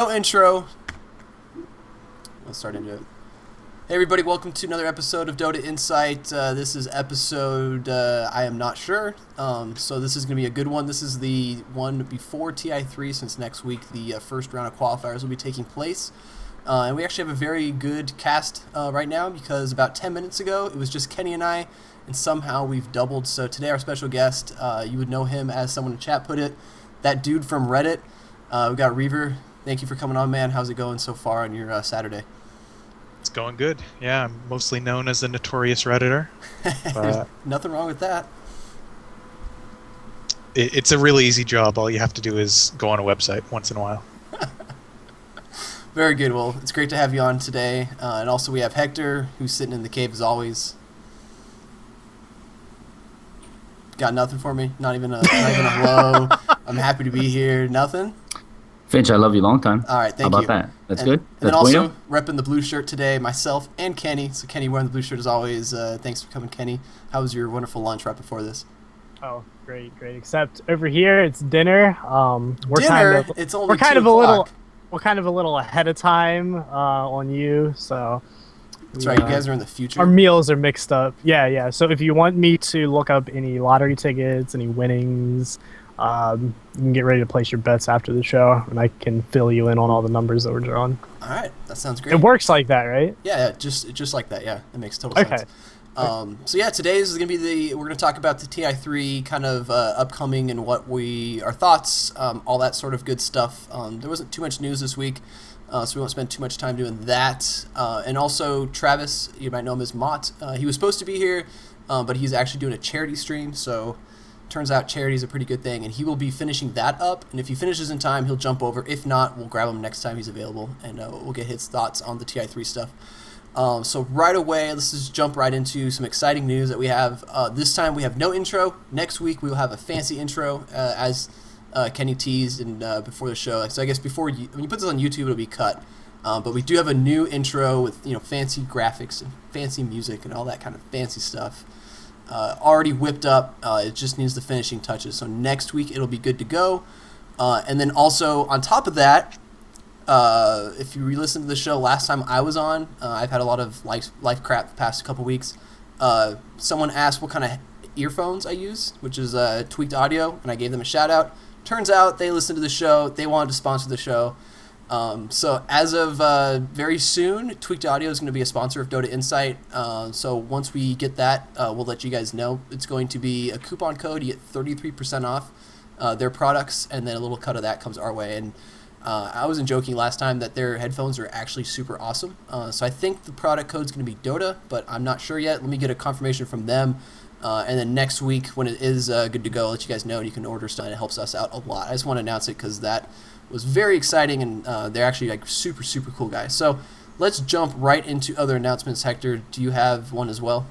No intro. Let's start into it. Hey everybody, welcome to another episode of Dota Insight. This is episode, I am not sure. So this is going to be a good one. This is the one before TI3 since next week the first round of qualifiers will be taking place. And we actually have a very good cast right now because about 10 minutes ago it was just Kenny and I, and somehow we've doubled. So today our special guest, you would know him as someone in chat put it, that dude from Reddit. We got Reaver. Thank you for coming on, man. How's it going so far on your Saturday? It's going good. Yeah, I'm mostly known as the notorious Redditor. But Nothing wrong with that. it's a really easy job. All you have to do is go on a website once in a while. Very good. Well, it's great to have you on today. And also we have Hector, who's sitting in the cave as always. Got nothing for me? Not even a hello. I'm happy to be here. Nothing? Finch, I love you long time. All right, thank you. you. How about that? That's and, good. And That's then also bueno. repping the blue shirt today, myself and Kenny. So Kenny wearing the blue shirt as always. Thanks for coming, Kenny. How was your wonderful lunch right before this? Oh, great. Except over here, it's dinner. We're Dinner? kind of It's only we're kind 2 of a little o'clock. we're kind of a little ahead of time on you, so That's right. You guys are in the future. our meals are mixed up. Yeah. So if you want me to look up any lottery tickets, any winnings, you can get ready to place your bets after the show, and I can fill you in on all the numbers that we're drawing. All right, that sounds great. It works like that, right? Yeah, just like that. Yeah, it makes total Okay. sense. So yeah, today's is gonna be we're gonna talk about the TI3 kind of upcoming and what our thoughts, all that sort of good stuff. There wasn't too much news this week, so we won't spend too much time doing that. And also Travis, you might know him as Mott. He was supposed to be here, but he's actually doing a charity stream. So turns out charity is a pretty good thing, and he will be finishing that up. And if he finishes in time, he'll jump over. If not, we'll grab him next time he's available, and we'll get his thoughts on the TI3 stuff. So right away, let's just jump right into some exciting news that we have. This time we have no intro. Next week we will have a fancy intro, as Kenny teased and before the show. So I guess when you put this on YouTube, it'll be cut. But we do have a new intro with fancy graphics and fancy music and all that kind of fancy stuff. Already whipped up. It just needs the finishing touches. So next week it'll be good to go. And then also on top of that, if you re-listen to the show last time I was on, I've had a lot of life crap the past couple weeks. Someone asked what kind of earphones I use, which is Tweaked Audio, and I gave them a shout out. Turns out they listened to the show. They wanted to sponsor the show. So as of very soon, Tweaked Audio is going to be a sponsor of Dota Insight. So once we get that, we'll let you guys know. It's going to be a coupon code. You get 33% off their products, and then a little cut of that comes our way. And I wasn't joking last time that their headphones are actually super awesome. So I think the product code is going to be Dota, but I'm not sure yet. Let me get a confirmation from them. And then next week, when it is good to go, I'll let you guys know, and you can order stuff. It helps us out a lot. I just want to announce it because that was very exciting, and they're actually like super, super cool guys. So let's jump right into other announcements. Hector, do you have one as well?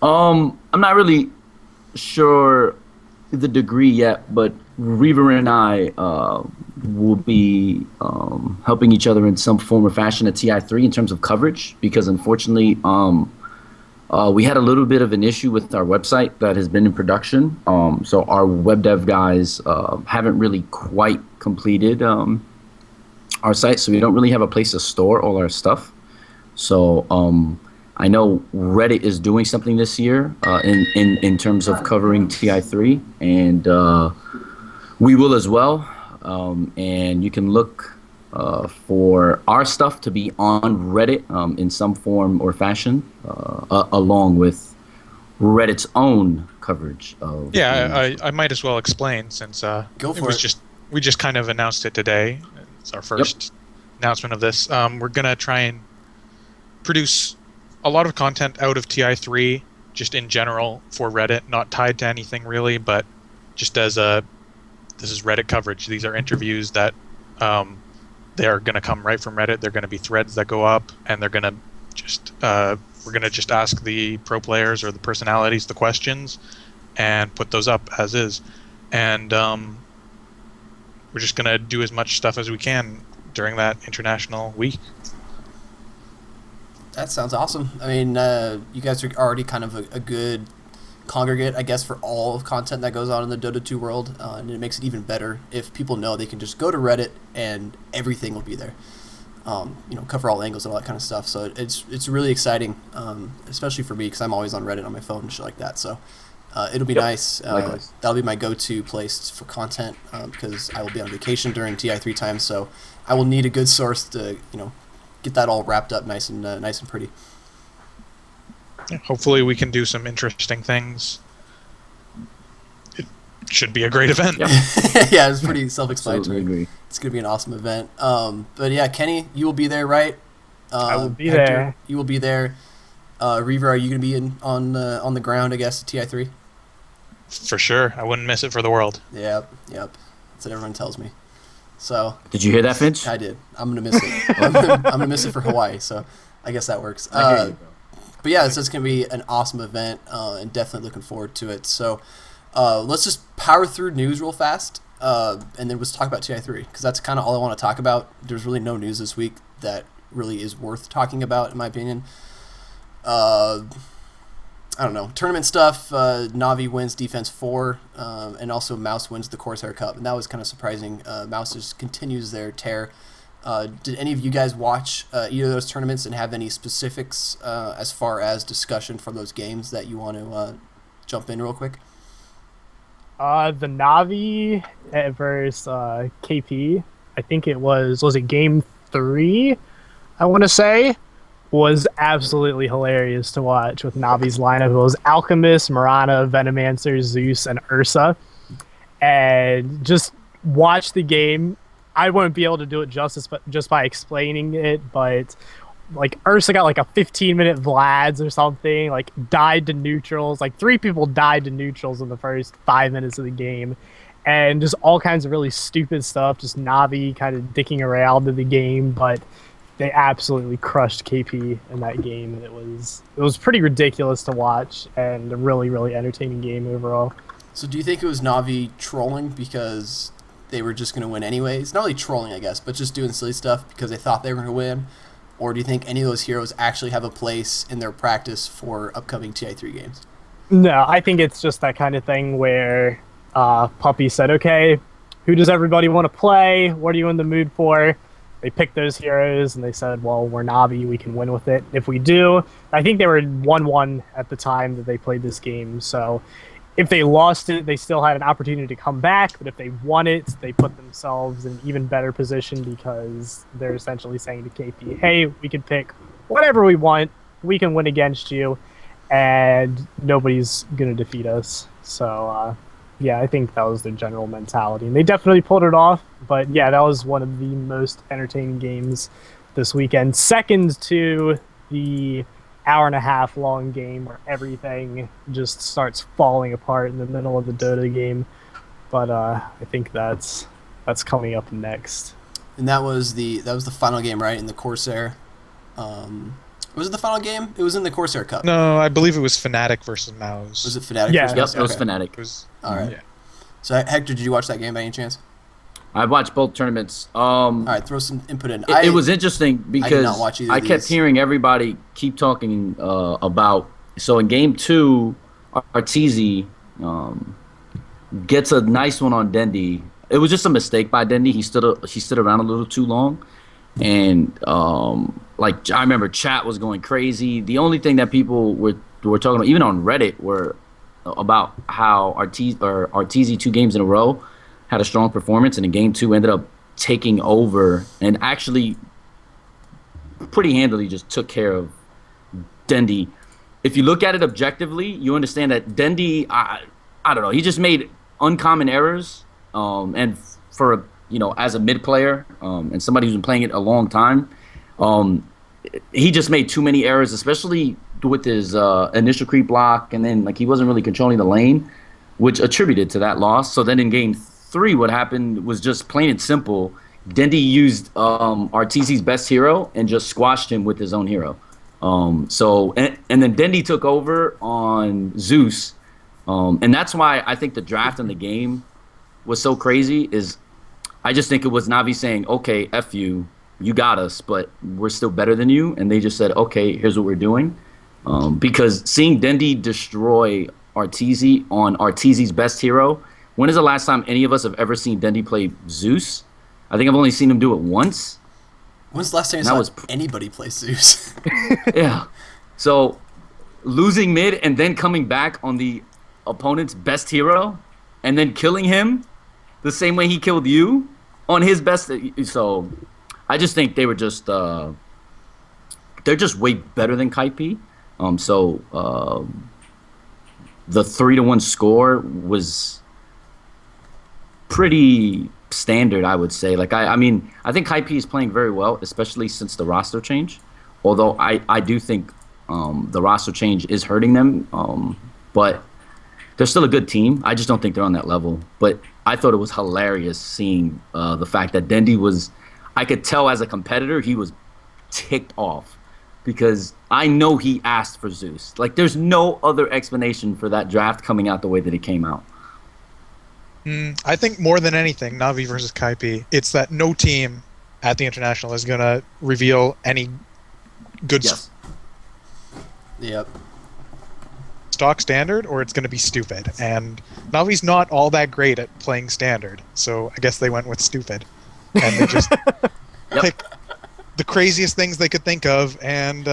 I'm not really sure the degree yet, but Reaver and I will be helping each other in some form or fashion at TI3 in terms of coverage, because unfortunately we had a little bit of an issue with our website that has been in production. So our web dev guys haven't really quite completed our site, so we don't really have a place to store all our stuff. So I know Reddit is doing something this year in terms of covering TI3, and we will as well. And you can look for our stuff to be on Reddit in some form or fashion, along with Reddit's own coverage of. Yeah, I might as well explain since Go for it. We just kind of announced it today. It's our first announcement of this. We're gonna try and produce a lot of content out of TI3 just in general for Reddit, not tied to anything really, but just as this is Reddit coverage. These are interviews that they are going to come right from Reddit. They're going to be threads that go up, and they're going to just we're going to just ask the pro players or the personalities the questions and put those up as is. And we're just going to do as much stuff as we can during that international week. That sounds awesome. I mean, you guys are already kind of a good congregate, I guess, for all of content that goes on in the Dota 2 world, and it makes it even better if people know they can just go to Reddit and everything will be there. Cover all angles and all that kind of stuff. So it's really exciting, especially for me because I'm always on Reddit on my phone and shit like that. So it'll be nice. That'll be my go-to place for content because I will be on vacation during TI3 time. So I will need a good source to get that all wrapped up nice and pretty. Hopefully we can do some interesting things. It should be a great event. Yep. Yeah, it's pretty self-explanatory. Absolutely agree. It's going to be an awesome event. But yeah, Kenny, you will be there, right? I will be Hector, there. You will be there. Reaver, are you going to be on the ground, I guess, at TI3? For sure. I wouldn't miss it for the world. Yep. That's what everyone tells me. So Did you hear that, Finch? I did. I'm going to miss it. I'm going to miss it for Hawaii, so I guess that works. I hear you, bro. But yeah, it's going to be an awesome event, and definitely looking forward to it. So let's just power through news real fast, and then let's talk about TI3, because that's kind of all I want to talk about. There's really no news this week that really is worth talking about, in my opinion. I don't know. Tournament stuff, Navi wins Defense 4, and also Mouse wins the Corsair Cup, and that was kind of surprising. Mouse just continues their tear. Did any of you guys watch either of those tournaments and have any specifics as far as discussion from those games that you want to jump in real quick? The Navi versus KP, I think it was it game 3, I want to say, was absolutely hilarious to watch with Navi's lineup. It was Alchemist, Mirana, Venomancer, Zeus, and Ursa. And just watch the game. I wouldn't be able to do it justice but just by explaining it, but like Ursa got like a 15-minute Vlads or something, like died to neutrals. Like 3 people died to neutrals in the first 5 minutes of the game. And just all kinds of really stupid stuff, just Navi kind of dicking around in the game, but they absolutely crushed KP in that game, and it was pretty ridiculous to watch and a really, really entertaining game overall. So do you think it was Navi trolling because they were just going to win anyways? Not really trolling, I guess, but just doing silly stuff because they thought they were going to win? Or do you think any of those heroes actually have a place in their practice for upcoming TI3 games? No, I think it's just that kind of thing where Puppy said, okay, who does everybody want to play? What are you in the mood for? They picked those heroes, and they said, well, we're Navi, we can win with it. If we do, I think they were 1-1 at the time that they played this game, so if they lost it, they still had an opportunity to come back, but if they won it, they put themselves in an even better position because they're essentially saying to KP, hey, we can pick whatever we want, we can win against you, and nobody's going to defeat us. So, yeah, I think that was their general mentality. And they definitely pulled it off, but yeah, that was one of the most entertaining games this weekend. Second to the hour-and-a-half long game where everything just starts falling apart in the middle of the Dota game. But I think that's coming up next. And that was the final game, right, in the Corsair? Was it the final game? It was in the Corsair Cup. No, I believe it was Fnatic versus Mouse. Was it Fnatic? Yeah. versus Yep, it was Okay. Fnatic. It was, All right. yeah. So Hector, did you watch that game by any chance? I watched both tournaments. All right, throw some input in. It was interesting because not watch either I of kept these. hearing everybody keep talking about. So in game 2, Arteezy gets a nice one on Dendi. It was just a mistake by Dendi. He stood around a little too long, and like I remember chat was going crazy. The only thing that people were talking about, even on Reddit, were about how Arteezy 2 games in a row had a strong performance, and in game 2 ended up taking over and actually pretty handily just took care of Dendi. If you look at it objectively, you understand that Dendi, I don't know, he just made uncommon errors, and for as a mid player and somebody who's been playing it a long time, he just made too many errors, especially with his initial creep block, and then like he wasn't really controlling the lane, which attributed to that loss. So then in game 3, what happened was just plain and simple. Dendi used Arteezy's best hero and just squashed him with his own hero. And then Dendi took over on Zeus, and that's why I think the draft in the game was so crazy. Is I just think it was Navi saying, okay, F you, you got us, but we're still better than you, and they just said, okay, here's what we're doing. Because seeing Dendi destroy Arteezy on Arteezy's best hero. When is the last time any of us have ever seen Dendy play Zeus? I think I've only seen him do it once. When's the last time you saw anybody play Zeus? Yeah. So losing mid and then coming back on the opponent's best hero and then killing him the same way he killed you on his best. So I just think they were just they're just way better than Kaipi. The 3-1 score was pretty standard, I would say. Like I mean, I think Kaipi is playing very well, especially since the roster change. Although I do think the roster change is hurting them, but they're still a good team. I just don't think they're on that level. But I thought it was hilarious seeing the fact that Dendy was. I could tell as a competitor he was ticked off because I know he asked for Zeus. Like there's no other explanation for that draft coming out the way that it came out. I think more than anything, Na'Vi versus Kaipi, it's that no team at the International is going to reveal any good Yep. stock standard, or it's going to be stupid. And Na'Vi's not all that great at playing standard, so I guess they went with stupid. And they just picked the craziest things they could think of and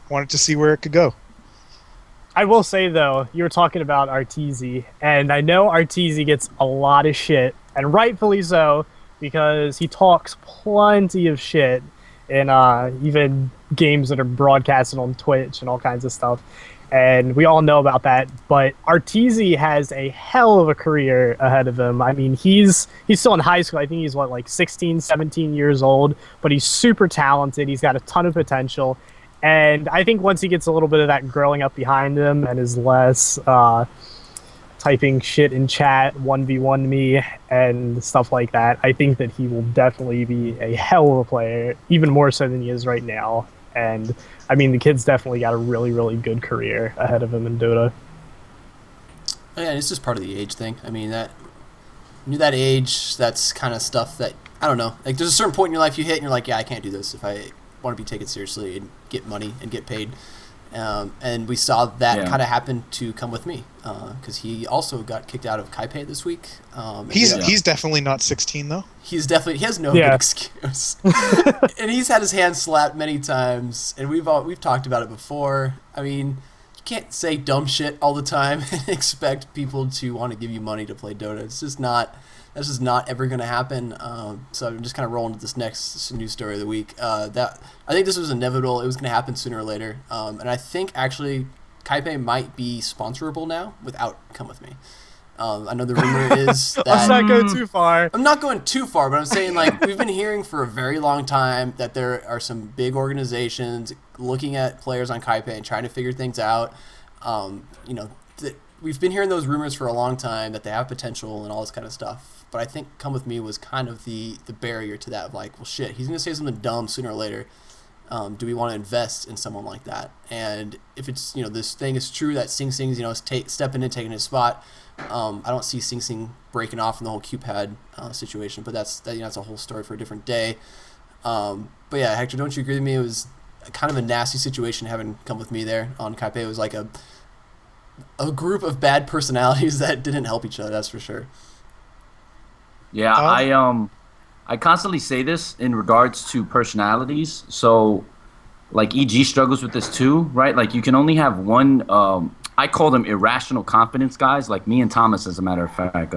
wanted to see where it could go. I will say, though, you were talking about Arteezy, and I know Arteezy gets a lot of shit, and rightfully so, because he talks plenty of shit in even games that are broadcasted on Twitch and all kinds of stuff, and we all know about that, but Arteezy has a hell of a career ahead of him. I mean, he's still in high school. I think he's, 16, 17 years old, but he's super talented. He's got a ton of potential. And I think once he gets a little bit of that growing up behind him and is less typing shit in chat, 1v1 me, and stuff like that, I think that he will definitely be a hell of a player, even more so than he is right now. And, I mean, the kid's definitely got a really, really good career ahead of him in Dota. Oh, yeah, it's just part of the age thing. I mean, when you're that age, that's kind of stuff that, I don't know. Like, there's a certain point in your life you hit and you're like, yeah, I can't do this if I want to be taken seriously and get money and get paid. And we saw that kind of happen to Come With Me, because he also got kicked out of Kaipe this week. He's definitely not 16 though. He has no good excuse, and he's had his hand slapped many times. And we've talked about it before. I mean, you can't say dumb shit all the time and expect people to want to give you money to play Dota. It's just not. That's just not ever going to happen. So I'm just kind of rolling to this next news story of the week. I think this was inevitable. It was going to happen sooner or later. And I think actually Kaipe might be sponsorable now without Come With Me. I know the rumor is that... Let's not go too far. I'm not going too far, but I'm saying we've been hearing for a very long time that there are some big organizations looking at players on Kaipe and trying to figure things out. We've been hearing those rumors for a long time that they have potential and all this kind of stuff. But I think Come With Me was kind of the barrier to that of well, shit, he's going to say something dumb sooner or later. Do we want to invest in someone like that? And if it's, this thing is true that Sing Sing's, stepping in, taking his spot, I don't see Sing Sing breaking off from the whole QPad situation, but that's a whole story for a different day. But yeah, Hector, don't you agree with me? It was kind of a nasty situation having Come With Me there on Kaipe. It was like a group of bad personalities that didn't help each other, that's for sure. Yeah, I constantly say this in regards to personalities. So, EG struggles with this too, right? You can only have one. I call them irrational confidence guys. Like me and Thomas, as a matter of fact,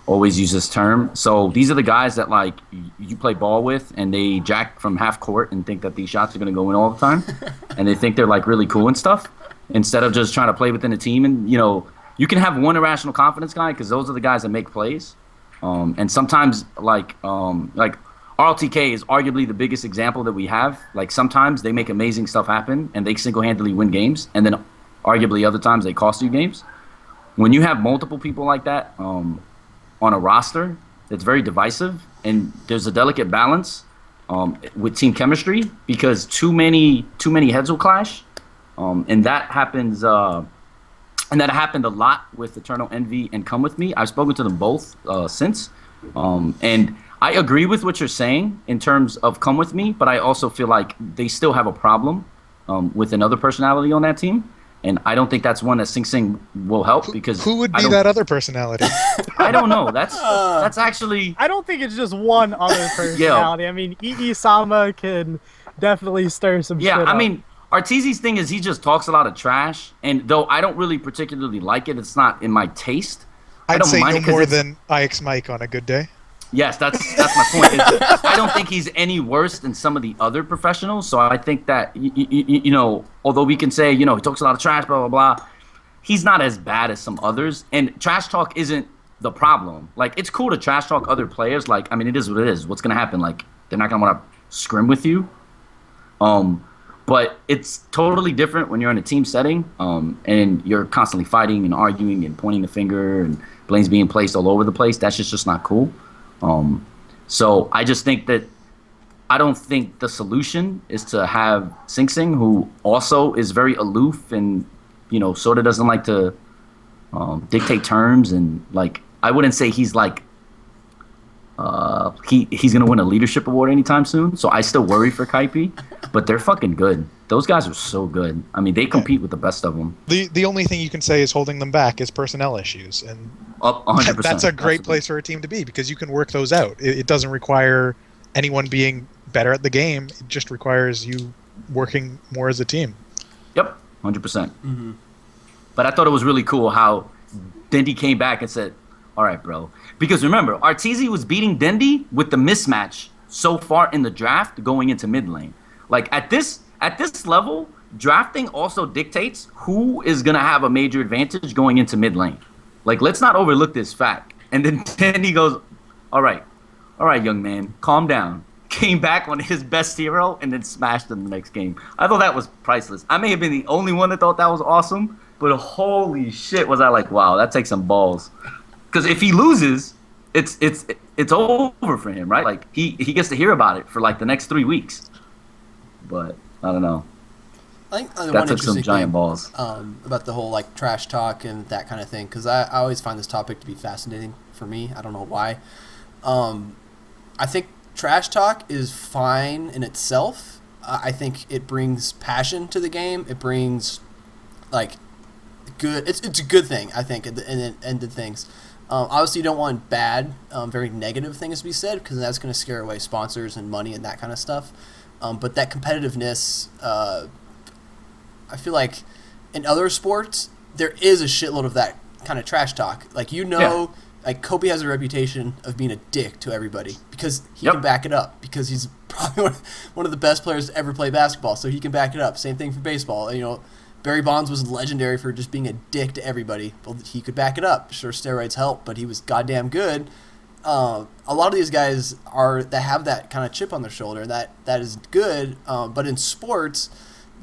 always use this term. So these are the guys that you play ball with, and they jack from half court and think that these shots are going to go in all the time, and they think they're really cool and stuff, instead of just trying to play within a team. And you can have one irrational confidence guy because those are the guys that make plays. And sometimes, RLTK is arguably the biggest example that we have. Sometimes they make amazing stuff happen and they single-handedly win games. And then arguably other times they cost you games. When you have multiple people like that on a roster, it's very divisive. And there's a delicate balance with team chemistry because too many heads will clash. And that happens... And that happened a lot with Eternal Envy and Come With Me. I've spoken to them both since. And I agree with what you're saying in terms of Come With Me, but I also feel like they still have a problem with another personality on that team. And I don't think that's one that Sing Sing will help because Who would be that other personality? I don't know. That's actually. I don't think it's just one other personality. I mean, Ii-Sama can definitely stir some shit up. I mean, Arteezy's thing is he just talks a lot of trash, and though I don't really particularly like it, it's not in my taste. I'd don't say mind no it 'cause more it's- than IX Mike on a good day. Yes, that's my point. I don't think he's any worse than some of the other professionals. So I think that you know, although we can say he talks a lot of trash, blah blah blah, he's not as bad as some others. And trash talk isn't the problem. Like it's cool to trash talk other players. Like I mean, it is what it is. What's gonna happen? Like they're not gonna want to scrim with you. But it's totally different when you're in a team setting, and you're constantly fighting and arguing and pointing the finger and blame's being placed all over the place. That's just not cool. So I just think that I don't think the solution is to have Sing Sing, who also is very aloof and sort of doesn't like to dictate terms, and like I wouldn't say he's like he's gonna win a leadership award anytime soon. So I still worry for Kaipi, but they're fucking good. Those guys are so good. I mean, they compete with the best of them. The only thing you can say is holding them back is personnel issues, and 100%. That's a great place for a team to be because you can work those out. It doesn't require anyone being better at the game. It just requires you working more as a team. Yep, 100%. But I thought it was really cool how Dendi came back and said, all right, bro. Because remember, Arteezy was beating Dendi with the mismatch so far in the draft going into mid lane. Like at this level, drafting also dictates who is going to have a major advantage going into mid lane. Like, let's not overlook this fact. And then Dendi goes, all right, young man, calm down. Came back on his best hero and then smashed him the next game. I thought that was priceless. I may have been the only one that thought that was awesome, but holy shit was I like, wow, that takes some balls. Because if he loses, it's over for him, right? Like he gets to hear about it for like the next 3 weeks. But I don't know. I think that took some giant balls. About the whole like trash talk and that kind of thing, because I always find this topic to be fascinating for me. I don't know why. I think trash talk is fine in itself. I think it brings passion to the game. It brings like good. It's a good thing, I think, in the end of things. Obviously, you don't want bad, very negative things to be said because that's going to scare away sponsors and money and that kind of stuff. But that competitiveness, I feel like in other sports, there is a shitload of that kind of trash talk. Like, like Kobe has a reputation of being a dick to everybody because he can back it up because he's probably one of the best players to ever play basketball, so he can back it up. Same thing for baseball. Barry Bonds was legendary for just being a dick to everybody. Well, he could back it up. Sure, steroids help, but he was goddamn good. A lot of these guys that have that kind of chip on their shoulder. That is good. But in sports,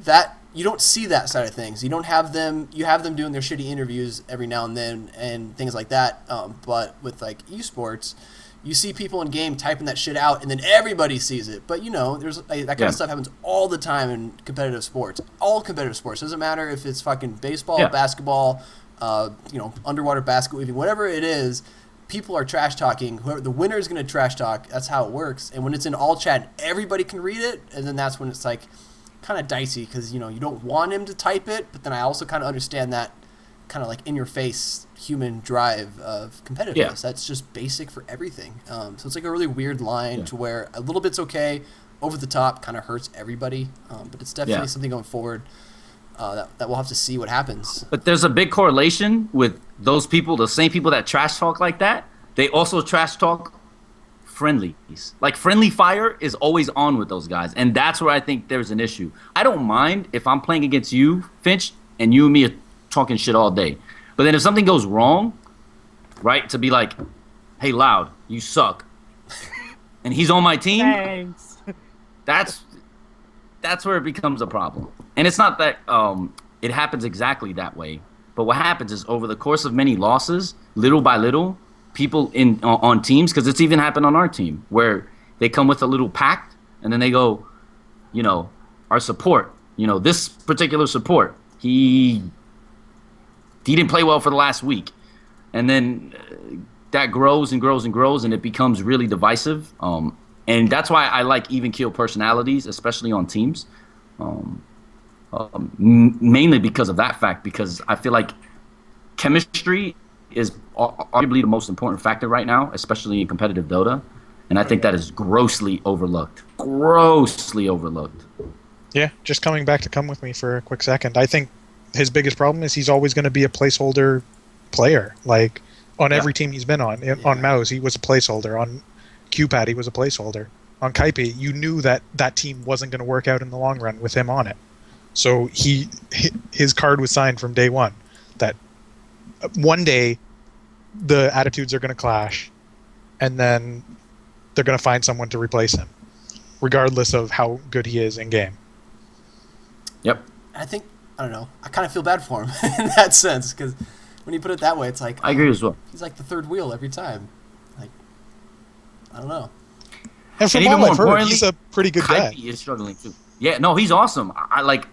that you don't see that side of things. You don't have them. You have them doing their shitty interviews every now and then and things like that. But with like esports, you see people in game typing that shit out, and then everybody sees it. But there's that kind of stuff happens all the time in competitive sports. All competitive sports, doesn't matter if it's fucking baseball, basketball, underwater basket weaving, whatever it is. People are trash talking. Whoever the winner is going to trash talk. That's how it works. And when it's in all chat, everybody can read it, and then that's when it's like kind of dicey because you don't want him to type it, but then I also kind of understand that kind of like in your face human drive of competitiveness. Yeah. That's just basic for everything. So it's like a really weird line to where a little bit's okay, over the top kind of hurts everybody. But it's definitely something going forward that we'll have to see what happens. But there's a big correlation with those people, the same people that trash talk like that. They also trash talk friendlies. Like friendly fire is always on with those guys, and that's where I think there's an issue. I don't mind if I'm playing against you, Finch, and you and me are talking shit all day. But then if something goes wrong, right, to be like, hey, Loud, you suck. And he's on my team. Thanks. That's where it becomes a problem. And it's not that it happens exactly that way. But what happens is over the course of many losses, little by little, people on teams, because it's even happened on our team, where they come with a little pact, and then they go, our support, this particular support, he didn't play well for the last week. And then that grows and grows and grows, and it becomes really divisive. And that's why I like even keel personalities, especially on teams. mainly because of that fact. Because I feel like chemistry is arguably the most important factor right now, especially in competitive Dota, and I think that is grossly overlooked. Grossly overlooked. Yeah, just coming back to Come With Me for a quick second. I think his biggest problem is he's always going to be a placeholder player. Like, on every team he's been on. On Mouse, he was a placeholder. On QPad, he was a placeholder. On Kaipe, you knew that that team wasn't going to work out in the long run with him on it. So his card was signed from day one that one day the attitudes are going to clash, and then they're going to find someone to replace him, regardless of how good he is in game. Yep. I think, I don't know, I kind of feel bad for him in that sense, because when you put it that way, it's like... I agree as well. He's like the third wheel every time. Like, I don't know. And from all I've heard, he's a pretty good guy. Kaipe is struggling too. Yeah, no, he's awesome. I like,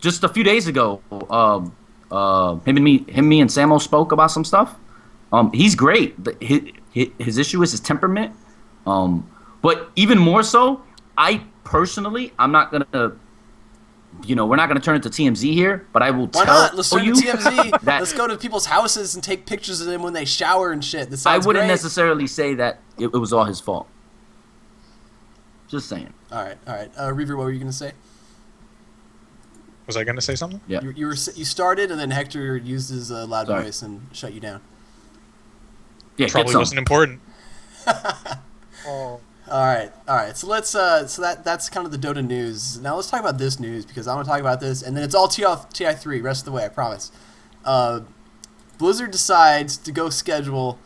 just a few days ago, him, me, and Samo spoke about some stuff. He's great. His issue is his temperament. But even more so, I'm not gonna, we're not gonna turn it to TMZ here, but I will Why tell not? Let's turn you to TMZ. that Let's go to people's houses and take pictures of them when they shower and shit. This I sounds wouldn't great. necessarily say that it was all his fault. Just saying. All right. Reaver, what were you gonna say? Was I going to say something? Yeah. You started, and then Hector used his loud voice and shut you down. Yeah, Probably wasn't important. All right. So let's that's kind of the Dota news. Now let's talk about this news, because I want to talk about this, and then it's all TI3 rest of the way, I promise. Blizzard decides to go schedule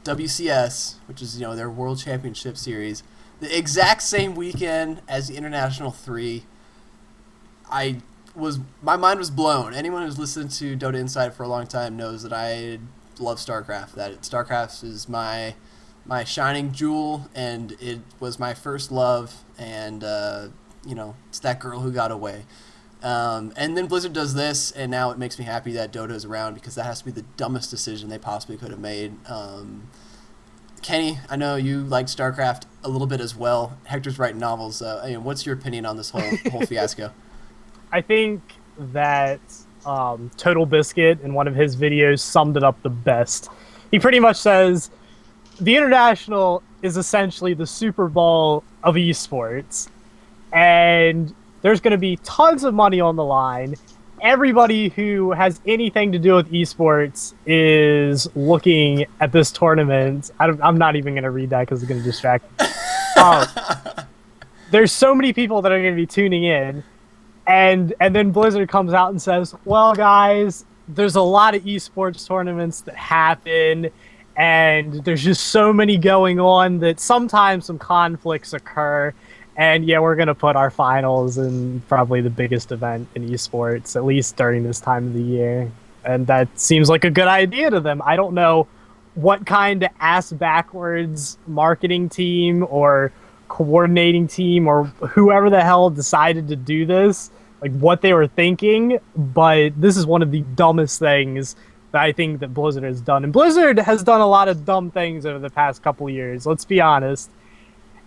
WCS, which is their World Championship Series, the exact same weekend as the International 3. My mind was blown. Anyone who's listened to Dota Insight for a long time knows that I love StarCraft. That StarCraft is my shining jewel, and it was my first love, and it's that girl who got away. And then Blizzard does this, and now it makes me happy that Dota is around, because that has to be the dumbest decision they possibly could have made. Kenny, I know you liked StarCraft a little bit as well. Hector's writing novels. What's your opinion on this whole fiasco? I think that Total Biscuit in one of his videos summed it up the best. He pretty much says, the International is essentially the Super Bowl of esports, and there's going to be tons of money on the line. Everybody who has anything to do with esports is looking at this tournament. I'm not even going to read that because it's going to distract me. There's so many people that are going to be tuning in. And then Blizzard comes out and says, well, guys, there's a lot of esports tournaments that happen, and there's just so many going on that sometimes some conflicts occur. And yeah, we're going to put our finals in probably the biggest event in esports, at least during this time of the year. And that seems like a good idea to them. I don't know what kind of ass-backwards marketing team or coordinating team or whoever the hell decided to do this, like what they were thinking, but this is one of the dumbest things that I think that Blizzard has done. And Blizzard has done a lot of dumb things over the past couple of years, let's be honest.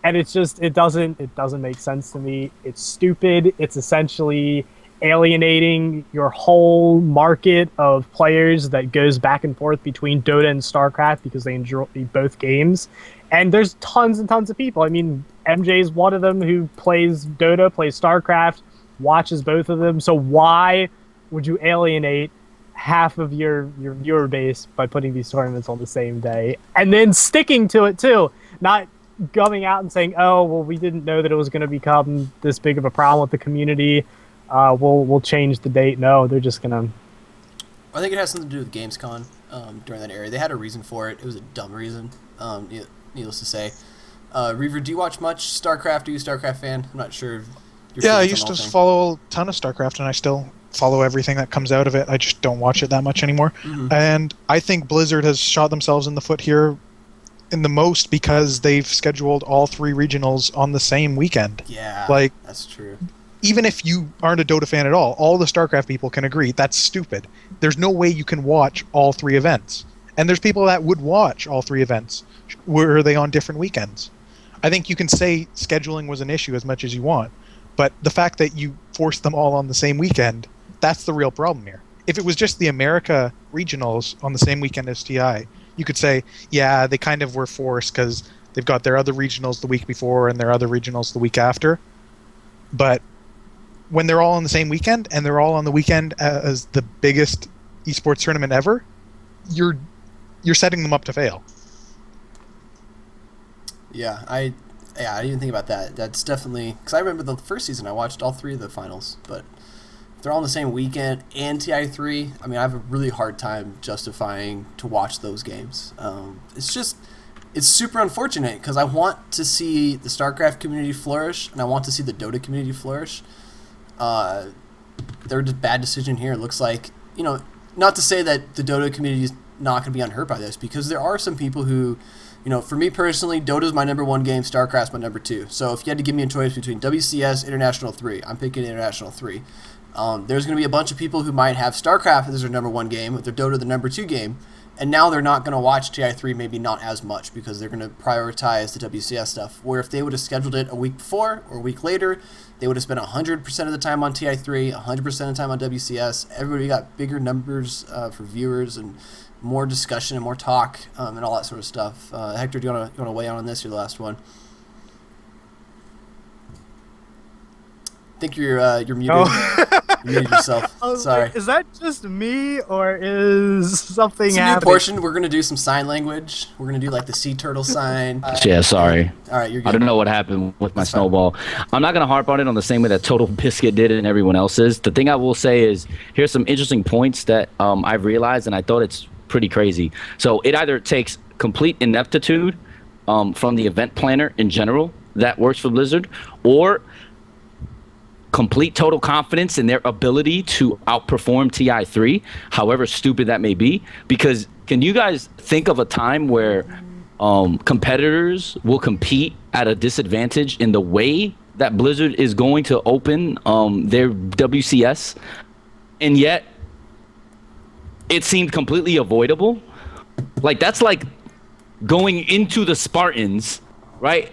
And it's just, it doesn't make sense to me. It's stupid. It's essentially alienating your whole market of players that goes back and forth between Dota and StarCraft because they enjoy both games. And there's tons and tons of people. I mean, MJ is one of them who plays Dota, plays StarCraft, watches both of them. So why would you alienate half of your viewer base by putting these tournaments on the same day and then sticking to it too? Not coming out and saying, oh, well, we didn't know that it was going to become this big of a problem with the community. We'll change the date. No, they're just going to... I think it has something to do with GamesCon during that area. They had a reason for it. It was a dumb reason, needless to say. Reaver, do you watch much StarCraft? Are you a StarCraft fan? I'm not sure. Yeah, I used to follow a ton of StarCraft, and I still follow everything that comes out of it. I just don't watch it that much anymore. Mm-hmm. And I think Blizzard has shot themselves in the foot here in the most because they've scheduled all three regionals on the same weekend. Yeah, like, that's true. Even if you aren't a Dota fan at all the StarCraft people can agree that's stupid. There's no way you can watch all three events. And there's people that would watch all three events were they on different weekends. I think you can say scheduling was an issue as much as you want, But the fact that you force them all on the same weekend, that's the real problem here. If it was just the America regionals on the same weekend as TI, you could say, yeah, they kind of were forced because they've got their other regionals the week before and their other regionals the week after. But when they're all on the same weekend, and they're all on the weekend as the biggest esports tournament ever, you're setting them up to fail. Yeah, I didn't even think about that. That's definitely, because I remember the first season I watched all 3 of the finals, but if they're all on the same weekend and TI3, I mean, I have a really hard time justifying to watch those games. It's super unfortunate because I want to see the StarCraft community flourish and I want to see the Dota community flourish. There was a bad decision here. It looks like, not to say that the Dota community is not going to be unhurt by this, because there are some people who, for me personally, Dota is my number 1 game, StarCraft's my number 2. So if you had to give me a choice between WCS, International 3, I'm picking International 3. There's going to be a bunch of people who might have StarCraft as their number 1 game, with their Dota the number 2 game, and now they're not going to watch TI3, maybe not as much, because they're going to prioritize the WCS stuff. Where if they would have scheduled it a week before or a week later, they would have spent 100% of the time on TI3, 100% of the time on WCS. Everybody got bigger numbers for viewers and more discussion and more talk and all that sort of stuff. Hector, do you want to weigh in on this? You're the last one. I think you're muted. Oh. You muted yourself. Sorry. Like, is that just me, or is something it's a happening? new portion. We're going to do some sign language. We're going to do like the sea turtle sign. Yeah, sorry. All right, you're good. I don't know what happened with my That's fine. snowball. I'm not going to harp on it on the same way that Total Biscuit did it and everyone else's. The thing I will say is, here's some interesting points that I've realized, and I thought it's pretty crazy. So it either takes complete ineptitude from the event planner in general that works for Blizzard, or complete total confidence in their ability to outperform TI3, however stupid that may be. Because can you guys think of a time where competitors will compete at a disadvantage in the way that Blizzard is going to open their WCS, and yet it seemed completely avoidable? Like, that's like going into the Spartans, right?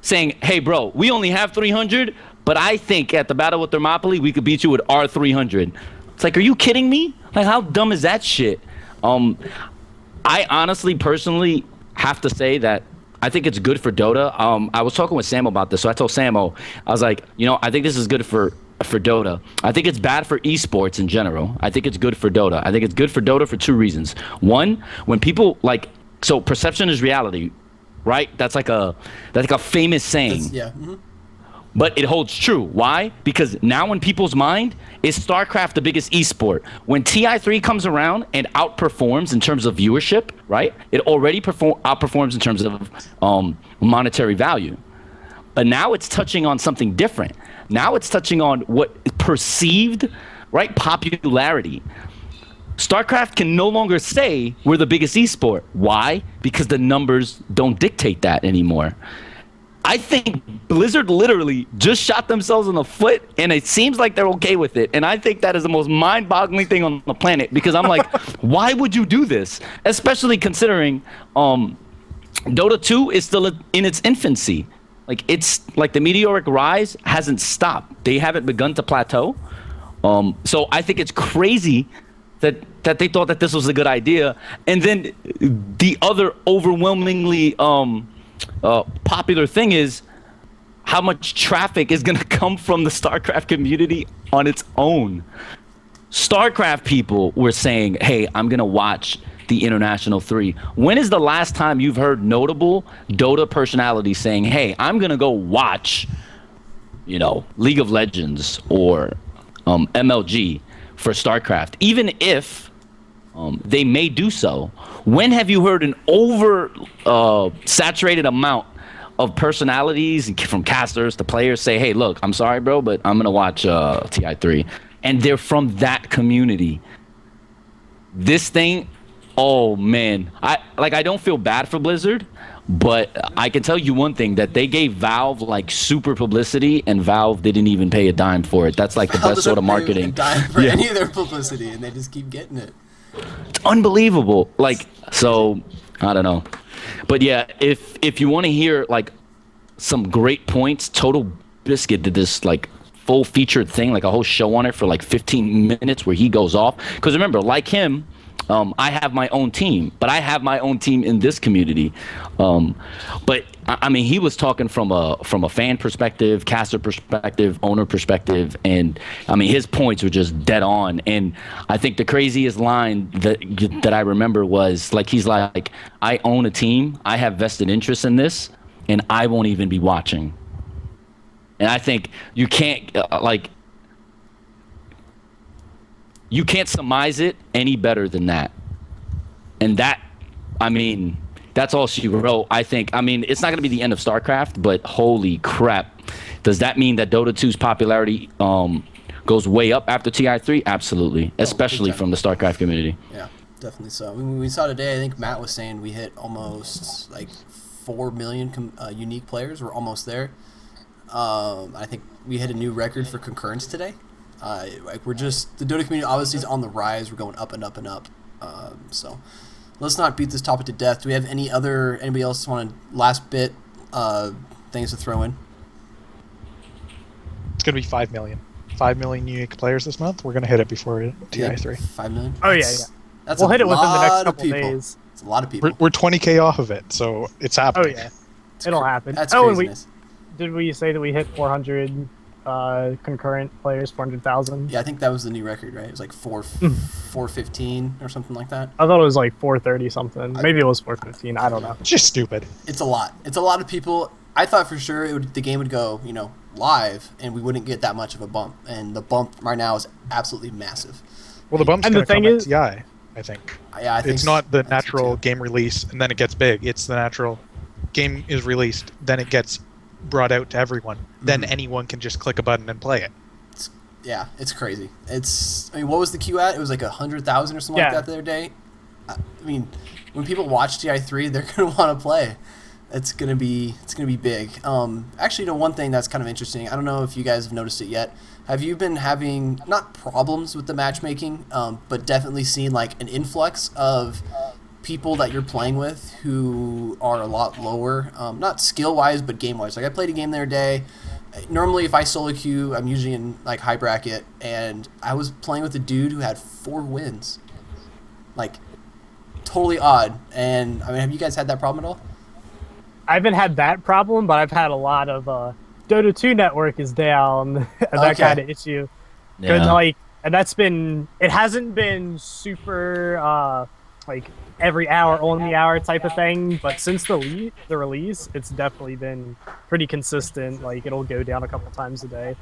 Saying, hey, bro, we only have 300, but I think at the Battle with Thermopylae, we could beat you with our 300. It's like, are you kidding me? Like, how dumb is that shit? I honestly, personally, have to say that I think it's good for Dota. I was talking with Sam about this, so I told Samo, I was like, I think this is good for Dota. I think it's bad for esports in general. I think it's good for Dota. I think it's good for Dota for 2 reasons. One, when people so perception is reality, right? That's like a famous saying. Yeah. Mm-hmm. But it holds true. Why? Because now in people's mind, is StarCraft the biggest esport? When TI3 comes around and outperforms in terms of viewership, right? It already outperforms in terms of monetary value. But now it's touching on something different. Now it's touching on what perceived, right, popularity. StarCraft can no longer say we're the biggest esport. Why? Because the numbers don't dictate that anymore. I think Blizzard literally just shot themselves in the foot, and it seems like they're okay with it. And I think that is the most mind-boggling thing on the planet, because I'm like, why would you do this? Especially considering Dota 2 is still in its infancy. Like, it's like the meteoric rise hasn't stopped. They haven't begun to plateau. So I think it's crazy that they thought that this was a good idea. And then the other overwhelmingly popular thing is how much traffic is going to come from the StarCraft community on its own. StarCraft people were saying, hey, I'm going to watch the International 3. When is the last time you've heard notable Dota personalities saying, hey, I'm going to go watch, League of Legends or MLG for StarCraft? Even if they may do so, when have you heard an saturated amount of personalities, from casters to players, say, hey, look, I'm sorry, bro, but I'm going to watch TI3. And they're from that community. This thing, oh, man. I don't feel bad for Blizzard, but I can tell you one thing, that they gave Valve, super publicity, and Valve didn't even pay a dime for it. That's, the best sort of marketing. A dime for any of their publicity, and they just keep getting it. It's unbelievable. So, I don't know. But yeah, if you want to hear some great points, Total Biscuit did this like full featured thing, like a whole show on it for like 15 minutes where he goes off. Because remember, like him, I have my own team, but I have my own team in this community. But I mean, he was talking from a fan perspective, caster perspective, owner perspective, and I mean, his points were just dead on. And I think the craziest line that I remember was like, he's like, I own a team, I have vested interest in this, and I won't even be watching. And I think you can't you can't surmise it any better than that. And that, I mean, that's all she wrote. I think, I mean, it's not going to be the end of StarCraft, but holy crap. Does that mean that Dota 2's popularity goes way up after TI3? Absolutely, especially from the StarCraft community. Yeah, definitely so. We saw today, I think Matt was saying we hit almost like 4 million unique players. We're almost there. I think we hit a new record for concurrence today. Like we're just, the Dota community obviously is on the rise. We're going up and up and up. So let's not beat this topic to death. Do we have anybody else want to last bit things to throw in? It's going to be 5 million. 5 million unique players this month. We're going to hit it before TI3. 5 million? Oh, yeah. That's we'll a hit it within the next lot of couple people. days. It's a lot of people. We're 20K off of it, so it's Oh, happening. yeah. It'll happen. That's and craziness. did we say that we hit 400 concurrent players, 400,000? Yeah, I think that was the new record, right? It was like 415 or something like that. I thought it was like 430 something. Maybe it was 415. I don't know. Just stupid. It's a lot. It's a lot of people. I thought for sure the game would go, live, and we wouldn't get that much of a bump. And the bump right now is absolutely massive. Well, the bump's And going the to come thing at is- TI, I think. Yeah, I think It's not the I think so, natural too. game release, and then it gets big. It's the natural game is released, then it gets brought out to everyone. Then anyone can just click a button and play it. Yeah, it's crazy. What was the queue at? It was like 100,000 or something like Yeah. that the other day. I mean, when people watch TI3, they're gonna want to play. It's gonna be big. Actually, one thing that's kind of interesting. I don't know if you guys have noticed it yet. Have you been having not problems with the matchmaking, but definitely seen like an influx of people that you're playing with who are a lot lower, not skill wise, but game wise. Like I played a game the other day. Normally, if I solo queue, I'm usually in like high bracket, and I was playing with a dude who had 4 wins. Like, totally odd. And I mean, have you guys had that problem at all? I haven't had that problem, but I've had a lot of Dota 2 network is down, and that Okay. kind of issue. Yeah. And it hasn't been super like every hour, on the hour type of thing, but since the release, it's definitely been pretty consistent. Like it'll go down a couple times a day.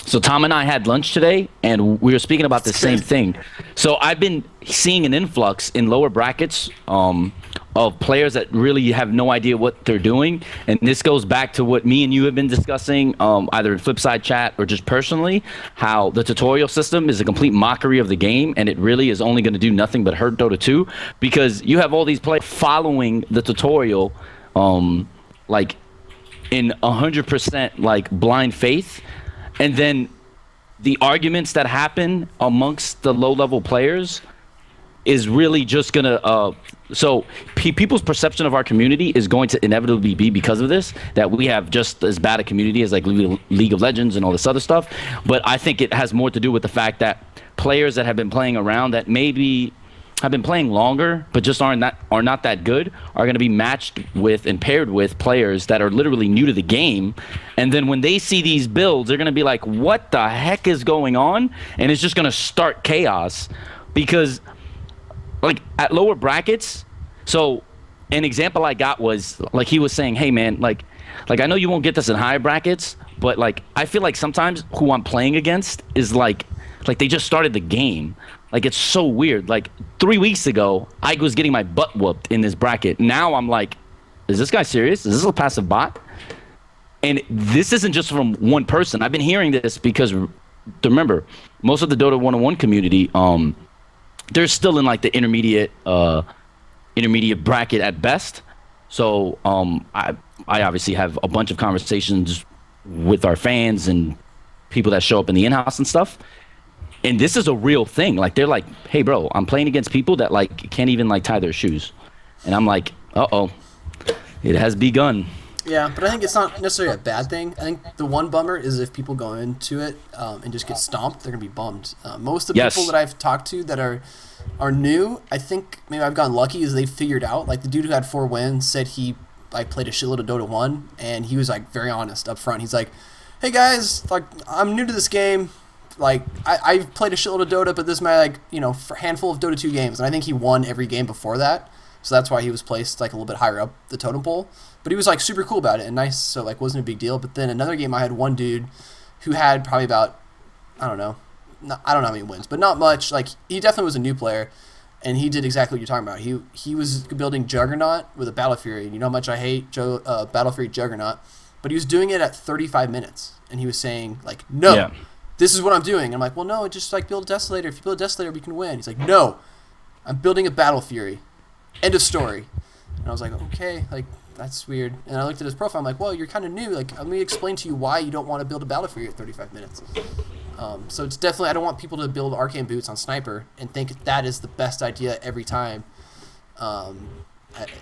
So Tom and I had lunch today, and we were speaking about the same thing. So I've been seeing an influx in lower brackets of players that really have no idea what they're doing. And this goes back to what me and you have been discussing, either in Flipside chat or just personally, how the tutorial system is a complete mockery of the game, and it really is only going to do nothing but hurt Dota 2, because you have all these players following the tutorial like in 100% like blind faith. And then the arguments that happen amongst the low-level players is really just going to people's perception of our community is going to inevitably be, because of this, that we have just as bad a community as like League of Legends and all this other stuff. But I think it has more to do with the fact that players that have been playing around, that maybe have been playing longer but just are not that good, are going to be matched with and paired with players that are literally new to the game. And then when they see these builds, they're going to be like, what the heck is going on? And it's just going to start chaos, because like at lower brackets, so an example I got was like, he was saying, hey man, like I know you won't get this in higher brackets, but like I feel like sometimes who I'm playing against is like they just started the game. Like, it's so weird. Like 3 weeks ago, I was getting my butt whooped in this bracket. Now I'm like, is this guy serious? Is this a passive bot? And this isn't just from one person. I've been hearing this because, remember, most of the Dota 101 community, they're still in like the intermediate bracket at best. So I obviously have a bunch of conversations with our fans and people that show up in the in-house and stuff. And this is a real thing. Like, they're like, hey, bro, I'm playing against people that, like, can't even, like, tie their shoes. And I'm like, uh-oh, it has begun. Yeah, but I think it's not necessarily a bad thing. I think the one bummer is if people go into it and just get stomped, they're gonna be bummed. Most of the people that I've talked to that are new, I think maybe I've gotten lucky is they figured out. Like the dude who had 4 wins said he like played a shitload of Dota 1, and he was like very honest up front. He's like, "Hey guys, like I'm new to this game. Like I've played a shitload of Dota, but this is my handful of Dota 2 games." And I think he won every game before that, so that's why he was placed like a little bit higher up the totem pole. But he was like super cool about it and nice, so like wasn't a big deal. But then another game I had one dude who had probably about I don't know how many wins, but not much. Like he definitely was a new player, and he did exactly what you're talking about. He was building Juggernaut with a Battle Fury, and you know how much I hate Battle Fury Juggernaut, but he was doing it at 35 minutes, and he was saying like, no, this is what I'm doing. And I'm like, well, no, just like build a Desolator. If you build a Desolator, we can win. He's like, no, I'm building a Battle Fury. End of story. And I was like, okay, like that's weird. And I looked at his profile. I'm like, well, you're kind of new. Like, let me explain to you why you don't want to build a Battle Fury at 35 minutes. So it's definitely, I don't want people to build Arcane Boots on Sniper and think that is the best idea every time.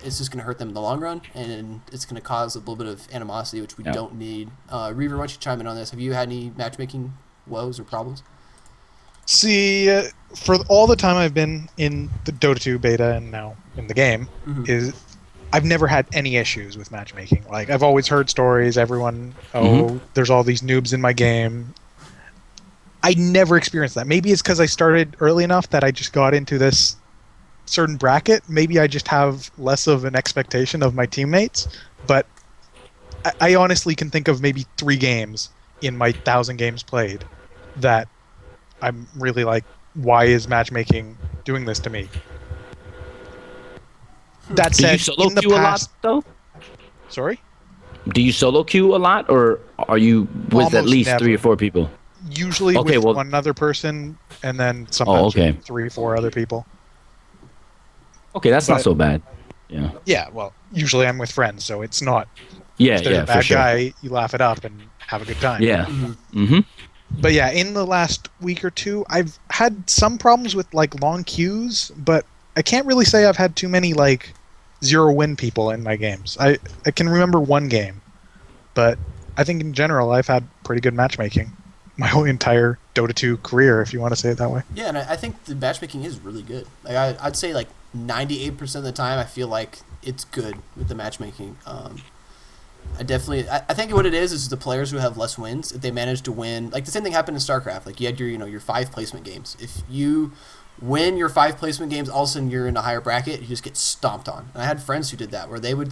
It's just going to hurt them in the long run, and it's going to cause a little bit of animosity, which we don't need. Reaver, why don't you chime in on this? Have you had any matchmaking woes or problems? See, for all the time I've been in the Dota 2 beta and now in the game, I've never had any issues with matchmaking. Like, I've always heard stories, everyone, there's all these noobs in my game. I never experienced that. Maybe it's because I started early enough that I just got into this certain bracket. Maybe I just have less of an expectation of my teammates. But I honestly can think of maybe 3 games in my 1,000 games played that I'm really like, why is matchmaking doing this to me? That said, do you solo queue a lot, though? Sorry? Do you solo queue a lot, or are you with Almost at least never. 3 or 4 people? Usually with one other person, and then sometimes with 3 or 4 other people. Okay, that's not so bad. Yeah. Yeah, well, usually I'm with friends, so it's not. Yeah, if there's yeah, a bad for sure. guy, you laugh it up and have a good time. Yeah. Mm-hmm. But yeah, in the last week or two, I've had some problems with like long queues, but I can't really say I've had too many like 0-win people in my games. I can remember one game, but I think in general I've had pretty good matchmaking. My whole entire Dota 2 career, if you want to say it that way. Yeah, and I think the matchmaking is really good. Like I'd say like 98% of the time I feel like it's good with the matchmaking. I think what it is the players who have less wins, if they manage to win, like the same thing happened in StarCraft. Like you had your 5 placement games. If you win your 5 placement games, all of a sudden you're in a higher bracket, you just get stomped on. And I had friends who did that, where they would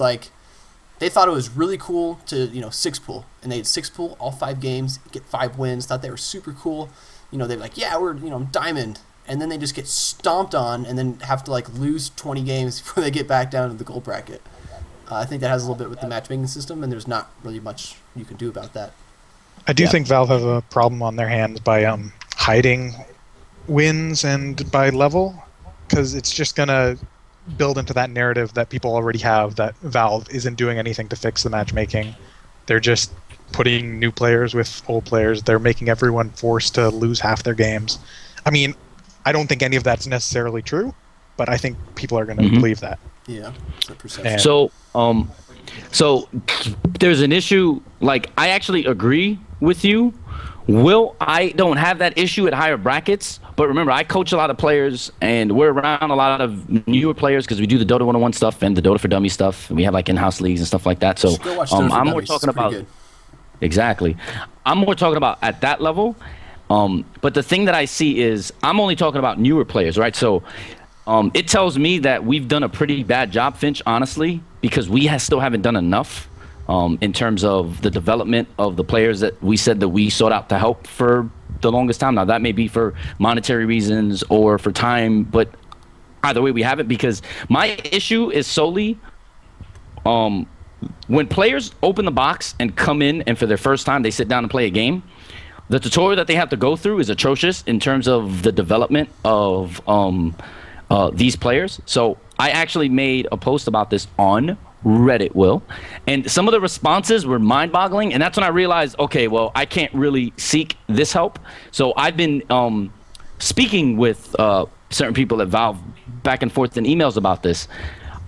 they thought it was really cool to 6 pool, and they'd 6 pool all 5 games, get 5 wins, thought they were super cool. They'd be like, yeah, we're diamond, and then they just get stomped on, and then have to lose 20 games before they get back down to the gold bracket. I think that has a little bit with the matchmaking system, and there's not really much you can do about that. I do think Valve have a problem on their hands by hiding wins and by level, because it's just gonna build into that narrative that people already have that Valve isn't doing anything to fix the matchmaking. They're just putting new players with old players. They're making everyone forced to lose half their games. I mean, I don't think any of that's necessarily true, but I think people are going to believe that. Yeah, it's a perception. So there's an issue. Like, I actually agree with you. I don't have that issue at higher brackets, but remember, I coach a lot of players, and we're around a lot of newer players because we do the Dota 101 stuff and the Dota for Dummies stuff, and we have in-house leagues and stuff like that. So I'm more talking about exactly. I'm more talking about at that level. But the thing that I see is I'm only talking about newer players, right? So it tells me that we've done a pretty bad job, Finch, honestly, because we still haven't done enough. In terms of the development of the players that we said that we sought out to help for the longest time. Now, that may be for monetary reasons or for time, but either way, we haven't, because my issue is solely when players open the box and come in and for their first time they sit down and play a game, the tutorial that they have to go through is atrocious in terms of the development of these players. So I actually made a post about this on Reddit, and some of the responses were mind-boggling, and that's when I realized, okay, well, I can't really seek this help. So I've been speaking with certain people at Valve back and forth in emails about this.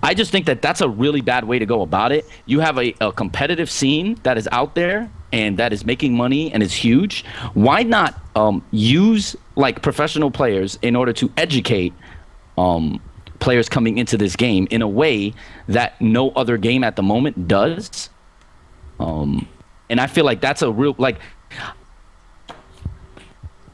I just think that that's a really bad way to go about it. You have a competitive scene that is out there and that is making money and is huge. Why not use like professional players in order to educate players coming into this game in a way that no other game at the moment does? And I feel like that's a real, like,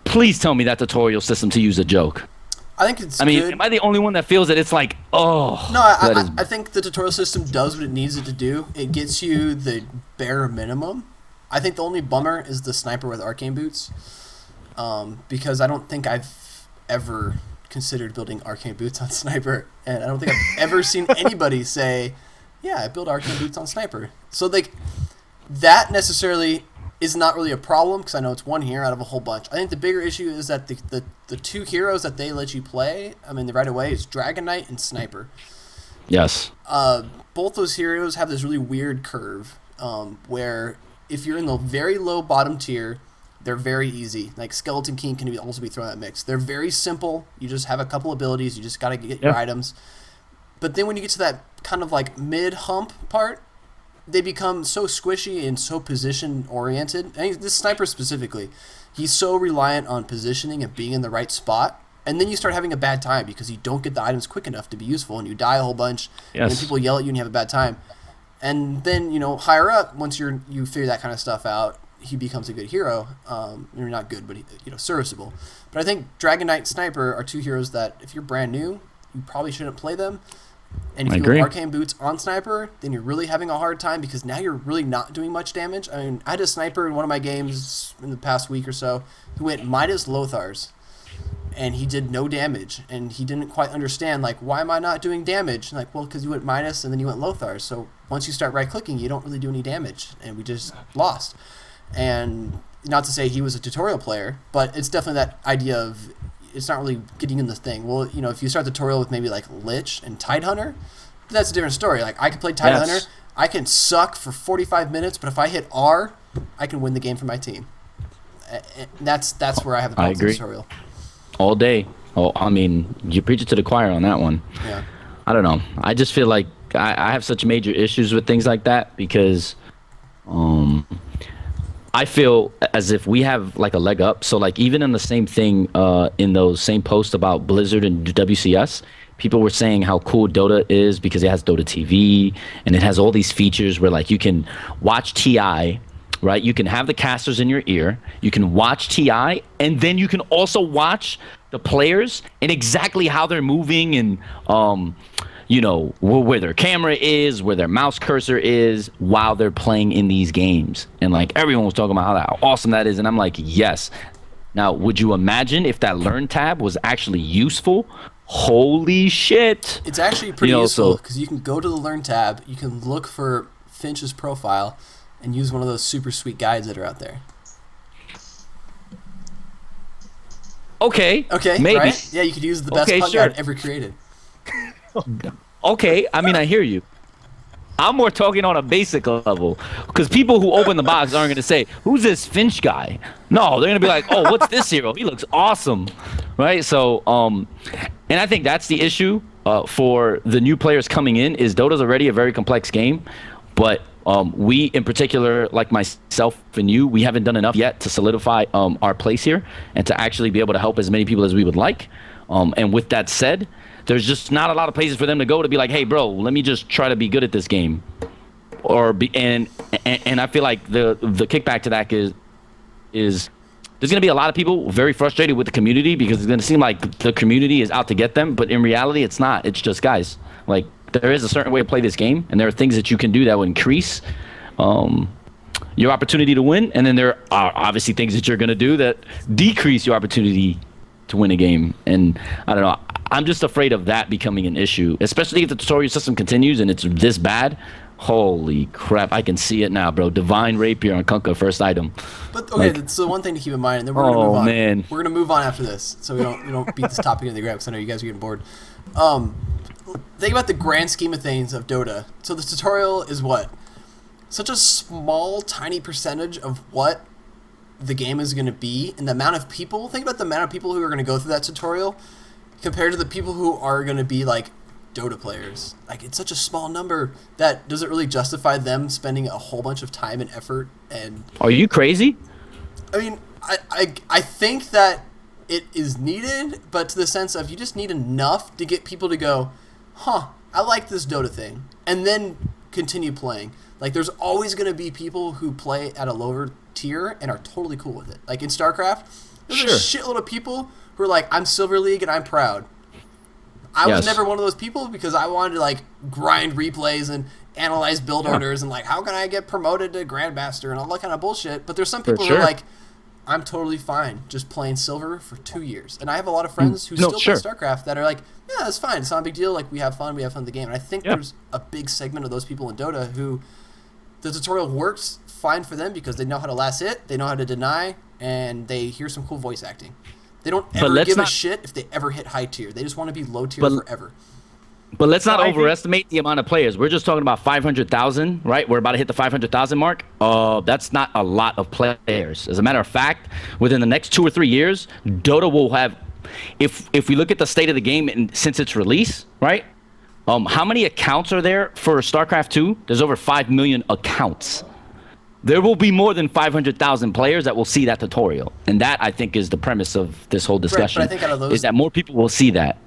please tell me that tutorial system to use a joke. I think it's I mean, good. am I the only one that feels that it's like, oh, No, that is I think the tutorial system does what it needs it to do. It gets you the bare minimum. I think the only bummer is the sniper with arcane boots, because I don't think I've ever considered building arcane boots on sniper, and I don't think I've ever seen anybody say, "Yeah, I build arcane boots on sniper." So like that necessarily is not really a problem because I know it's one hero out of a whole bunch. I think the bigger issue is that the two heroes that they let you play, I mean, right away, is Dragon Knight and Sniper. yes. Both those heroes have this really weird curve where if you're in the very low bottom tier, they're very easy. Like Skeleton King can also be thrown in that mix. They're very simple. You just have a couple abilities. You just got to get your items. But then when you get to that kind of like mid-hump part, they become so squishy and so position-oriented. And this Sniper specifically, he's so reliant on positioning and being in the right spot. And then you start having a bad time because you don't get the items quick enough to be useful, and you die a whole bunch. And then people yell at you and you have a bad time. And then, higher up, once you figure that kind of stuff out, he becomes a good hero. You're not good, but serviceable. But I think Dragon Knight and Sniper are two heroes that, if you're brand new, you probably shouldn't play them. And if you have arcane boots on Sniper, then you're really having a hard time because now you're really not doing much damage. I mean, I had a Sniper in one of my games in the past week or so who went Midas Lothars, and he did no damage, and he didn't quite understand, like, why am I not doing damage? And like, well, because you went Midas and then you went Lothar, so once you start right-clicking, you don't really do any damage, and we just lost. And not to say he was a tutorial player, but it's definitely that idea of it's not really getting in the thing. Well, if you start the tutorial with maybe like Lich and Tidehunter, that's a different story. Like I can play Tidehunter, I can suck for 45 minutes, but if I hit R, I can win the game for my team. And that's where I have the problem with the tutorial. All day. Oh, I mean, you preach it to the choir on that one. Yeah. I don't know. I just feel like I have such major issues with things like that because I feel as if we have like a leg up. So like even in the same thing in those same posts about Blizzard and WCS, people were saying how cool Dota is because it has Dota TV and it has all these features where like you can watch TI, right? You can have the casters in your ear, you can watch TI, and then you can also watch the players and exactly how they're moving and where their camera is, where their mouse cursor is while they're playing in these games. And like everyone was talking about how awesome that is. And I'm like, yes. Now, would you imagine if that Learn tab was actually useful? Holy shit. It's actually pretty useful because you can go to the Learn tab, you can look for Finch's profile and use one of those super sweet guides that are out there. Okay, maybe. Right? Yeah, you could use the best punt guide ever created. Okay, I mean, I hear you. I'm more talking on a basic level because people who open the box aren't going to say, who's this Finch guy? No, they're going to be like, oh, what's this hero? He looks awesome, right? So, and I think that's the issue for the new players coming in is Dota's already a very complex game, but we in particular, like myself and you, we haven't done enough yet to solidify our place here and to actually be able to help as many people as we would like. And with that said, there's just not a lot of places for them to go to be like, hey, bro, let me just try to be good at this game. And I feel like the kickback to that is there's going to be a lot of people very frustrated with the community because it's going to seem like the community is out to get them. But in reality, it's not. It's just, guys, like there is a certain way to play this game. And there are things that you can do that will increase your opportunity to win. And then there are obviously things that you're going to do that decrease your opportunity to win a game. And I don't know. I'm just afraid of that becoming an issue, especially if the tutorial system continues and it's this bad. Holy crap, I can see it now, bro. Divine Rapier on Kunkka, first item. But okay, so one thing to keep in mind, and then we're going to move on. Man. We're going to move on after this, so we don't beat this topic into the ground because I know you guys are getting bored. Think about the grand scheme of things of Dota. So the tutorial is what? Such a small, tiny percentage of what the game is going to be, and the amount of people. Think about the amount of people who are going to go through that tutorial compared to the people who are going to be like Dota players. Like, it's such a small number that doesn't really justify them spending a whole bunch of time and effort. And Are you crazy? I mean, I think that it is needed, but to the sense of you just need enough to get people to go, huh, I like this Dota thing, and then continue playing. Like, there's always going to be people who play at a lower tier and are totally cool with it. Like in StarCraft, there's a shitload of people who are like, I'm Silver League and I'm proud. I was never one of those people because I wanted to like grind replays and analyze build orders and like, how can I get promoted to Grandmaster and all that kind of bullshit. But there's some people who are like, I'm totally fine just playing Silver for 2 years. And I have a lot of friends who still play StarCraft that are like, yeah, it's fine. It's not a big deal. Like, we have fun with the game. And I think there's a big segment of those people in Dota who the tutorial works fine for them because they know how to last hit, they know how to deny, and they hear some cool voice acting. They don't ever give a shit if they ever hit high tier. They just want to be low tier forever. But let's not overestimate the amount of players. We're just talking about 500,000, right? We're about to hit the 500,000 mark. That's not a lot of players. As a matter of fact, within the next 2 or 3 years, Dota will have, if we look at the state of the game and since its release, right? How many accounts are there for StarCraft 2? There's over 5 million accounts. There will be more than 500,000 players that will see that tutorial. And that, I think, is the premise of this whole discussion. Right, but I think out of those, is that more people will see that.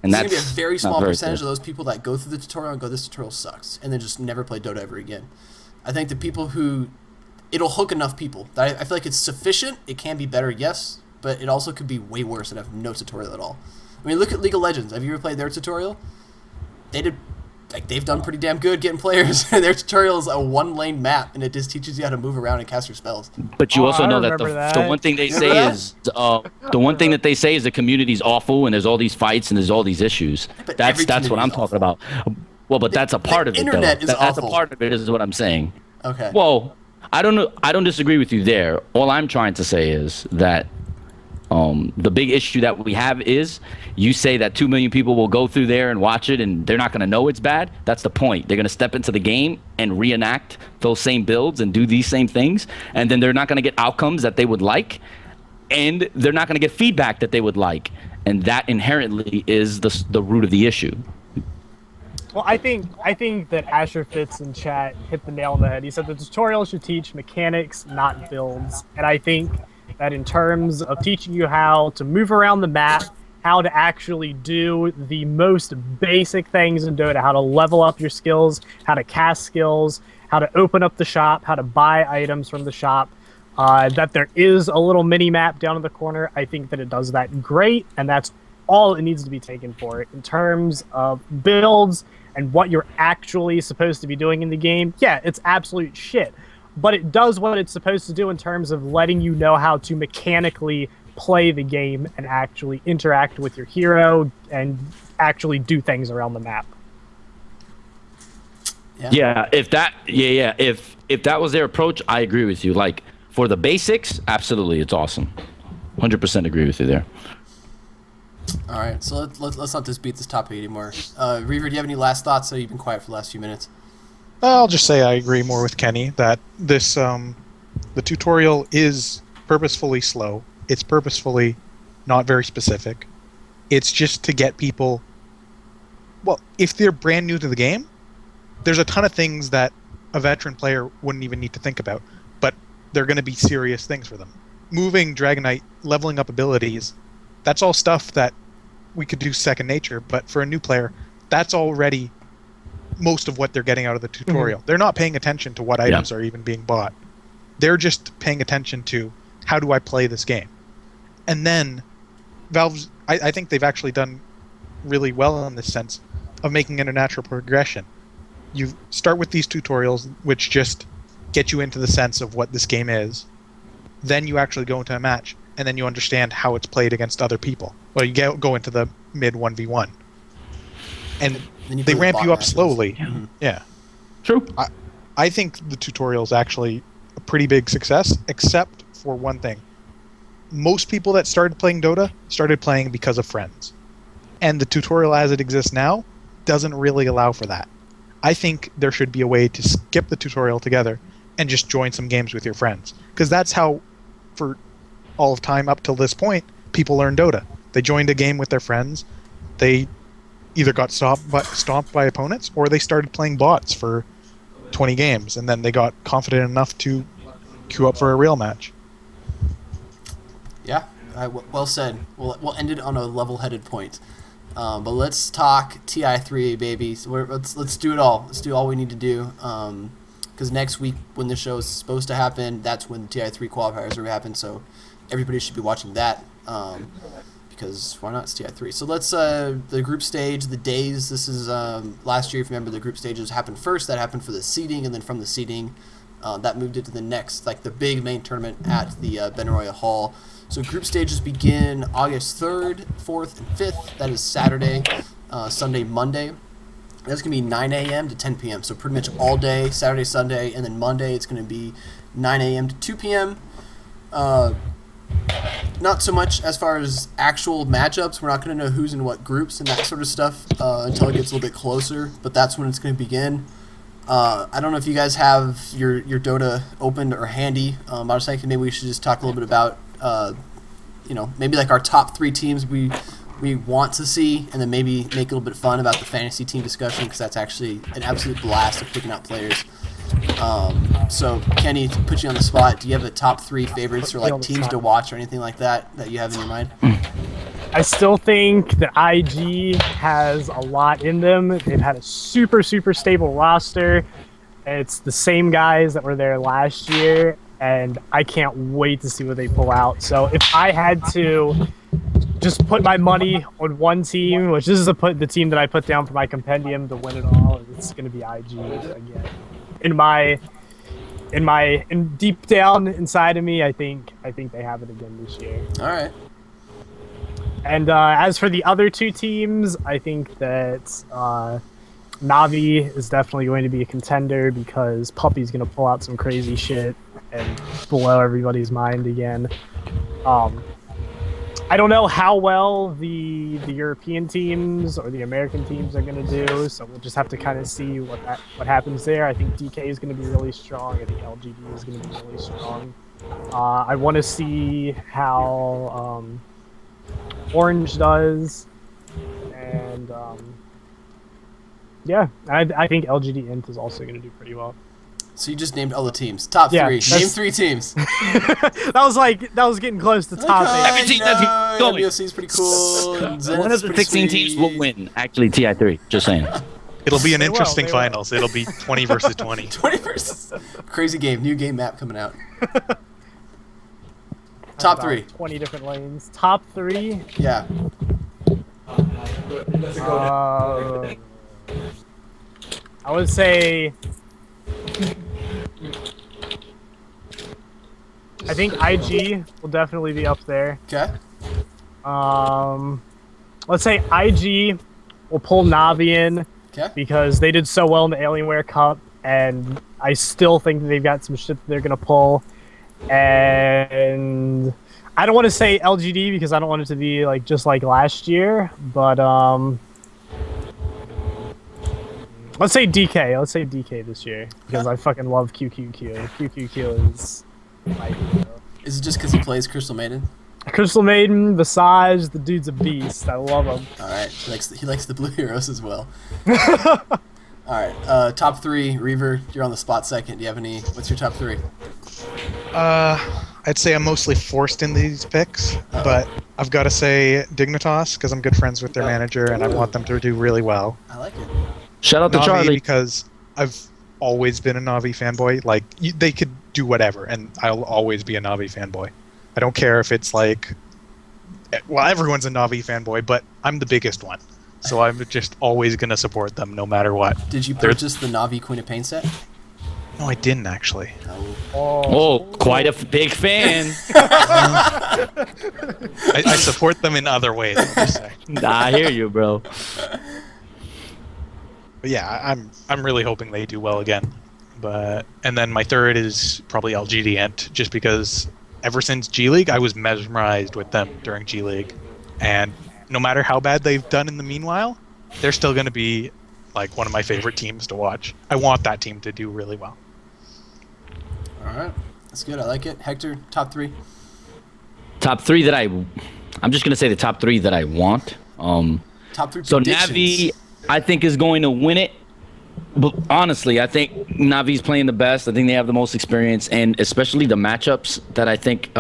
And that's going to be a very small percentage of those people that go through the tutorial and go, this tutorial sucks, and then just never play Dota ever again. I think the people who... It'll hook enough people. That I feel like it's sufficient. It can be better, yes, but it also could be way worse and have no tutorial at all. I mean, look at League of Legends. Have you ever played their tutorial? They've done pretty damn good getting players. Their tutorial is a one-lane map, and it just teaches you how to move around and cast your spells. But you also know that the one thing they say is the one thing that they say is the community's awful, and there's all these fights and there's all these issues. But that's what I'm talking about. Well, but that's a part of it. Internet is awful. That's a part of it. Is what I'm saying. Okay. Well, I don't know. I don't disagree with you there. All I'm trying to say is that the big issue that we have is you say that 2 million people will go through there and watch it and they're not going to know it's bad. That's the point. They're going to step into the game and reenact those same builds and do these same things. And then they're not going to get outcomes that they would like. And they're not going to get feedback that they would like. And that inherently is the root of the issue. Well, I think that Asher Fitz in chat hit the nail on the head. He said the tutorial should teach mechanics, not builds. And I think that in terms of teaching you how to move around the map, how to actually do the most basic things in Dota, how to level up your skills, how to cast skills, how to open up the shop, how to buy items from the shop, that there is a little mini-map down in the corner. I think that it does that great, and that's all it needs to be taken for it. In terms of builds and what you're actually supposed to be doing in the game, yeah, it's absolute shit. But it does what it's supposed to do in terms of letting you know how to mechanically play the game and actually interact with your hero and actually do things around the map. Yeah, if that was their approach, I agree with you. Like, for the basics, absolutely, it's awesome. 100% agree with you there. All right, so let's not just beat this topic anymore. Reaver, do you have any last thoughts? So you've been quiet for the last few minutes. I'll just say I agree more with Kenny that this the tutorial is purposefully slow. It's purposefully not very specific. It's just to get people... Well, if they're brand new to the game, there's a ton of things that a veteran player wouldn't even need to think about, but they're going to be serious things for them. Moving Dragonite, leveling up abilities, that's all stuff that we could do second nature, but for a new player, that's already most of what they're getting out of the tutorial. They're not paying attention to what items are even being bought. They're just paying attention to how do I play this game. And then Valve's, I think they've actually done really well in this sense of making it a natural progression. You start with these tutorials, which just get you into the sense of what this game is. Then you actually go into a match, and then you understand how it's played against other people. Well, you go into the mid 1v1. And they ramp you up slowly. Mm-hmm. Yeah. True. I think the tutorial is actually a pretty big success, except for one thing. Most people that started playing Dota started playing because of friends. And the tutorial as it exists now doesn't really allow for that. I think there should be a way to skip the tutorial together and just join some games with your friends. Because that's how, for all of time up till this point, people learn Dota. They joined a game with their friends. They either got stomped by opponents, or they started playing bots for 20 games, and then they got confident enough to queue up for a real match. Yeah, well said. We'll end it on a level-headed point. But let's talk TI3, baby. So let's do it all. Let's do all we need to do. Because next week, when the show is supposed to happen, that's when the TI3 qualifiers are happen. So everybody should be watching that. Because why not? It's TI3. So let's the group stage, the days. This is last year. If you remember, the group stages happened first. That happened for the seeding, and then from the seeding, that moved it to the next, like the big main tournament at the Benaroya Hall. So group stages begin August 3rd, 4th, and 5th. That is Saturday, Sunday, Monday. That's going to be 9 a.m. to 10 p.m. So pretty much all day, Saturday, Sunday, and then Monday it's going to be 9 a.m. to 2 p.m. Not so much as far as actual matchups. We're not going to know who's in what groups and that sort of stuff until it gets a little bit closer, but that's when it's going to begin. I don't know if you guys have your Dota opened or handy. I was thinking maybe we should just talk a little bit about, maybe like our top 3 teams we want to see, and then maybe make a little bit of fun about the fantasy team discussion, because that's actually an absolute blast of picking out players. So, Kenny, to put you on the spot, do you have a top 3 favorites or like teams to watch or anything like that you have in your mind? I still think that IG has a lot in them. They've had a super, super stable roster. It's the same guys that were there last year, and I can't wait to see what they pull out. So if I had to just put my money on one team, which this is the team that I put down for my compendium to win it all, it's going to be IG again. In deep down inside of me, I think they have it again this year. All right. And as for the other 2 teams, I think that Navi is definitely going to be a contender, because Puppy's going to pull out some crazy shit and blow everybody's mind again. I don't know how well the European teams or the American teams are going to do, so we'll just have to kind of see what happens there. I think DK is going to be really strong. I think LGD is going to be really strong. I want to see how Orange does, and I think LGD Int is also going to do pretty well. So you just named all the teams. Top 3. Name 3 teams. that was getting close to top 8. Every team that's going. WOC is pretty cool. One of the 16 teams will win. Actually, TI3. Just saying. It'll be an They will, interesting they will. finals. It'll be 20 versus 20. 20 versus crazy game. New game map coming out. Top 3. 20 different lanes. Top 3. Yeah. I would say. I think IG will definitely be up there. Okay. Let's say IG will pull Navi in, Okay. because they did so well in the Alienware Cup, and I still think that they've got some shit that they're gonna pull. And I don't want to say LGD because I don't want it to be like just like last year, but let's say DK. Let's say DK this year, because I fucking love QQQ. QQQ is my hero. Is it just because he plays Crystal Maiden? Crystal Maiden, Visage, the dude's a beast. I love him. All right. He likes the blue heroes as well. All right. Top 3. Reaver, you're on the spot second. Do you have any? What's your top 3? I'd say I'm mostly forced in these picks, but I've got to say Dignitas, because I'm good friends with their manager and I want them to do really well. I like it. Shout out to Navi, Charlie. because I've always been a Navi fanboy. Like, they could do whatever, and I'll always be a Navi fanboy. I don't care if it's like, well, everyone's a Navi fanboy, but I'm the biggest one. So I'm just always going to support them no matter what. Did you purchase the Navi Queen of Pain set? No, I didn't actually. Oh, quite a big fan. I support them in other ways, I'll just say. I hear you, bro. But yeah, I'm really hoping they do well again. And then my third is probably LGD Ent, just because ever since G League, I was mesmerized with them during G League, and no matter how bad they've done in the meanwhile, they're still going to be like one of my favorite teams to watch. I want that team to do really well. All right. That's good. I like it. Hector, top 3. Top 3 that I'm just gonna say the top 3 that I want. Top 3 So predictions. Navi, I think, is going to win it. But honestly, I think Navi's playing the best. I think they have the most experience, and especially the matchups that I think.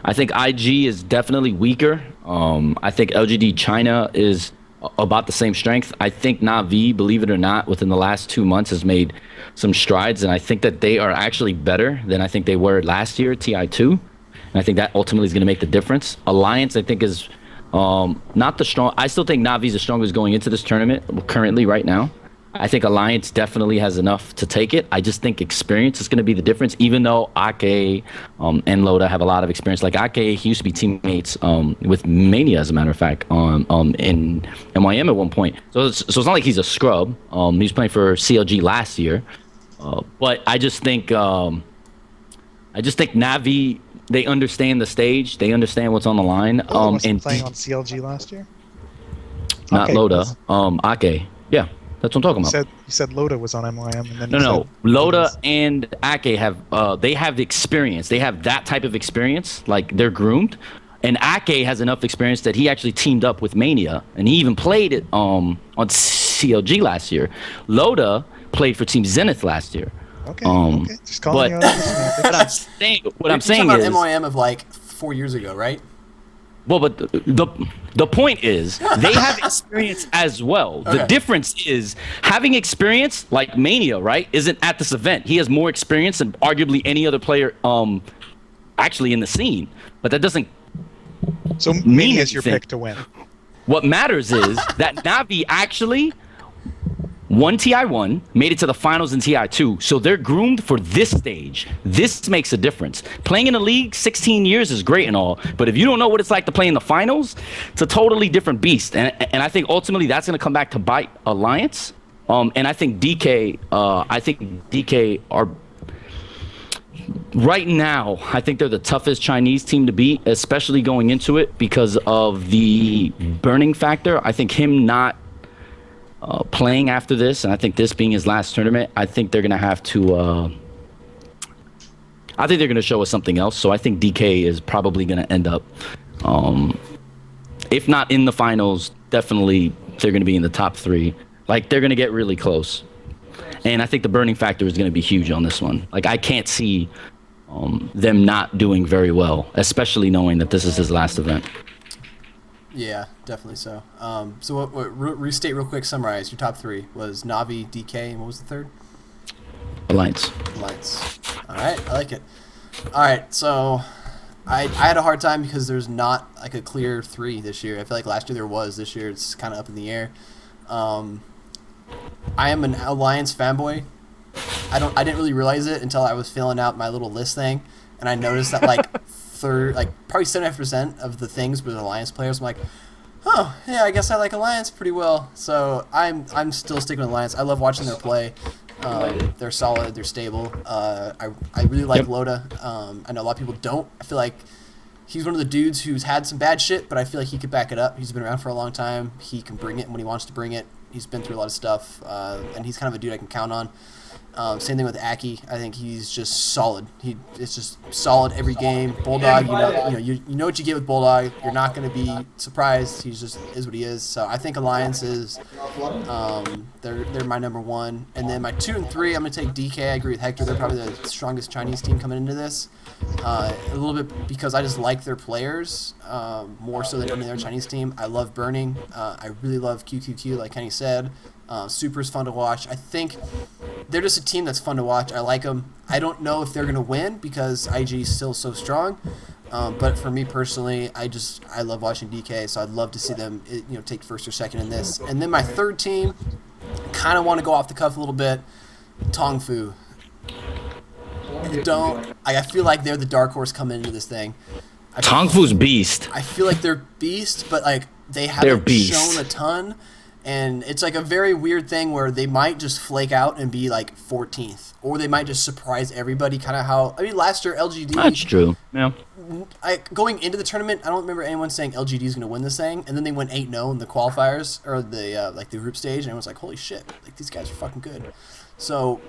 I think IG is definitely weaker. I think LGD China is about the same strength. I think Navi, believe it or not, within the last 2 months has made some strides, and I think that they are actually better than I think they were last year, TI2. And I think that ultimately is going to make the difference. Alliance, I think, is not the strong. I still think Navi's the strongest going into this tournament currently right now. I think Alliance definitely has enough to take it. I just think experience is going to be the difference, even though Ake and Loda have a lot of experience. Like Ake, he used to be teammates with Mania, as a matter of fact, in MYM at one point. So it's not like he's a scrub. He was playing for CLG last year. But I just think Navi, they understand the stage. They understand what's on the line. Wasn't playing on CLG last year? Not Okay. Loda. Ake. Yeah. That's what I'm talking about. You said Loda was on MYM, and then No. Loda and Ake have they have the experience. They have that type of experience. Like, they're groomed. And Ake has enough experience that he actually teamed up with Mania, and he even played it on CLG last year. Loda played for Team Zenith last year. Okay. Just calling you out. What I'm saying about is, MYM of like 4 years ago, right? well, but the point is, they have experience as well. Okay. The difference is having experience, like Mania, right, isn't at this event. He has more experience than arguably any other player actually in the scene. But that doesn't So mean Mania is your anything. pick to win. What matters is that Navi actually won TI1, made it to the finals in TI2, so they're groomed for this stage. This makes a difference. Playing in a league 16 years is great and all, but if you don't know what it's like to play in the finals, it's a totally different beast. And I think ultimately that's going to come back to bite Alliance. And I think DK are right now, I think they're the toughest Chinese team to beat, especially going into it because of the burning factor. I think him not playing after this, and I think this being his last tournament, I think they're going to have to I think they're going to show us something else. So I think DK is probably going to end up, if not in the finals, definitely they're going to be in the top 3. Like, they're going to get really close. And I think the burning factor is going to be huge on this one. Like, I can't see them not doing very well, especially knowing that this is his last event. Yeah, definitely so. So restate real quick, summarize. Your top 3 was Navi, DK, and what was the third? Alliance. Alliance. All right, I like it. All right, so I had a hard time because there's not like a clear 3 this year. I feel like last year there was. This year it's kind of up in the air. I am an Alliance fanboy. I didn't really realize it until I was filling out my little list thing, and I noticed that like probably 75% of the things were Alliance players. I'm like, oh yeah, I guess I like Alliance pretty well. So I'm still sticking with Alliance. I love watching their play. They're solid. They're stable. I really like Loda. I know a lot of people don't. I feel like he's one of the dudes who's had some bad shit, but I feel like he could back it up. He's been around for a long time. He can bring it when he wants to bring it. He's been through a lot of stuff, and he's kind of a dude I can count on. Same thing with Aki. I think he's just solid. It's just solid every game. Bulldog, you know what you get with Bulldog. You're not going to be surprised. He just is what he is. So I think Alliance is they're my number 1, and then my 2 and 3 I'm going to take DK. I agree with Hector. They're probably the strongest Chinese team coming into this. A little bit because I just like their players more so than any other Chinese team. I love Burning. I really love QQQ, like Kenny said. Super is fun to watch. I think they're just a team that's fun to watch. I like them. I don't know if they're going to win because IG is still so strong. But for me personally, I love watching DK, so I'd love to see them take first or second in this. And then my third team, kind of want to go off the cuff a little bit, Tongfu. I feel like they're the dark horse coming into this thing. Tongfu's beast. I feel like they're beast, but like they haven't shown a ton. And it's like a very weird thing where they might just flake out and be like 14th, or they might just surprise everybody. Kind of how last year LGD. That's true. Yeah. Going into the tournament, I don't remember anyone saying LGD is going to win this thing, and then they went 8-0 in the qualifiers or the group stage, and everyone's like, holy shit, like these guys are fucking good. So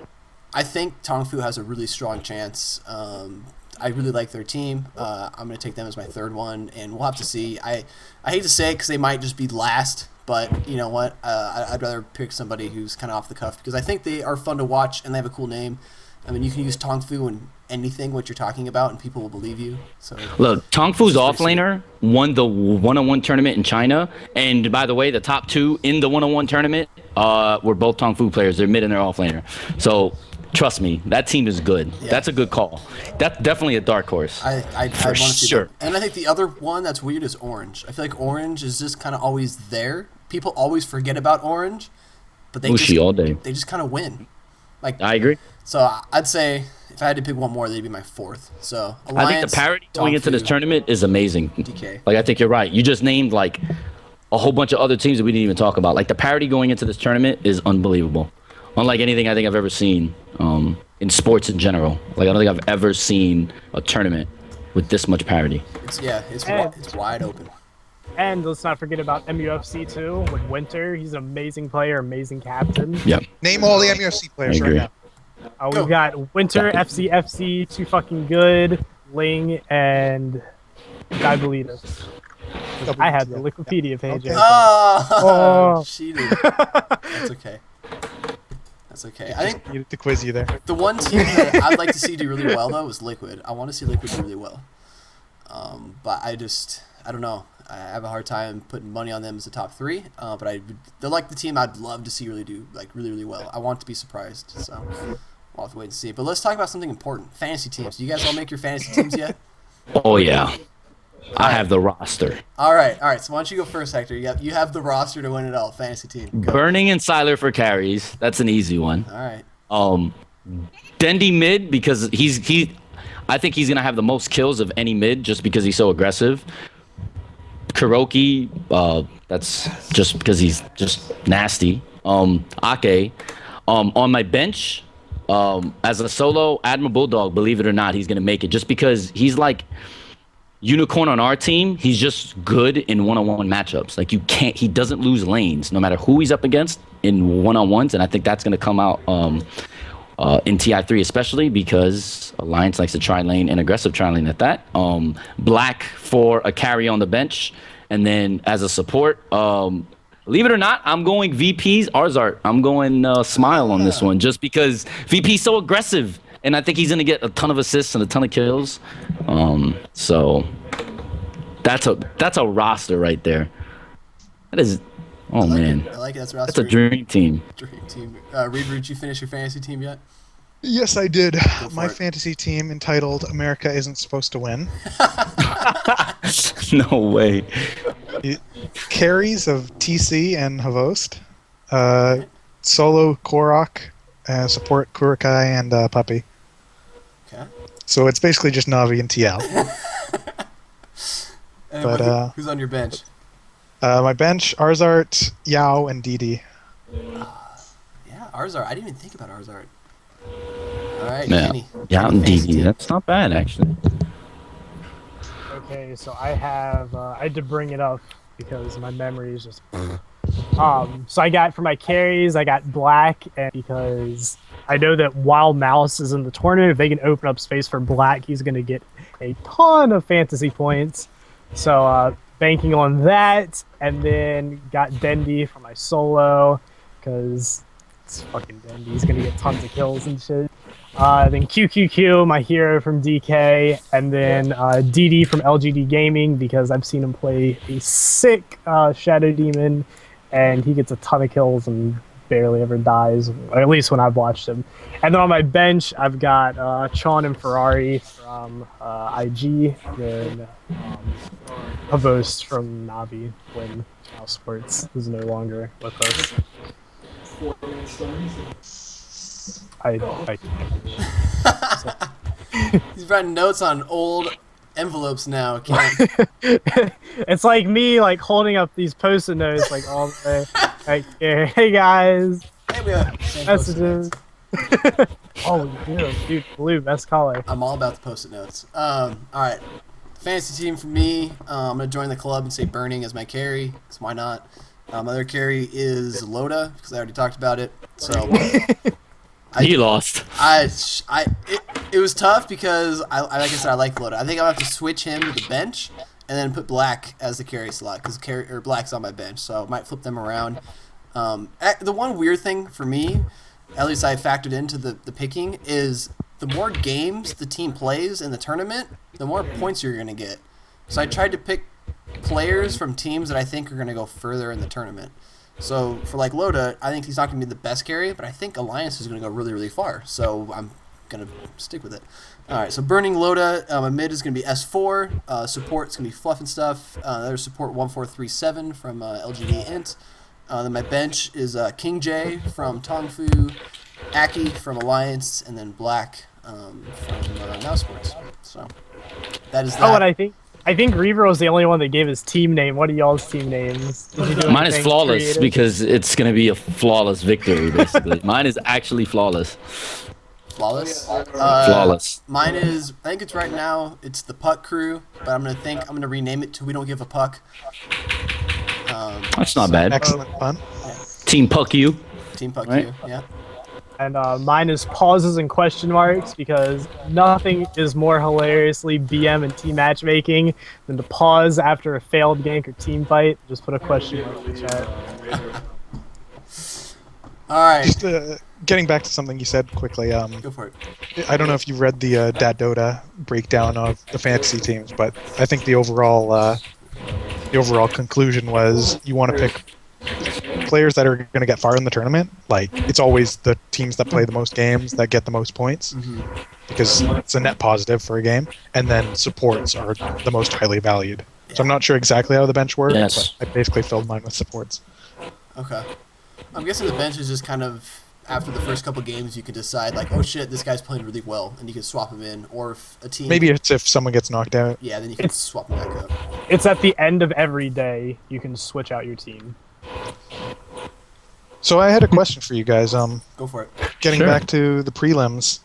I think Tongfu has a really strong chance. I really like their team. I'm going to take them as my third one, and we'll have to see. I hate to say it because they might just be last. But you know what? I'd rather pick somebody who's kind of off the cuff because I think they are fun to watch and they have a cool name. I mean, you can use Tong Fu in anything what you're talking about, and people will believe you. So Look, Tong Fu's offlaner won the one-on-one tournament in China, and by the way, the top 2 in the one-on-one tournament were both Tong Fu players. They're mid and they're offlaner. So trust me, that team is good. Yeah. That's a good call. That's definitely a dark horse. I want to see sure. that. And I think the other one that's weird is Orange. I feel like Orange is just kind of always there. People always forget about Orange, but they Mushi all day. They just kind of win. Like I agree. So I'd say if I had to pick one more, they'd be my 4th. So Alliance, I think the parity going into this Tongfu, tournament is amazing. DK. Like I think you're right. You just named like a whole bunch of other teams that we didn't even talk about. Like the parity going into this tournament is unbelievable. Unlike anything I think I've ever seen in sports in general. Like I don't think I've ever seen a tournament with this much parity. It's wide open. And let's not forget about MUFC too with Winter. He's an amazing player, amazing captain. Yeah. Name all the MUFC players right now. We've got Winter, FCFC, too fucking good, Ling, and Guybolitas. I had the Wikipedia page. Okay. Oh. Cheated. That's okay. That's okay. I think Needed to quiz you there. the one team that I'd like to see do really well though is Liquid. I want to see Liquid do really well. But I don't know. I have a hard time putting money on them as a top 3. But they're like the team I'd love to see really do really well. I want to be surprised. So we'll have to wait and see. But let's talk about something important. Fantasy teams. Do you guys all make your fantasy teams yet? Oh yeah. I have the roster. All right. So why don't you go first, Hector? You have the roster to win it all. Fantasy team. Go. Burning and Siler for carries. That's an easy one. All right. Dendy mid because I think he's gonna have the most kills of any mid just because he's so aggressive. Kuroki, that's just because he's just nasty. Ake, on my bench, as a solo, Admiral Bulldog, believe it or not, he's gonna make it just because he's like Unicorn on our team. He's just good in one-on-one matchups. Like he doesn't lose lanes no matter who he's up against in one-on-ones, and I think that's gonna come out in TI3 especially because Alliance likes to try lane and aggressive try lane at that. Black for a carry on the bench, and then as a support, believe it or not, I'm going VP's Arzart. I'm going Smile on this one just because VP's so aggressive, and I think he's gonna get a ton of assists and a ton of kills. So that's a roster right there. That is. Oh man, I like it. That's a dream team. Dream team. Reaver, did you finish your fantasy team yet? Yes, I did. My it. fantasy team entitled "America Isn't Supposed to Win." No way. Carries of TC and Havost. Solo Korok. Support Kurokai and Puppy. Okay. So it's basically just Navi and TL. And But, who's on your bench? My bench: Arzart, Yao, and Didi. Yeah, Arzart. I didn't even think about Arzart. All right, Yeah, Kenny. yeah, Kenny, fantasy DD. team. That's not bad actually. Okay, so I had to bring it up because my memory is just. So I got for my carries, I got Black, and because I know that while Mouse is in the tournament, if they can open up space for Black, he's going to get a ton of fantasy points. So banking on that, and then got Dendy for my solo because it's fucking Dendy. He's going to get tons of kills and shit. Then QQQ, my hero from DK, and then DD from LGD Gaming because I've seen him play a sick Shadow Demon, and he gets a ton of kills and barely ever dies, or at least when I've watched him. And then on my bench, I've got Sean and Ferrari from IG, and then Havost from Navi when House Sports is no longer with us. He's writing notes on old envelopes now. It's like me like holding up these post-it notes like all the way. Like, yeah, hey guys, Hey, we have same messages. post-it notes. Oh, dude, blue, best color. I'm all about the post-it notes. All right, fantasy team for me. I'm gonna join the club and say Burning as my carry. Cause why not? My other carry is Loda because I already talked about it. So He lost. it was tough because like I said, I like Loda. I think I'll have to switch him to the bench and then put Black as the carry slot because Black's on my bench, so I might flip them around. The one weird thing for me, at least I factored into the picking, is the more games the team plays in the tournament, the more points you're going to get. So I tried to pick players from teams that I think are going to go further in the tournament. So for like Loda, I think he's not going to be the best carry, but I think Alliance is going to go really, really far. So I'm going to stick with it. All right, so Burning Loda, my mid is going to be S4. Support is going to be Fluff and Stuff. There's support 1437 from LGD Int. Then my bench is King J from Tongfu, Aki from Alliance, and then Black from Now Sports. So that is that. Oh, and I think Reaver was the only one that gave his team name. What are y'all's team names? Did you do Mine is anything flawless creative? because it's gonna be a flawless victory, basically. Mine is actually flawless. Flawless? Flawless. Mine is, I think it's right now, it's the Puck Crew, but I'm going to rename it to We Don't Give a Puck. That's not bad. Excellent fun. Team Puck you. Team Puck Right. You, yeah. And mine is pauses and question marks because nothing is more hilariously BM and team matchmaking than to pause after a failed gank or team fight. Just put a question mark in the chat. All right. Just getting back to something you said quickly. Go for it. I don't know if you read the Dota breakdown of the fantasy teams, but I think the overall conclusion was you want to pick players that are going to get far in the tournament. Like, it's always the teams that play the most games that get the most points, because it's a net positive for a game. And then supports are the most highly valued. So I'm not sure exactly how the bench works, Yes. but I basically filled mine with supports. Okay. I'm guessing the bench is just kind of, after the first couple games, you can decide, like, oh shit, this guy's playing really well, and you can swap him in. Or if a team... Maybe it's if someone gets knocked out. Yeah, then you can swap him back up. It's at the end of every day you can switch out your team. So I had a question for you guys. Go for it. Getting Sure. back to the prelims,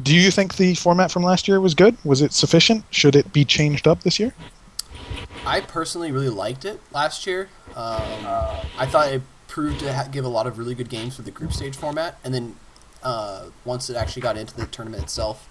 do you think the format from last year was good? Was it sufficient? Should it be changed up this year? I personally really liked it last year. I thought it proved to give a lot of really good games for the group stage format, and then once it actually got into the tournament itself,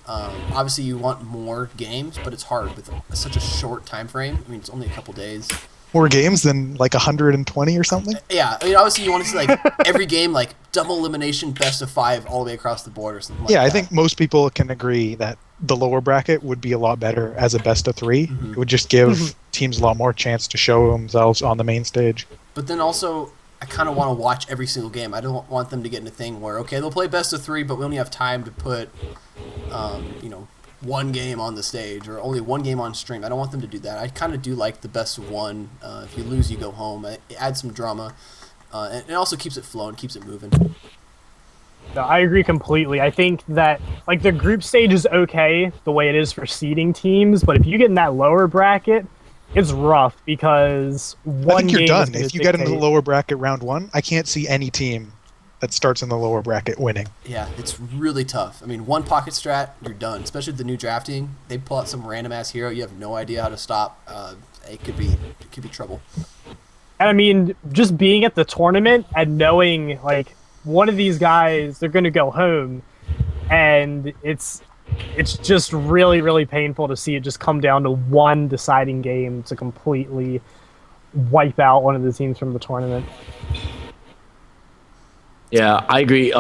obviously you want more games, but it's hard with such a short time frame. I mean, it's only a couple days. More games than like 120 or something? Yeah, I mean, obviously you want to see like every game like double elimination, best of 5 all the way across the board or something like that. Yeah, I think most people can agree that the lower bracket would be a lot better as a best of 3. It would just give teams a lot more chance to show themselves on the main stage. But then also, I kind of want to watch every single game. I don't want them to get in a thing where, okay, they'll play best of 3, but we only have time to put, one game on the stage or only one game on stream. I don't want them to do that. I kind of do like the best of 1. If you lose, you go home. It adds some drama. And it also keeps it flowing, keeps it moving. No, I agree completely. I think that like the group stage is okay the way it is for seeding teams, but if you get in that lower bracket, it's rough because one I think you're game done. is gonna If you get into the dictate- lower bracket round 1, I can't see any team that starts in the lower bracket winning. Yeah, it's really tough. I mean, one pocket strat, you're done. Especially with the new drafting, they pull out some random ass hero. You have no idea how to stop. It could be trouble. And I mean, just being at the tournament and knowing like one of these guys, they're gonna go home, and it's just really, really painful to see it just come down to one deciding game to completely wipe out one of the teams from the tournament. Yeah, I agree.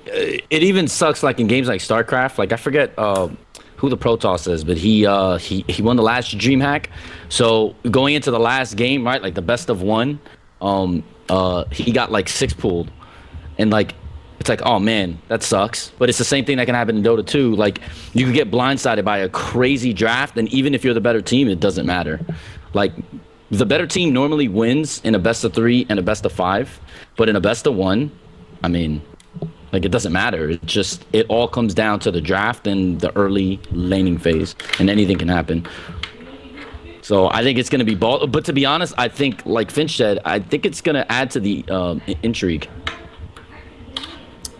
It even sucks like in games like StarCraft. Like I forget who the Protoss is, but he won the last DreamHack. So going into the last game, right, like the best of 1, he got like 6 pulled, and like it's like, oh man, that sucks. But it's the same thing that can happen in Dota 2. Like you can get blindsided by a crazy draft, and even if you're the better team, it doesn't matter. Like the better team normally wins in a best of 3 and a best of 5, but in a best of 1. I mean, like it doesn't matter. It all comes down to the draft and the early laning phase, and anything can happen. So I think it's going to be ball. But to be honest, I think, like Finch said, I think it's going to add to the intrigue.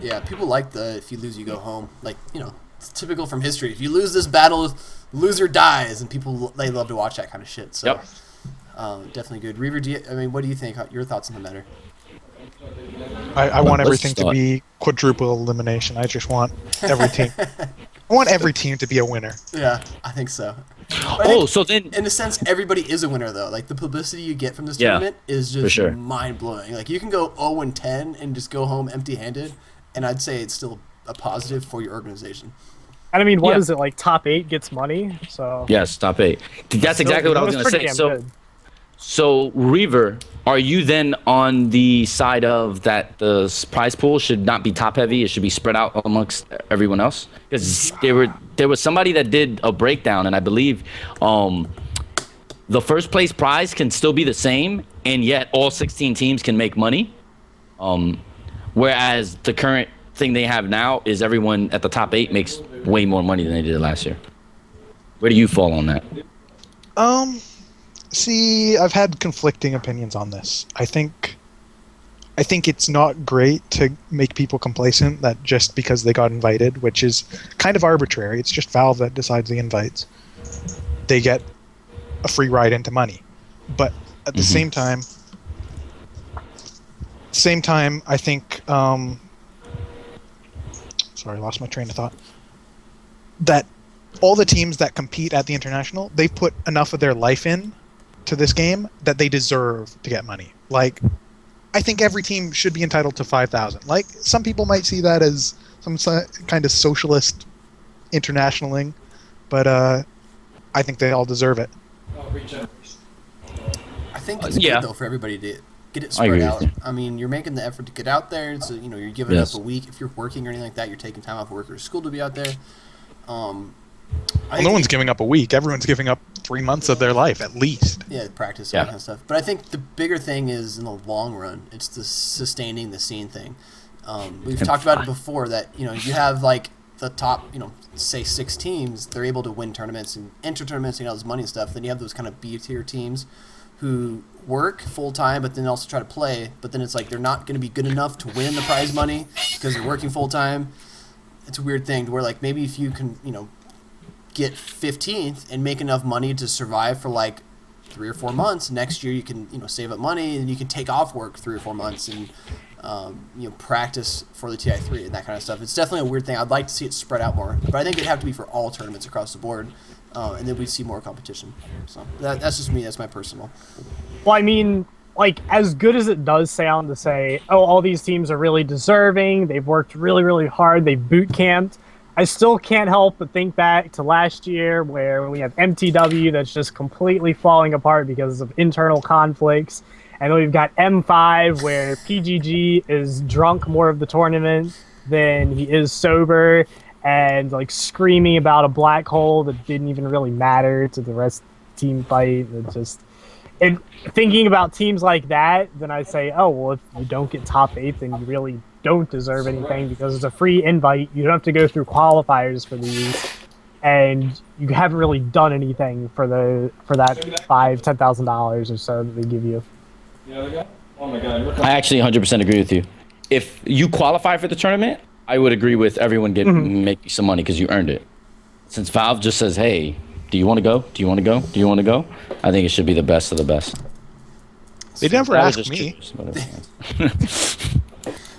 Yeah, people like the if you lose, you go home. Like, it's typical from history. If you lose this battle, loser dies, and people, they love to watch that kind of shit. So, Yep. Definitely good. Reaver, what do you think? Your thoughts on the matter? I want Let's everything to start. be quadruple elimination. I just want every team. I want every team to be a winner. Yeah, I think so. But I think, So then, in a sense, everybody is a winner though. Like the publicity you get from this Yeah, tournament is for just sure. mind blowing. Like you can go 0-10 and just go home empty handed, and I'd say it's still a positive for your organization. And I mean, what Yeah. is it like? Top 8 gets money, so yes, top 8. That's exactly what I was That going to pretty say. damn good. So Reaver, are you then on the side of that the prize pool should not be top heavy? It should be spread out amongst everyone else? Because there was somebody that did a breakdown, and I believe the first place prize can still be the same, and yet all 16 teams can make money. Whereas the current thing they have now is everyone at the top 8 makes way more money than they did last year. Where do you fall on that? See, I've had conflicting opinions on this. I think it's not great to make people complacent that just because they got invited, which is kind of arbitrary. It's just Valve that decides the invites. They get a free ride into money. But at the same time, I think sorry, I lost my train of thought. That all the teams that compete at the international, they've put enough of their life in to this game that they deserve to get money. Like, I think every team should be entitled to 5,000. Like, some people might see that as some kind of socialist internationaling, but I think they all deserve it. I think it's Yeah. good though for everybody to get it I agree spread with out. you. I mean, you're making the effort to get out there, so you're giving Yes. up a week. If you're working or anything like that, you're taking time off work or school to be out there. Well, no one's giving up a week. Everyone's giving up 3 months of their life, at least. Yeah, practice, Yeah. all that kind of stuff. But I think the bigger thing is in the long run, it's the sustaining the scene thing. We've talked about it before that, you have like the top, say 6 teams, they're able to win tournaments and enter tournaments and all this money and stuff. Then you have those kind of B tier teams who work full time, but then also try to play. But then it's like they're not going to be good enough to win the prize money because they're working full time. It's a weird thing to where like maybe if you can, get 15th and make enough money to survive for like 3 or 4 months. Next year you can save up money and you can take off work 3 or 4 months and practice for the TI3 and that kind of stuff. It's definitely a weird thing. I'd like to see it spread out more, but I think it'd have to be for all tournaments across the board, and then we'd see more competition. So that's just me. That's my personal. Well, I mean, like, as good as it does sound to say, oh, all these teams are really deserving, they've worked really, really hard, they've boot camped, I still can't help but think back to last year where we have MTW that's just completely falling apart because of internal conflicts. And then we've got M5 where PGG is drunk more of the tournament than he is sober and like screaming about a black hole that didn't even really matter to the rest of the team fight. And thinking about teams like that, then I say, oh, well, if you don't get top 8, then you really don't deserve anything because it's a free invite. You don't have to go through qualifiers for these, and you haven't really done anything for that $10,000 or so that they give you. I actually 100% agree with you. If you qualify for the tournament, I would agree with everyone making some money because you earned it. Since Valve just says, hey, do you want to go? Do you want to go? Do you want to go? I think it should be the best of the best. They never That was asked just me. curious,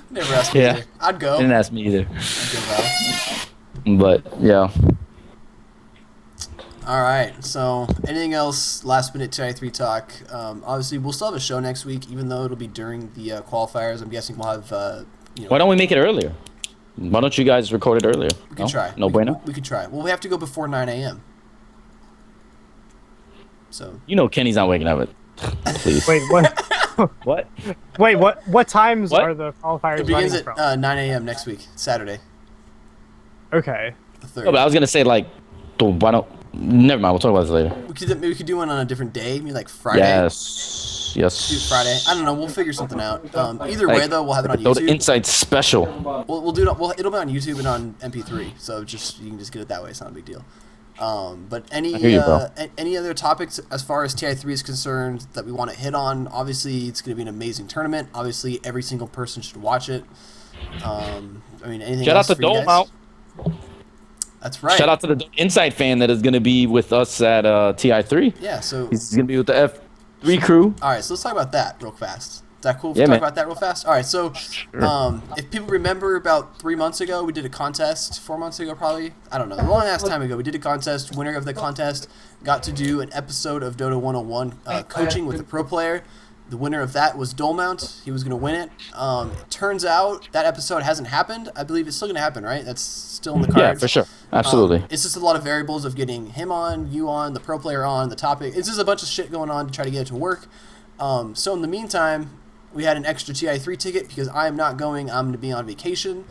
Never asked me Yeah. either. I'd go. Didn't ask me either. I'd go, Val. But yeah. All right. So, anything else? Last minute TI3 talk. Obviously, we'll still have a show next week, even though it'll be during the qualifiers. I'm guessing we'll have. Why don't we make it earlier? Why don't you guys record it earlier? We could try. No bueno? We could try. Well, we have to go before 9 a.m. So. You know Kenny's not waking up at. Please. Wait, what? What? Wait, what times What? are the qualifiers It begins running at from? 9 a.m. next week, Saturday, Okay. the 3rd. No, but I was gonna say like, why don't? Never mind. We'll talk about this later. We could do one on a different day, maybe like Friday. Yes. Do Friday. I don't know. We'll figure something out. Either way, though, we'll have it on Dota YouTube. Insights special. We'll do it. It'll be on YouTube and on MP3. So you can just get it that way. It's not a big deal. But any I hear you, bro. any other topics as far as TI3 is concerned that we want to hit on? Obviously, it's going to be an amazing tournament. Obviously, every single person should watch it. I mean, anything Shout out else to for you Dome guys? out. That's right. Shout out to the Insight fan that is gonna be with us at TI3. Yeah. So He's gonna be with the F3 crew. all right. So let's talk about that real fast. Is that cool if Yeah, we talk man. about that real fast? All right, so if people remember about 3 months ago, we did a contest, 4 months ago probably, I don't know, a long ass time ago, we did a contest. Winner of the contest got to do an episode of Dota 101 coaching with a pro player. The winner of that was Dolmount. He was going to win it. It turns out that episode hasn't happened. I believe it's still going to happen, right? That's still in the cards. Yeah, for sure. Absolutely. It's just a lot of variables of getting him on, you on, the pro player on, the topic. It's just a bunch of shit going on to try to get it to work. So in the meantime, we had an extra TI3 ticket because I am not going. I'm going to be on vacation.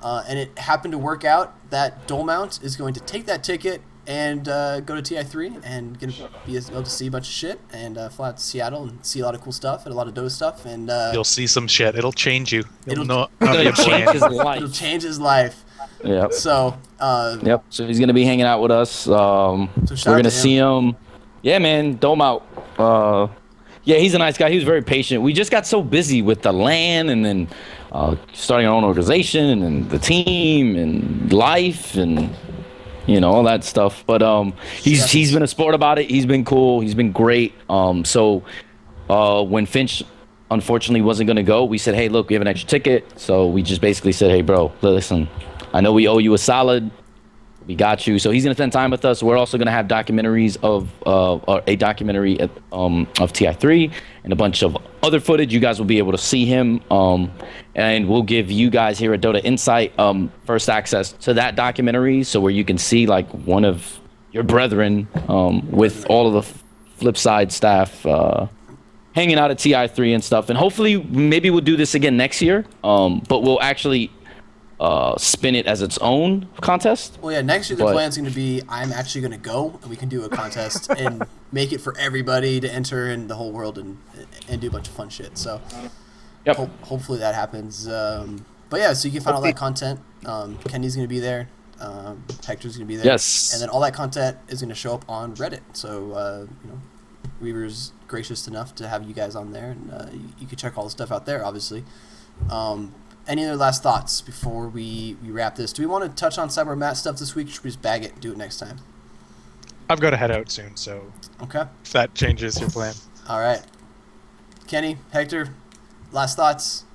And it happened to work out that Dolmount is going to take that ticket and go to TI3 and be able to see a bunch of shit and fly out to Seattle and see a lot of cool stuff and a lot of Dota stuff. And You'll see some shit. It'll change you. It'll- Not It's be a gonna change plan. his it'll life. change his life. Yep. So, Yep. So he's gonna be hanging out with us. shout We're out gonna to see him. Yeah, man. Dome out. Yeah, he's a nice guy. He was very patient. We just got so busy with the LAN and then starting our own organization and the team and life and all that stuff. But he's been a sport about it. He's been cool. He's been great. So when Finch unfortunately wasn't gonna go, we said, hey, look, we have an extra ticket. So we just basically said, hey, bro, listen, I know we owe you a solid. We got you. So he's gonna spend time with us. We're also gonna have documentaries of a documentary of TI3 and a bunch of other footage. You guys will be able to see him, and we'll give you guys here at Dota Insight first access to that documentary, so where you can see like one of your brethren with all of the Flipside staff hanging out at TI3 and stuff. And hopefully, maybe we'll do this again next year. But we'll actually spin it as its own contest. well, yeah, next year the But- plan's going to be I'm actually going to go and we can do a contest and make it for everybody to enter in the whole world and do a bunch of fun shit. So Yep. hopefully that happens. But yeah, so you can find all that content. Kenny's going to be there. Hector's going to be there. Yes. And then all that content is going to show up on Reddit. So, Weaver's gracious enough to have you guys on there, and you can check all the stuff out there, obviously. Any other last thoughts before we wrap this? Do we want to touch on Cyber Matt stuff this week, or should we just bag it and do it next time? I've got to head out soon, so Okay. if that changes your plan. All right. Kenny, Hector, last thoughts?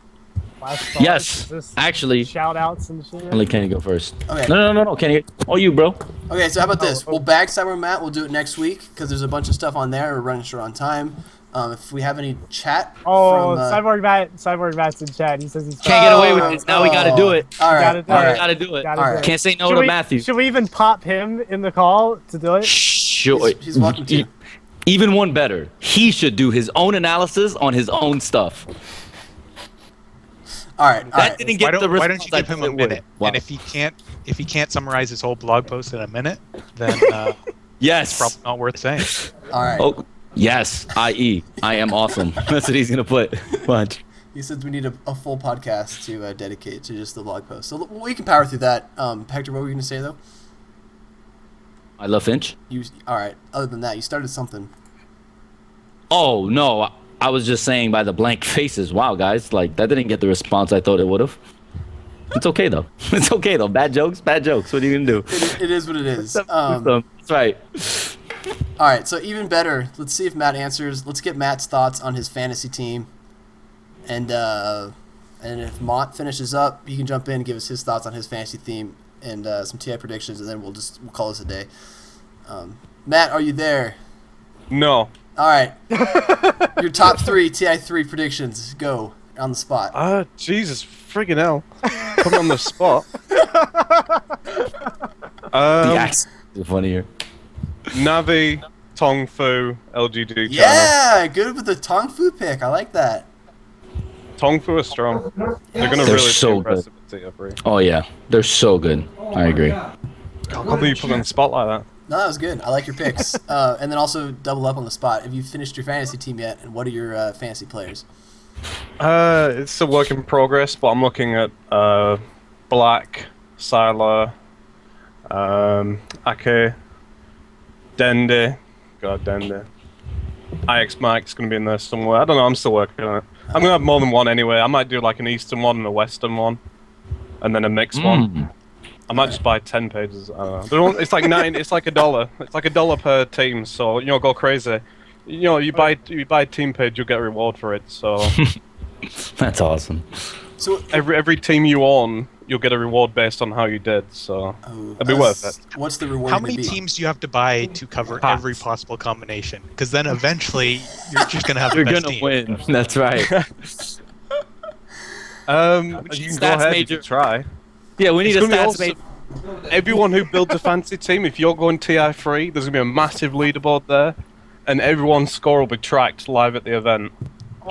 Last thoughts, Yes. just Actually, shout outs and shit. only Kenny go first. Okay. No, Kenny. Oh, you, bro. Okay, so how about this? Oh. We'll bag Cyber Matt. We'll do it next week because there's a bunch of stuff on there. We're running short on time. If we have any chat Oh, from... Cyborg Matt's in chat. He says he's Can't get away with it. Now we gotta do it. All right. Gotta do all it. right. Gotta do it. Gotta All do right. it. Can't say no Should to we- Matthew. Should we even pop him in the call to do it? Sure. He's welcome to. Even one better. He should do his own analysis on his own stuff. All right. All That right. didn't get the Why don't response you I give him thought a it would. minute? Wow. And if he can't summarize his whole blog post in a minute, then Yes. probably not worth saying. All right. Oh, yes. I.e. I am awesome. That's what he's gonna put. Watch. He said we need a full podcast to dedicate to just the blog post. So we can power through that. Hector, what were you going to say, though? I love Finch. All right. Other than that, you started something. Oh no, I was just saying by the blank faces. Wow, guys, like that didn't get the response I thought it would have. It's okay though. It's okay though. Bad jokes. What are you gonna do? It is what it is. That's right. All right. So even better, let's see if Matt answers. Let's get Matt's thoughts on his fantasy team. And if Mott finishes up, he can jump in and give us his thoughts on his fantasy theme and some TI predictions, and then we'll call this a day. Matt, are you there? No. All right. Your top 3 TI3 predictions. Go on the spot. Jesus friggin' hell. Put me on the spot. The accent is funny here. Navi, Tong Fu, LGD channel. Yeah, good with the Tong Fu pick. I like that. Tong Fu is strong. They're gonna They're really so be impressive at TF3. Oh yeah, they're so good. I agree. I can't believe you put me on the spot like that. No, that was good. I like your picks. And then also double up on the spot. Have you finished your fantasy team yet? And what are your fantasy players? It's a work in progress, but I'm looking at Black, Sylar, Ake, Dende. God, Dende. IX Mike's gonna be in there somewhere. I don't know. I'm still working on it. I'm gonna have more than one anyway. I might do like an Eastern one and a Western one, and then a mixed one. I might just buy 10 pages. I don't know. It's like it's like $1. It's like $1 per team. So go crazy. You buy team page, you'll get a reward for it. So That's awesome. So Every team you own, you'll get a reward based on how you did. So it'll be worth it. What's the reward How gonna many be? teams do you have to buy to cover Pots. every possible combination? Because then eventually you're just gonna have the You're best gonna team. win. That's right. You can go Stats ahead major. and try. Yeah, we need It's a gonna be stats awesome. major. Everyone who builds a fantasy team, if you're going TI3, there's gonna be a massive leaderboard there, and everyone's score will be tracked live at the event,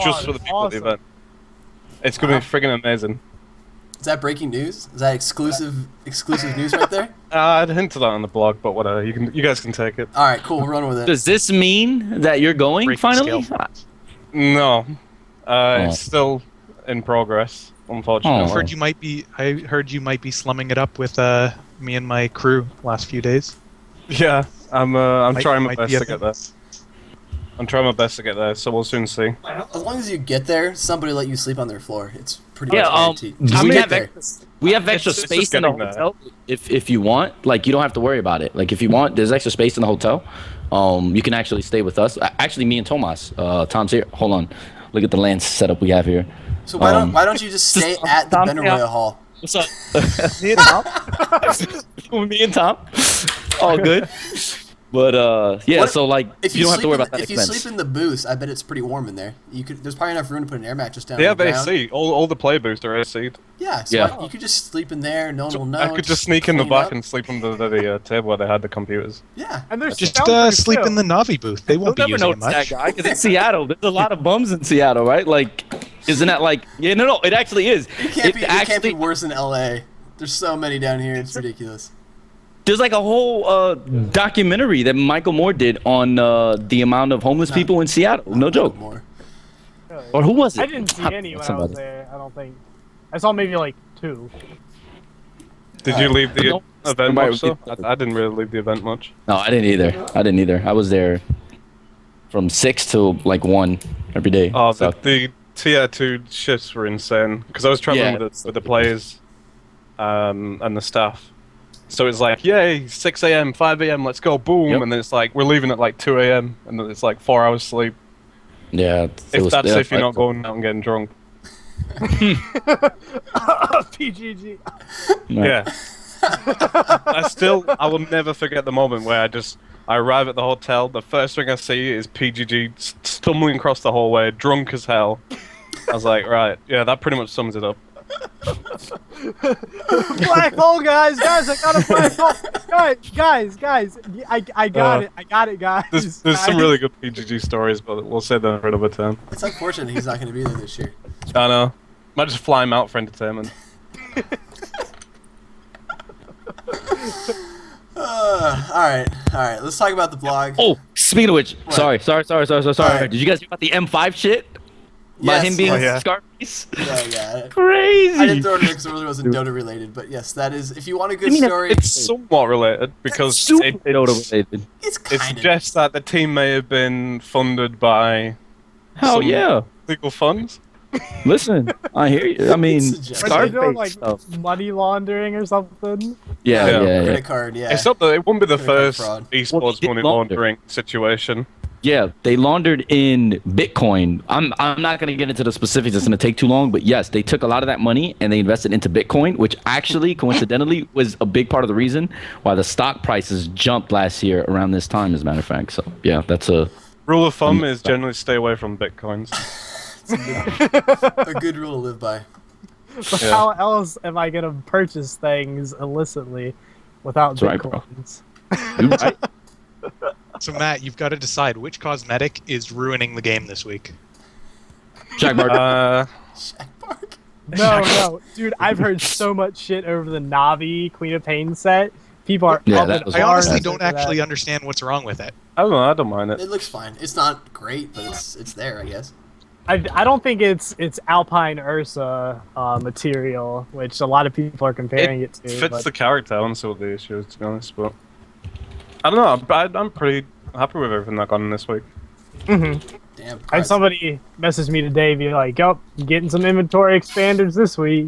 just for the people at the event. It's gonna be friggin' amazing. Is that breaking news? Is that exclusive news right there? I'd hinted that on the blog, but whatever. You guys can take it. All right, cool. We'll run with it. Does this mean that you're going Breaking finally? scale. No, it's still in progress, unfortunately. I heard you might be slumming it up with me and my crew last few days. Yeah, I'm trying my might be best a to get there. I'm trying my best to get there, so we'll soon see. As long as you get there, somebody let you sleep on their floor. It's pretty Yeah, much guaranteed. we Just have get there. We have extra It's just space in the getting there. hotel if you want. Like, you don't have to worry about it. Like, if you want, there's extra space in the hotel. You can actually stay with us. Actually, me and Tomas. Tom's here. Hold on. Look at the land setup we have here. So why don't you just stay at the Tom, Benner yeah. Royal Hall? What's up? Me and Tom. Me and Tom. All good. But yeah, What- so like If you don't have to worry about that If you expense. sleep in the booth, I bet it's pretty warm in there. There's probably enough room to put an air mattress down. They on have the ground. AC. All the play booths are AC'd. Yeah, so Yeah. you could just sleep in there. No one will know. I could just sneak in the clean back up. and sleep under the table where they had the computers. Yeah. And there's Just soundproofs, sleep too. in the Navi booth. They won't be You'll never using it notice much. that guy because it's Seattle. There's a lot of bums in Seattle, right? Like, isn't that like? Yeah, no, it actually is. It can't be worse than LA. There's so many down here. It's ridiculous. There's like a whole documentary that Michael Moore did on the amount of homeless people in Seattle. No joke. More. Or who was it? I didn't see any when I was Somebody. there. I don't think. I saw maybe like 2. Did you leave the Don't- event somebody much? Though? did. I didn't really leave the event much. No, I didn't either. I was there from 6 to like 1 every day. Oh, So- the tier 2 shifts were insane because I was traveling Yeah. with the players and the staff. So it's like, yay, 6 a.m., 5 a.m., let's go, boom, Yep. and then it's like we're leaving at like 2 a.m. and then it's like 4 hours sleep. yeah, If you're not going out and getting drunk. PGG. Yeah. I will never forget the moment where I arrive at the hotel. The first thing I see is PGG stumbling across the hallway, drunk as hell. I was like, right, yeah, that pretty much sums it up. Black hole, guys, I got a black hole. Guys, I got it, guys. There's some really good PGG stories, but we'll say that for another time. It's unfortunate he's not going to be there this year. I know. Might just fly him out for entertainment. All right. Let's talk about the blog. Oh, speaking of which, What? sorry. Alright. Did you guys hear about the M5 shit? About Yes, him being Oh, yeah. Scarface? Yeah. Crazy. I didn't throw it in because it really wasn't Dota related, but yes, that is. If you want a good I mean, story, It's somewhat related because Super it related. it's it kind of. suggests that the team may have been funded by Hell some yeah. legal funds. Listen, I hear you. I mean, Suggestion. Are they Scarface doing like stuff. money laundering or something? Yeah, Yeah. yeah. Credit card, yeah. It's not that it wouldn't be the Credit card first fraud. esports Well, they money launder. laundering situation. Yeah, they laundered in Bitcoin. I'm not going to get into the specifics. It's going to take too long. But yes, they took a lot of that money and they invested into Bitcoin, which actually, coincidentally, was a big part of the reason why the stock prices jumped last year around this time, as a matter of fact. So yeah, that's a Rule of thumb is generally stay away from bitcoins. a good rule to live by. But Yeah. how else am I gonna purchase things illicitly without That's right, bro. bitcoins? You're right. So Matt, you've got to decide which cosmetic is ruining the game this week. Jack Mark. Shaq Park. No, dude, I've heard so much shit over the Navi Queen of Pain set. People are Yeah, up that in was- I honestly arms don't over that. actually understand what's wrong with it. I don't know. I don't mind it. It looks fine. It's not great, but it's there, I guess. I don't think it's Alpine Ursa material, which a lot of people are comparing it, to. Fits but the character. I don't see what the issue is, to be honest. But I don't know. I'm pretty happy with everything that got in this week. Mhm. Damn. I had somebody messaged me today, be like, "Yup, getting some inventory expanders this week."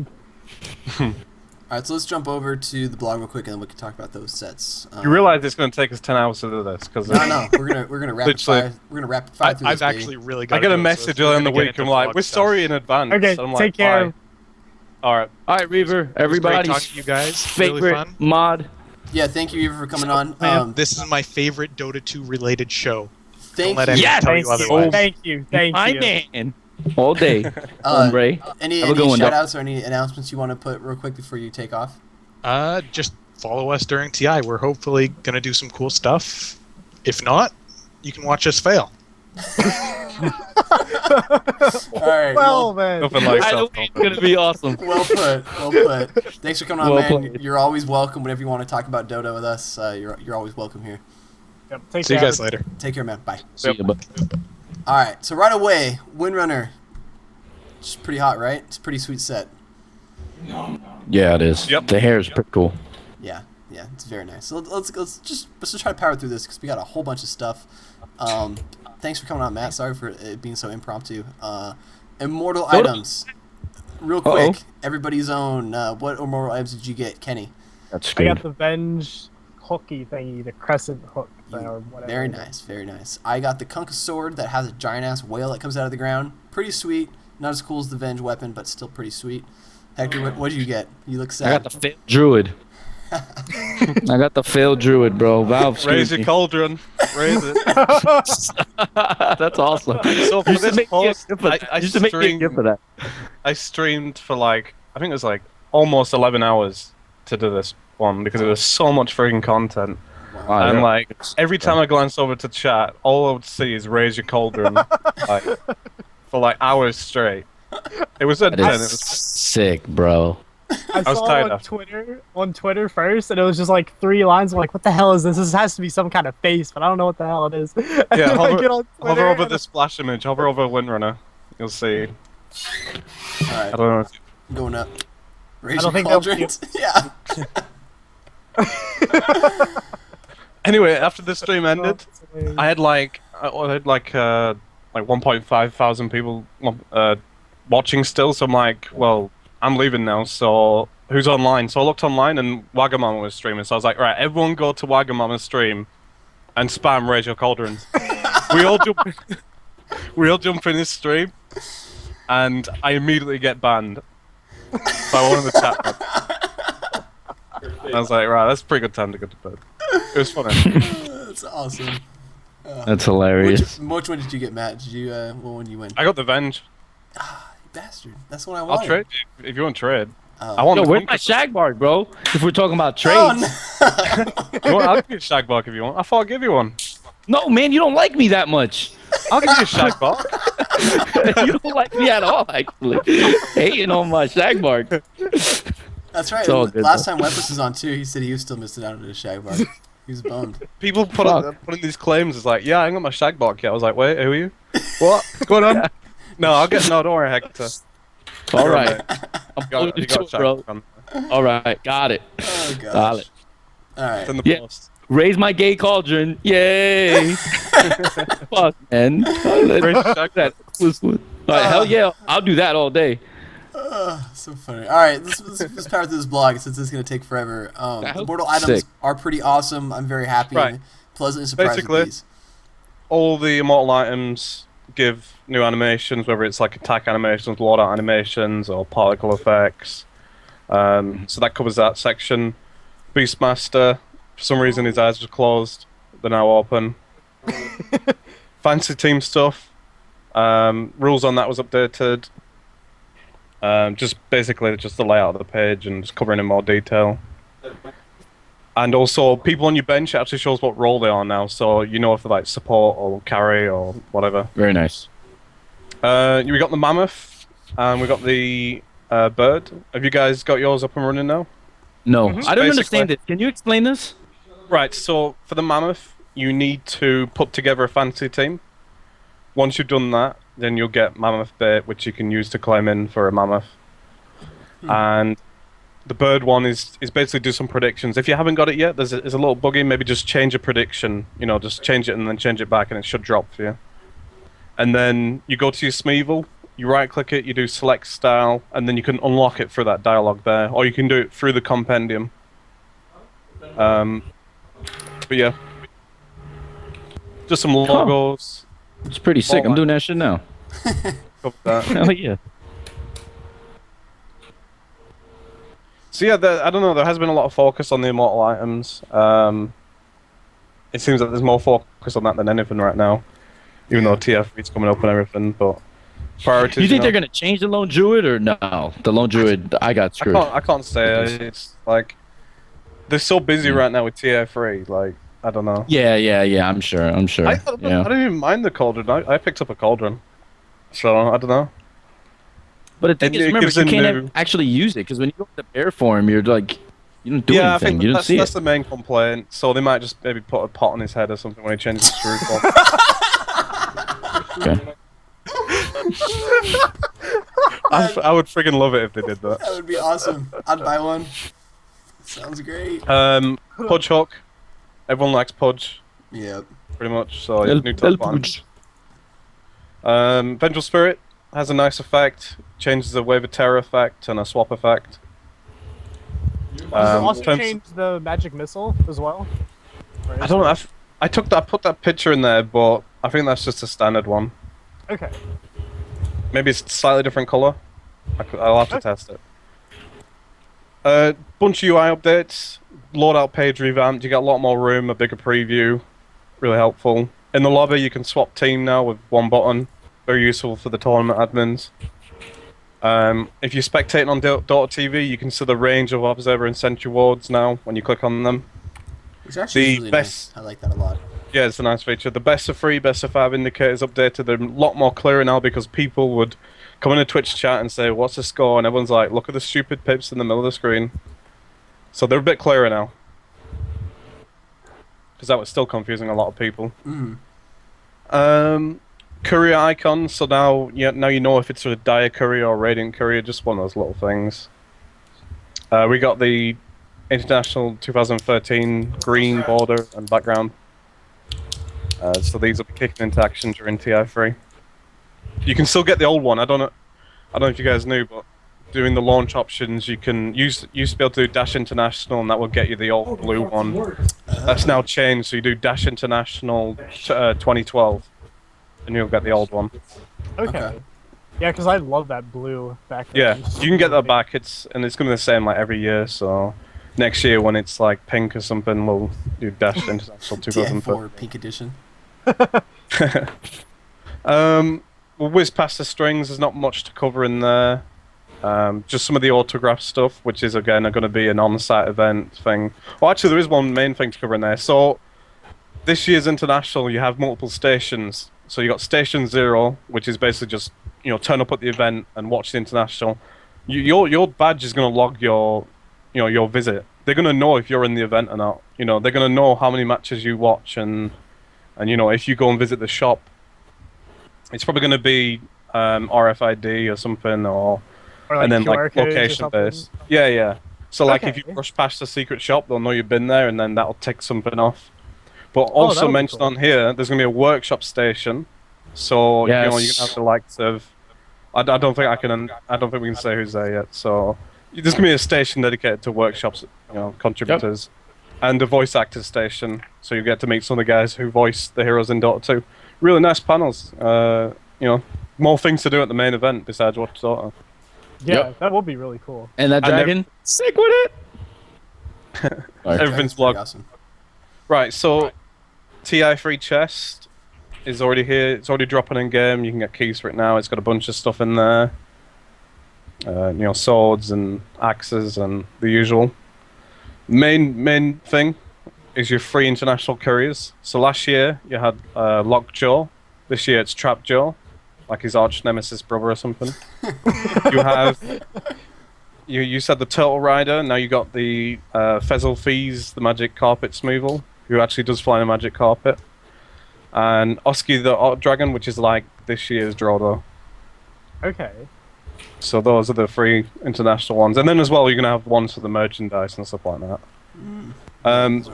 All right, so let's jump over to the blog real quick, and then we can talk about those sets. You realize it's going to take us 10 hours to do this because No, we're gonna rapid fire. We're gonna rapid fire through I've this. actually really got. I get a message early in the week. I'm like, we're sorry in advance. Okay, I'm like, take care. "Why?" All right. All right, Reaver, everybody's talking to you guys. Really favorite fun. mod. Yeah, thank you Eva for coming on. This is my favorite Dota 2 related show. Thank Don't let you. anyone Yes! tell you Thank you. otherwise. Thank you. Thank My you. man. All day. Hombre. Any Have a good one, shout Doc. outs or any announcements you want to put real quick before you take off? Just follow us during TI. We're hopefully gonna do some cool stuff. If not, you can watch us fail. All right. Well, man. Nothing like Either way, it's going to be awesome. Well put. Well put. Thanks for coming on, Well man. played. You're always welcome. Whenever you want to talk about Dota with us, you're always welcome here. Yep, take See you care. guys later. Take care, man. Bye. See ya, bud. All right. So right away, Windrunner. It's pretty hot, right? It's a pretty sweet set. Yeah, it is. Yep. The hair is pretty cool. Yeah, it's very nice. So let's just try to power through this because we got a whole bunch of stuff. Thanks for coming on, Matt. Sorry for it being so impromptu. Immortal items, real quick. Everybody's own. What immortal items did you get, Kenny? That's I got good. the Venge hooky thingy, the crescent hook thing, or whatever. Very nice, very nice. I got the Kunkka sword that has a giant ass whale that comes out of the ground. Pretty sweet. Not as cool as the Venge weapon, but still pretty sweet. Hector, what did you get? You look I sad. got the failed druid. I got the failed druid, bro. Valve. Raise your cauldron. Raise it. That's awesome. So for You should this make me a post, gift for that. I You should make me a streamed- gift for that. I streamed for like, I think it was like almost 11 hours to do this one because it was so much freaking content. Wow, And yeah. like every time I glance over to chat, all I would see is raise your cauldron like, for like hours straight. It was That intense. is It was sick, bro. I was saw tired on after. Twitter first, and it was just like 3 lines. I'm like, what the hell is this? This has to be some kind of face, but I don't know what the hell it is. And Yeah, then I hover- get on hover Twitter, over and the splash image, hover over Windrunner. You'll see. All right, I don't know. going up. Raise I don't your think they'll cauldrons. Yeah. Anyway, after the stream Oh, ended, it's hilarious. I had like 1.5 thousand people watching still. So I'm like, well, I'm leaving now. So who's online? So I looked online and Wagamama was streaming. So I was like, right, everyone go to Wagamama's stream and spam raise your cauldrons. we all jump in his stream, and I immediately get banned by one of the chat bots. I was like, right, that's a pretty good time to go to bed. It was funny. That's awesome. That's hilarious. Which one did you get, Matt? Did you what one did you win? I got the Venge. You bastard. That's the one I I'll wanted. trade you if you want to trade. Oh. I want Yo, the where's my Conquer. shag bark, bro? If we're talking about Oh, trades. no. I'll give you a shag bark if you want. I thought I'd give you one. No, man, you don't like me that much. I'll give you a shag bark. You don't like me at all, actually. Hating on my shag bark. That's right. It's all good, Last though. time Wepus was on too, he said he was still missing out on his shag bar. He was bummed. People Fuck. put in these claims. It's like, yeah, I ain't got my shag bark yet. I was like, wait, who are you? What? What's going on? No, don't worry, Hector. All right. I'm You got, holding you you got to a it, shag bro. bark on. All right, got it. Oh gosh. Solid. All right. It's in the Yeah. post. Raise my gay cauldron. Yay. Fuck, man. Raise your shag bark. All right, hell yeah. I'll do that all day. So funny. All right, let's power through this blog since this is gonna take forever. That Immortal was items sick. are pretty awesome. I'm very happy Right. and pleasantly surprised Basically- with these. All the immortal items give new animations, whether it's like attack animations, loadout animations, or particle effects. So that covers that section. Beastmaster, for some reason his eyes were closed. They're now open. Fancy team stuff. Rules on that was updated. Just basically just the layout of the page and just covering in more detail. And also, people on your bench it actually shows what role they are now, so you know if they're like support or carry or whatever. Very nice. We got the mammoth, and we got the bird. Have you guys got yours up and running now? No, Mhm. I don't Basically- understand it. Can you explain this? Right, so for the mammoth, you need to put together a fantasy team. Once you've done that, then you'll get mammoth bait, which you can use to climb in for a mammoth. And the bird one is basically do some predictions. If you haven't got it yet, there's a little buggy. Maybe just change a prediction. You know, just change it and then change it back, and it should drop for you. And then you go to your Smeevil, You right-click it, you do select style, and then you can unlock it through that dialogue there, or you can do it through the compendium. But yeah, just some logos. It's pretty sick. I'm doing that shit now. Cover that. Hell yeah. So yeah, I don't know. There has been a lot of focus on the immortal items. It seems like there's more focus on that than anything right now, even though TF is coming up and everything. But priorities. You think they're gonna change the lone druid or no? The lone druid, I got screwed. I can't say. It's like they're so busy right now with TF3. Like I don't know. Yeah. I'm sure. I don't even mind the cauldron. I picked up a cauldron, so I don't know. But the thing is, remember, you can't actually use it because when you go to bear form, you're like, you don't do anything. I think you don't see that's it. the main complaint. So they might just maybe put a pot on his head or something when he changes his druid form. Okay. I would friggin' love it if they did that. That would be awesome. I'd buy one. Sounds great. Pudge hook. Everyone likes Pudge. Yep. Pretty much. So new top one. Vengeful Spirit has a nice effect. Changes the Wave of Terror effect and a swap effect. Also change the magic missile as well. I don't know. I put that picture in there, but I think that's just a standard one. Okay. Maybe it's a slightly different color. I'll have to test it. Bunch of UI updates. Loadout page revamped. You got a lot more room, a bigger preview. Really helpful. In the lobby, you can swap team now with one button. Very useful for the tournament admins. If you're spectating on Dota TV, you can see the range of Observer and Sentry wards now when you click on them. Which actually is really nice. I like that a lot. Yeah, it's a nice feature. The best of 3, best of 5 indicators updated. They're a lot more clearer now because people would come in a Twitch chat and say, what's the score? And everyone's like, look at the stupid pips in the middle of the screen. So they're a bit clearer now. Because that was still confusing a lot of people. Courier icon, so now you know if it's sort of Dire Courier or Radiant Courier, just one of those little things. We got the International 2013 green border and background. So these will be kicking into action during TI3. You can still get the old one. I don't know if you guys knew, but doing the launch options, you used to be able to do Dash International, and that will get you the old blue one. That's now changed, so you do Dash International 2012, and you'll get the old one. Okay. Yeah, because I love that blue back then. Yeah, you can get that back. It's going to be the same like every year. So next year when it's like pink or something, we'll do Dash International 2004 pink edition. We'll whiz past the strings. There's not much to cover in there. Just some of the autograph stuff, which is again going to be an on-site event thing. Well, actually, there is one main thing to cover in there. So this year's international, you have multiple stations. So you got Station 0, which is basically just turn up at the event and watch the international. Your badge is going to log your visit. They're going to know if you're in the event or not. They're going to know how many matches you watch and if you go and visit the shop, it's probably going to be RFID or something or like and then QR like codes or location something? based. Yeah. So like Okay. if you rush past the secret shop, they'll know you've been there, and then that'll tick something off. But also that'll be mentioned cool. on here, there's going to be a workshop station. So you can Yes. have the likes of. I don't think we can say who's there yet. So there's going to be a station dedicated to workshops, contributors, and a voice actor station. So you get to meet some of the guys who voice the heroes in Dota 2. Really nice panels. More things to do at the main event besides watch Dota. Yeah, Yep. that would be really cool. And that dragon, sick with it. Everything's That's pretty blocked. awesome. Right, so TI3 chest is already here. It's already dropping in game. You can get keys for it now. It's got a bunch of stuff in there. Swords and axes and the usual. Main thing is your free international couriers. So last year you had Lockjaw. This year it's Trapjaw, like his arch nemesis brother or something. You have you said the Turtle Rider. Now you got the Fezzle Fees, the Magic Carpet Smoothle, who actually does fly in a magic carpet, and Oski the Art Dragon, which is like this year's Drodo. Okay. So those are the 3 international ones, and then as well you're gonna have ones for the merchandise and stuff like that.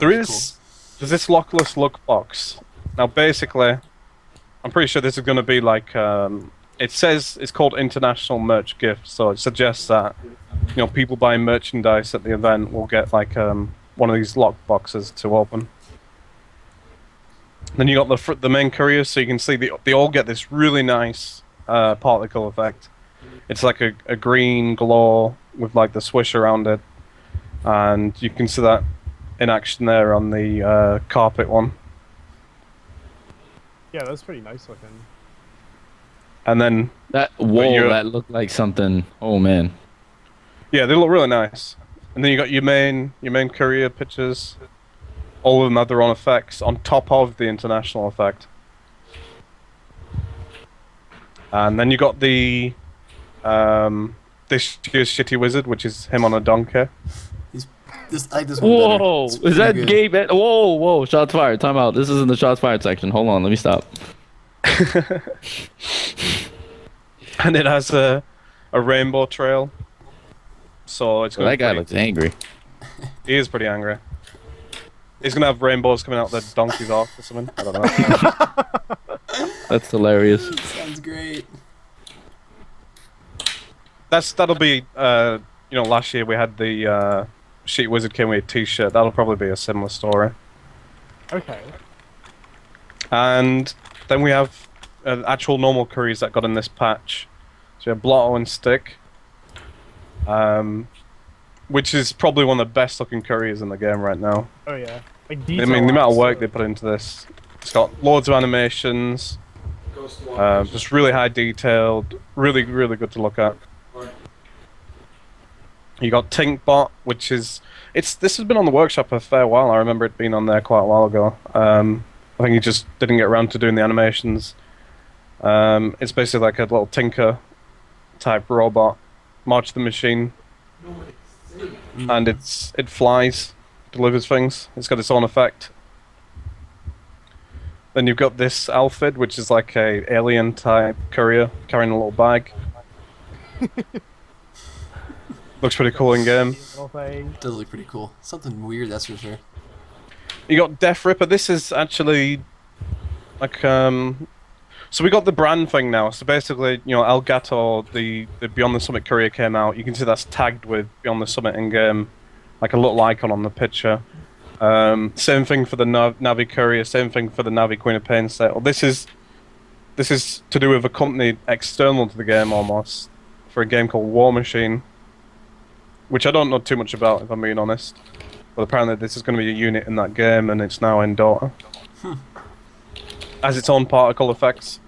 There's this lockless look box. Now basically, I'm pretty sure this is gonna be like it says it's called International Merch Gift, so it suggests that people buying merchandise at the event will get like one of these lock boxes to open. Then you got the main courier, so you can see they all get this really nice particle effect. It's like a green glow with like the swish around it, and you can see that in action there on the carpet one. Yeah, that's pretty nice looking. And then That looked like something. Oh man. yeah, they look really nice. And then you got your main courier pictures. All of them have their own effects on top of the international effect. And then you got the this year's shitty wizard, which is him on a donkey. I like this one better. Whoa! It's Is pretty that good. Gabe? Whoa! Shots fired. Time out. This is in the shots fired section. Hold on. Let me stop. And it has a rainbow trail. So it's Well, gonna that guy pretty- looks angry. He is pretty angry. He's gonna have rainbows coming out the donkey's off or something. I don't know. That's hilarious. Sounds great. That'll be last year we had the Sheet Wizard came with a t-shirt. That'll probably be a similar story. Okay. And then we have actual normal curries that got in this patch. So you have Blotto and Stick, which is probably one of the best looking curries in the game right now. Oh yeah. Like I mean, the amount of work they put into this. It's got loads of animations, just really high detailed, really good to look at. You got Tinkbot, which is this has been on the workshop for a fair while. I remember it being on there quite a while ago. I think he just didn't get around to doing the animations. It's basically like a little Tinker type robot, March the Machine, and it flies, delivers things. It's got its own effect. Then you've got this Alfred, which is like a alien type courier carrying a little bag. Looks pretty cool in game. Little thing. Does look pretty cool. Something weird, that's for sure. You got Death Ripper. This is actually like so we got the brand thing now. So basically, Elgato, the Beyond the Summit courier came out. You can see that's tagged with Beyond the Summit in game, like a little icon on the picture. Same thing for the Navi courier. Same thing for the Navi Queen of Pain set. Well, this is to do with a company external to the game almost, for a game called War Machine, which I don't know too much about, if I'm being honest. But apparently this is going to be a unit in that game, and it's now in Dota. Has its own particle effects,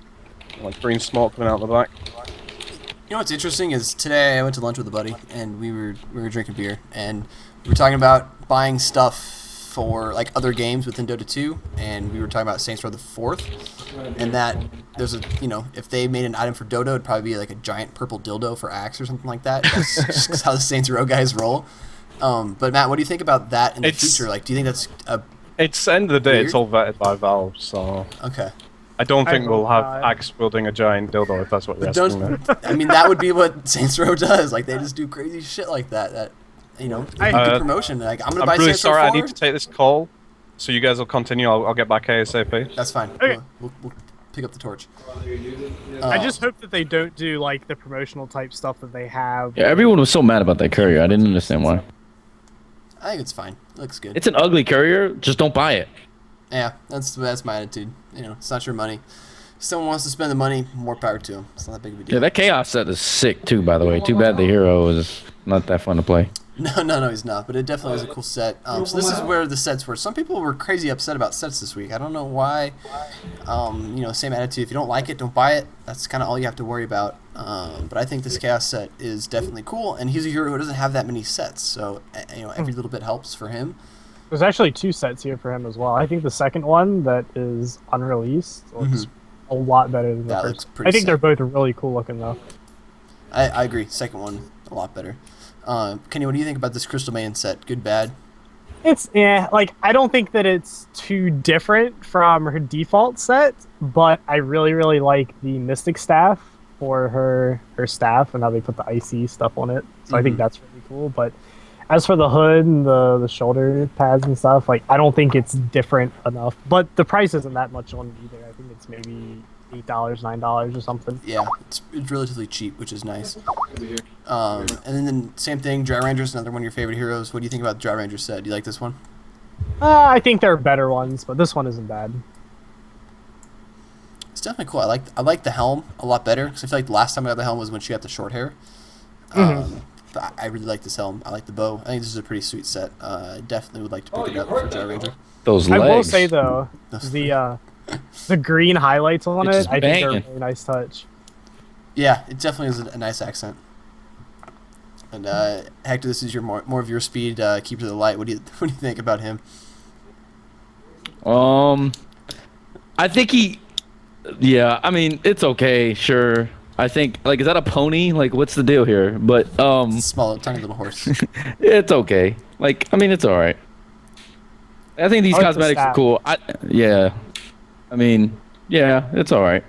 like green smoke coming out the back. You know what's interesting is today I went to lunch with a buddy and we were drinking beer and we were talking about buying stuff for like other games within Dota 2, and we were talking about Saints Row the 4th, and that there's a if they made an item for Dota, it'd probably be like a giant purple dildo for Axe or something like that. That's just how the Saints Row guys roll. But Matt, what do you think about that in the future? Like, do you think that's It's end of the day, weird? it's all vetted by Valve, so okay? I don't think we'll have hope Axe building a giant dildo if that's what you're But asking me. I mean, that would be what Saints Row does. Like, they just do crazy shit like that. That good promotion. Like, I'm gonna I'm buy really Saints Row sorry, 4. I need to take this call, so you guys will continue. I'll get back ASAP. That's fine. Okay. We'll pick up the torch. I just hope that they don't do like the promotional type stuff that they have. Yeah, everyone was so mad about that courier. I didn't understand why. I think it's fine. It looks good. It's an ugly courier. Just don't buy it. Yeah, that's my attitude. It's not your money. If someone wants to spend the money, more power to them. It's not that big of a Yeah, deal. that chaos set is sick too. By the way, too bad the hero is not that fun to play. No, he's not. But it definitely was a cool set. So this is where the sets were. Some people were crazy upset about sets this week. I don't know why. Same attitude. If you don't like it, don't buy it. That's kind of all you have to worry about. But I think this chaos set is definitely cool, and he's a hero who doesn't have that many sets. So every little bit helps for him. There's actually 2 sets here for him as well. I think the second one that is unreleased looks a lot better than the That looks first. pretty I think sick. they're both really cool looking though. I agree. Second one a lot better. Kenny, what do you think about this Crystal Maiden set? Good, bad? It's I don't think that it's too different from her default set, but I really like the Mystic Staff for her staff and how they put the icy stuff on it. So I think that's really cool. But As for the hood and the shoulder pads and stuff, like I don't think it's different enough. But the price isn't that much on it either. I think it's maybe $8, $9 or something. Yeah, it's relatively cheap, which is nice. And then same thing, Dry Ranger's another one of your favorite heroes. What do you think about the Dry Ranger set? Do you like this one? I think there are better ones, but this one isn't bad. It's definitely cool. I like the helm a lot better because I feel like the last time I got the helm was when she got the short hair. But I really like this helm. I like the bow. I think this is a pretty sweet set. I definitely would like to pick it up for Dry Ranger. Those I legs. will say though, the green highlights on It's it, just I think are a banging. really nice touch. Yeah, it definitely is a nice accent. And Hector, this is your more of your speed. Keep to the light. What do you think about him? I think he. Yeah, I mean it's okay, sure. I think like is that a pony? Like what's the deal here? But Small, tiny little horse. it's okay. Like I mean it's all right. I think these I like the cosmetics are staff. cool. Yeah. I mean, yeah, it's all right.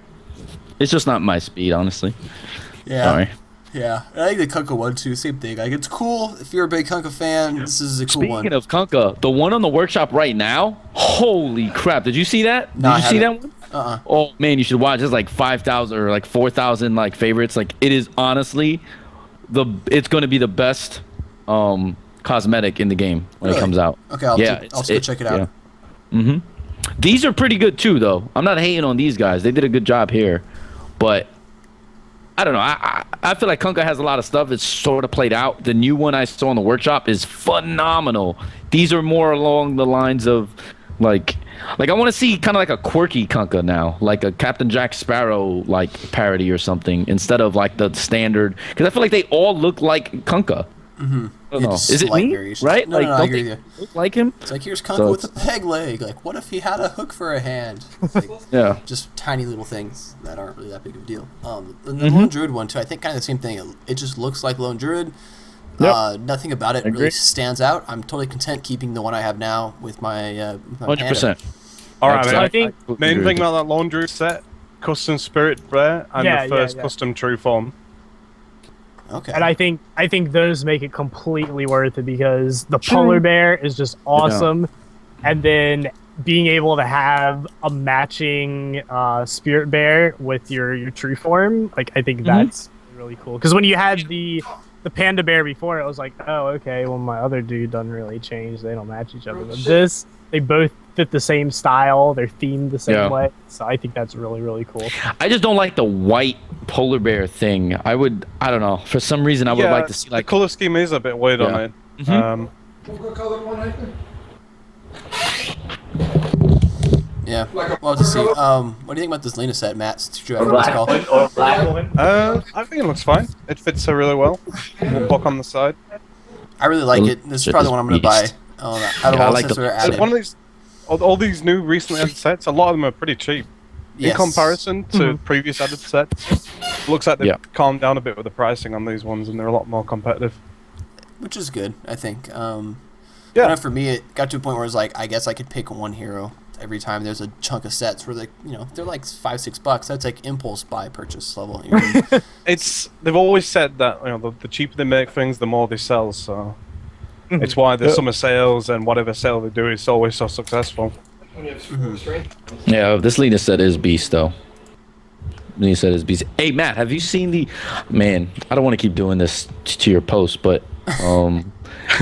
It's just not my speed, honestly. Yeah. Sorry. Yeah, and I think the Kunkka one too. Same thing. Like it's cool if you're a big Kunkka fan. This is a cool Speaking one. of Kunkka, the one on the workshop right now, holy crap! Did you see that? No, I Did you see that haven't. one? Oh man, you should watch. It's like 5,000 or like 4,000 like favorites. Like it is honestly it's going to be the best cosmetic in the game when Really? it comes out. Okay, I'll it's- go check it out. Yeah. These are pretty good too, though. I'm not hating on these guys. They did a good job here, but I don't know. I feel like Kunkka has a lot of stuff that's sort of played out. The new one I saw in the workshop is phenomenal. These are more along the lines of like I want to see kind of like a quirky Kunkka now, like a Captain Jack Sparrow like parody or something instead of like the standard. Because I feel like they all look like Kunkka. Mm-hmm. I don't Yeah, know. just Is it slight me? variations. Right? No, like no, I don't agree they with you. look like him? It's like here's Kunkka So with a it's- peg leg. Like what if he had a hook for a hand? Like, Yeah. just tiny little things that aren't really that big of a deal. The Mm-hmm. Lone Druid one too. I think kind of the same thing. It just looks like Lone Druid. Yep. Nothing about it Agree. really stands out. I'm totally content keeping the one I have now with my. My 100%. All right, Exactly. man. I think Main thing about that laundry set, custom spirit rare, and Yeah, the yeah, first yeah. custom true form. Panda. Okay. And I think those make it completely worth it because the polar bear is just awesome, and then being able to have a matching spirit bear with your true form, like I think that's really cool. Because when you had the panda bear before, it was like, oh okay, well my other dude doesn't really change; they don't match each other. But this, they both fit the same style, they're themed the same Yeah. way, so I think that's really really cool. I just don't like the white polar bear thing. I don't know. For some reason, I would like to see like the color scheme is a bit weird Yeah. on it. Mhm. Yeah. Well, to see. What do you think about this Lena set, Matt? Since you have this call? or black one. I think it looks fine. It fits her really well. Little book on the side. I really like it. This is Shit probably is the one I'm going to buy. beast. Out of Yeah, I all the like sets the- that are So added. one of these, all these new recently added sets, a lot of them are pretty cheap. In Yes. comparison to previous added sets, looks like they've Yeah. calmed down a bit with the pricing on these ones, and they're a lot more competitive. Which is good, I think. I Yeah. know for me, it got to a point where it's like, I guess I could pick one hero every time there's a chunk of sets where they're like $5-6. That's like impulse buy purchase level. You know what I mean? They've always said that the cheaper they make things, the more they sell. So it's why the summer sales and whatever sale they do is always so successful. Yeah, this Lena set is beast though. Lena set is beast. Hey Matt, have you seen the man? I don't want to keep doing this to your post, but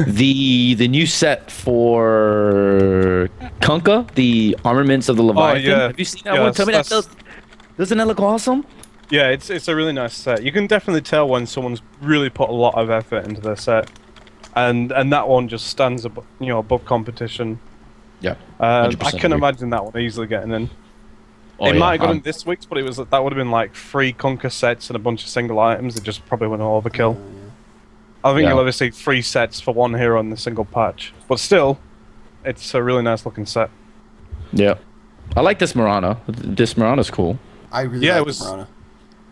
the new set for Kunkka, the armaments of the Leviathan. yeah. Have you seen that Yeah, one? Tell me that that's- doesn't that look awesome? Yeah, it's a really nice set. You can definitely tell when someone's really put a lot of effort into their set, and that one just stands above competition. Yeah. I 100% can agree. imagine that one easily getting in. Oh, It yeah, might have got I'm- in this week's, but that would have been like 3 Kunkka sets and a bunch of single items. It just probably went overkill. I think Yeah. you'll ever see 3 sets for one hero in the single patch, but still, it's a really nice looking set. Yeah. I like this Marana. This Marana's cool. I really Yeah, like it was- the Verona.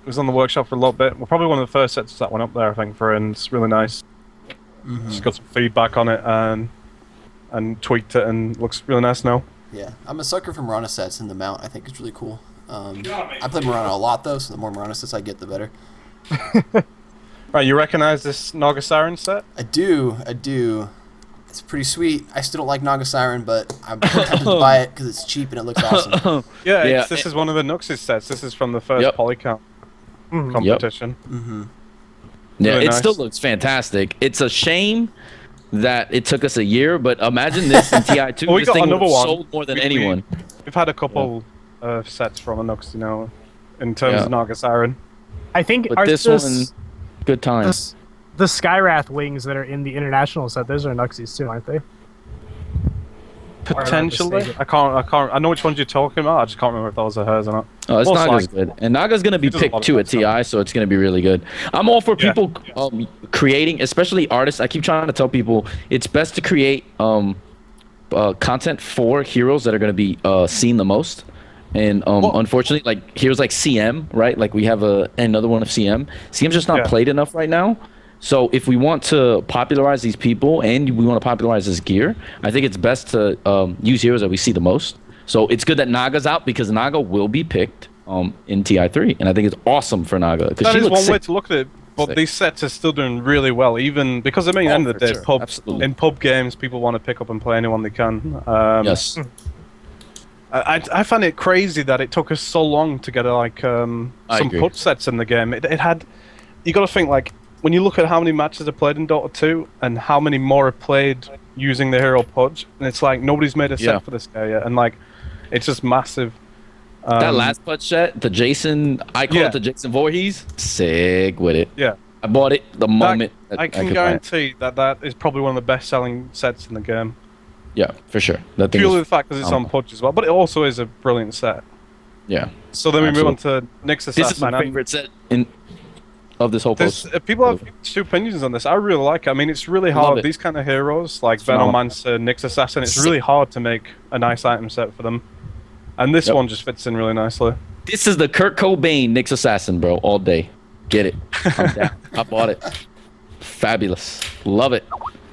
It was on the workshop for a little bit. Well, probably one of the first sets that went up there, I think, for it, and it's really nice. Just got some feedback on it and tweaked it, and looks really nice now. Yeah, I'm a sucker for Marana sets, and the mount I think is really cool. I play Marana a lot though, so the more Marana sets I get, the better. Right, you recognize this Naga Siren set? I do. It's pretty sweet. I still don't like Naga Siren, but I'm tempted to buy it because it's cheap and it looks awesome. Yeah, this is one of the Nux's sets. This is from the first Polycount competition. Mm-hmm. Yeah, Really it nice. still looks fantastic. It's a shame that it took us a year, but imagine this in TI2. Well, we this got thing another would've one. sold more than We- anyone. We've had a couple of sets from a Nux, in terms of Naga Siren. I think But are this one, good times. the Skywrath wings that are in the international set, those are Nuxies too, aren't they? Potentially, mistaken. I can't. I know which ones you're talking about. I just can't remember if those are hers or not. Oh, this Most Naga's likely. good. And Naga's going to be It does a lot picked of too good at stuff. TI, so it's going to be really good. I'm all for Yeah. people creating, especially artists. I keep trying to tell people it's best to create content for heroes that are going to be seen the most. And unfortunately, like heroes like CM, right? Like we have another one of CM. CM's just not played enough right now. So if we want to popularize these people and we want to popularize this gear, I think it's best to use heroes that we see the most. So it's good that Naga's out because Naga will be picked in TI3, and I think it's awesome for Naga because That she is looks one way sick. to look at it. But Sick. these sets are still doing really well, even because I mean, at the end of the day, for sure. Absolutely. in pub games, people want to pick up and play anyone they can. Yes. I find it crazy that it took us so long to get some agree. put sets in the game. It had, you got to think like when you look at how many matches are played in Dota 2 and how many more are played using the hero pudge, and it's like nobody's made a set for this guy yet, and like it's just massive. That last putch set, the Jason, I call it the Jason Voorhees, sick with it. Yeah, I bought it the moment that I can could buy it. guarantee that is probably one of the best-selling sets in the game. Yeah, for sure. That thing Purely is, the fact that it's on pudge as well, but it also is a brilliant set. yeah. So then we move on to Nyx Assassin. This is my and favorite set of this whole There's, post. people have two opinions on this. I really like it. I mean, it's really Love hard. it. These kind of heroes, like phenomenal. Venomancer, Nyx Assassin, it's really hard to make a nice item set for them. And this one just fits in really nicely. This is the Kurt Cobain Nyx Assassin, bro, all day. Get it. I'm down. I bought it. Fabulous. Love it.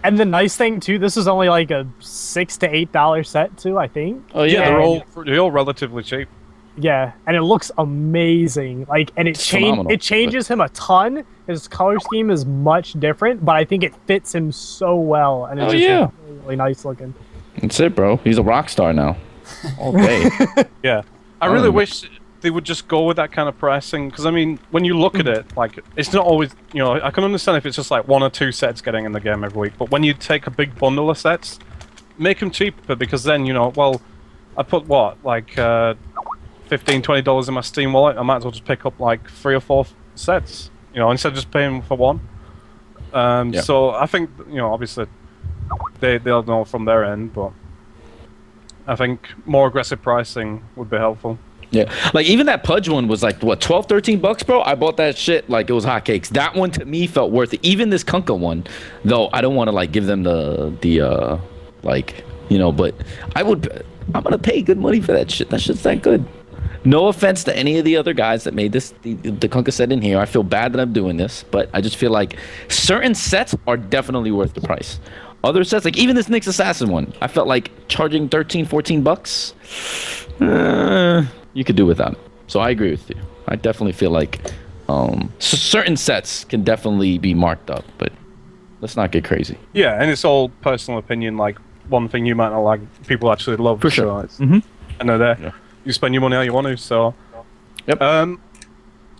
And the nice thing too, this is only like a $6 to $8 set too, I think. Oh, Yeah, yeah. they're all relatively cheap. Yeah, and it looks amazing. Like, and It's phenomenal. it changes him a ton. His color scheme is much different, but I think it fits him so well, and it's Oh, just yeah. really, really nice looking. That's it, bro. He's a rock star now. All day. Yeah. I really wish they would just go with that kind of pricing, because I mean, when you look at it, like, it's not always, I can understand if it's just like one or two sets getting in the game every week, but when you take a big bundle of sets, make them cheaper, because then, I put what, like, $15, $20 in my Steam wallet, I might as well just pick up like 3 or 4 sets, instead of just paying for one. So I think, obviously, they'll know from their end, but I think more aggressive pricing would be helpful. Yeah, like even that Pudge one was like what, $12-13, bro. I bought that shit like it was hotcakes. That one to me felt worth it. Even this Kunkka one, though, I don't want to like give them the but I'm gonna pay good money for that shit. That shit's that good. No offense to any of the other guys that made this the Kunkka set in here. I feel bad that I'm doing this, but I just feel like certain sets are definitely worth the price. Other sets, like even this Nyx Assassin one, I felt like charging $13-14. You could do without it. So I agree with you. I definitely feel like certain sets can definitely be marked up, but let's not get crazy. Yeah, and it's all personal opinion. Like, one thing you might not like, people actually love. For sure. So I know that you spend your money how you want to. So, Yep.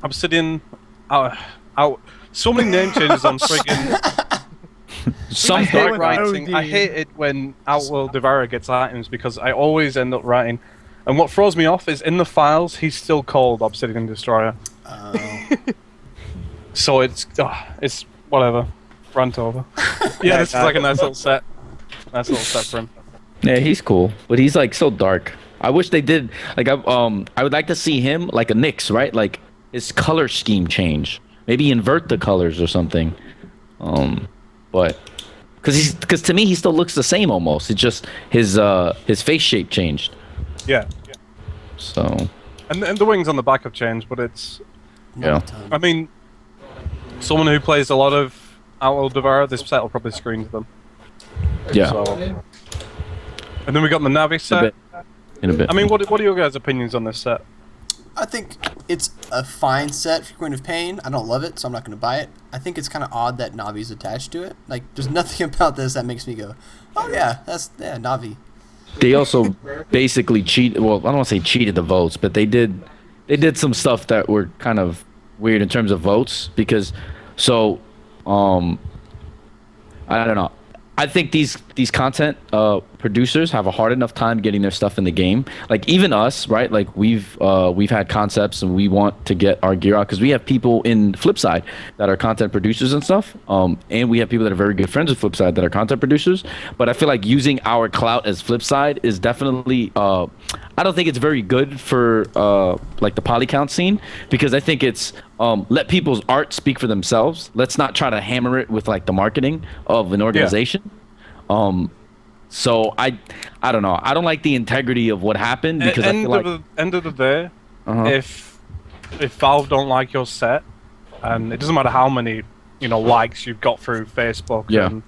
Obsidian, out. So many name changes on friggin'. Some I hate with writing. I OD. hate it when Outworld Devourer gets items because I always end up writing. And what throws me off is in the files he's still called Obsidian Destroyer. So it's whatever. Rant over. Yeah, this is like a nice little set. Nice little set for him. Yeah, he's cool, but he's like so dark. I wish they did like I would like to see him like a Nyx, right? Like his color scheme change. Maybe invert the colors or something. But because to me he still looks the same almost. It's just his face shape changed. Yeah. So And the wings on the back have changed, but it's. yeah. I mean, someone who plays a lot of Outworld Devourer, this set will probably screen to them. Yeah. So. And then we got the Navi In a set. bit. In a bit. I mean, what are your guys' opinions on this set? I think it's a fine set for Queen of Pain. I don't love it, so I'm not going to buy it. I think it's kind of odd that Navi's attached to it. Like, there's nothing about this that makes me go, oh yeah, Navi. They also basically cheat. Well, I don't want to say cheated the votes, but they did some stuff that were kind of weird in terms of votes because, I don't know. I think these content producers have a hard enough time getting their stuff in the game. Like even us, right? Like we've had concepts and we want to get our gear out because we have people in Flipside that are content producers and stuff. And we have people that are very good friends with Flipside that are content producers. But I feel like using our clout as Flipside is definitely I don't think it's very good for like the poly count scene because I think it's let people's art speak for themselves. Let's not try to hammer it with like the marketing of an organization. So I don't know. I don't like the integrity of what happened because I feel like end of the day, if Valve don't like your set, and it doesn't matter how many likes you've got through Facebook, and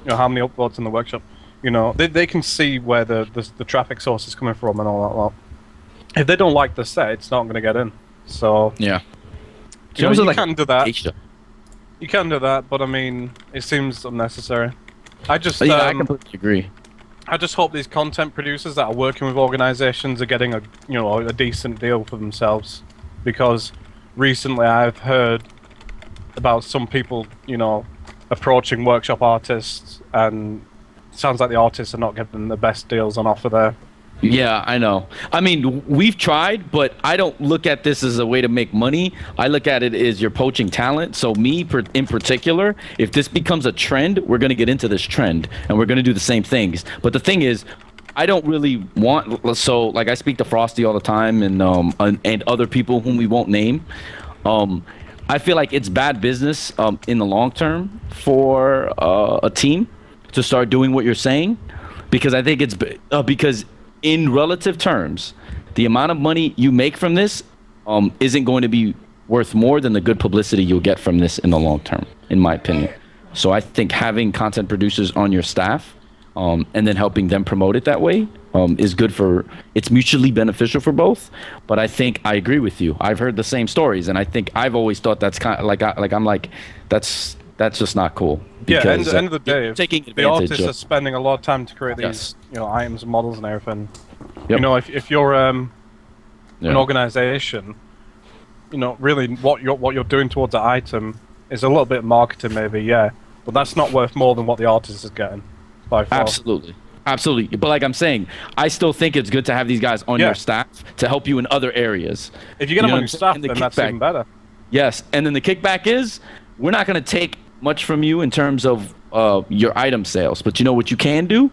how many upvotes in the workshop, they can see where the traffic source is coming from and all that lot. If they don't like the set, it's not going to get in. So yeah. You can do that. You can do that, but I mean, it seems unnecessary. I completely agree. I just hope these content producers that are working with organizations are getting a decent deal for themselves, because recently I've heard about some people approaching workshop artists, and it sounds like the artists are not getting the best deals on offer there. Yeah, I know. I mean, we've tried, but I don't look at this as a way to make money. I look at it as you're poaching talent. So in particular, if this becomes a trend, we're going to get into this trend and we're going to do the same things. But the thing is, I don't really want, so like I speak to Frosty all the time and other people whom we won't name. I feel like it's bad business in the long term for a team to start doing what you're saying, because I think it's because in relative terms, the amount of money you make from this isn't going to be worth more than the good publicity you'll get from this in the long term, in my opinion. So I think having content producers on your staff and then helping them promote it that way is good it's mutually beneficial for both. But I think I agree with you. I've heard the same stories, and I think I've always thought that's kind of that's just not cool. Because, at the end of the day, if taking the artists are spending a lot of time to create these items and models and everything. Yep. If you're an organization, really what you're doing towards the item is a little bit of marketing maybe, but that's not worth more than what the artist is getting by far. Absolutely. But like I'm saying, I still think it's good to have these guys on your staff to help you in other areas. If you get them on your staff, then that's even better. Yes, and then the kickback is, we're not going to take much from you in terms of your item sales, but what you can do?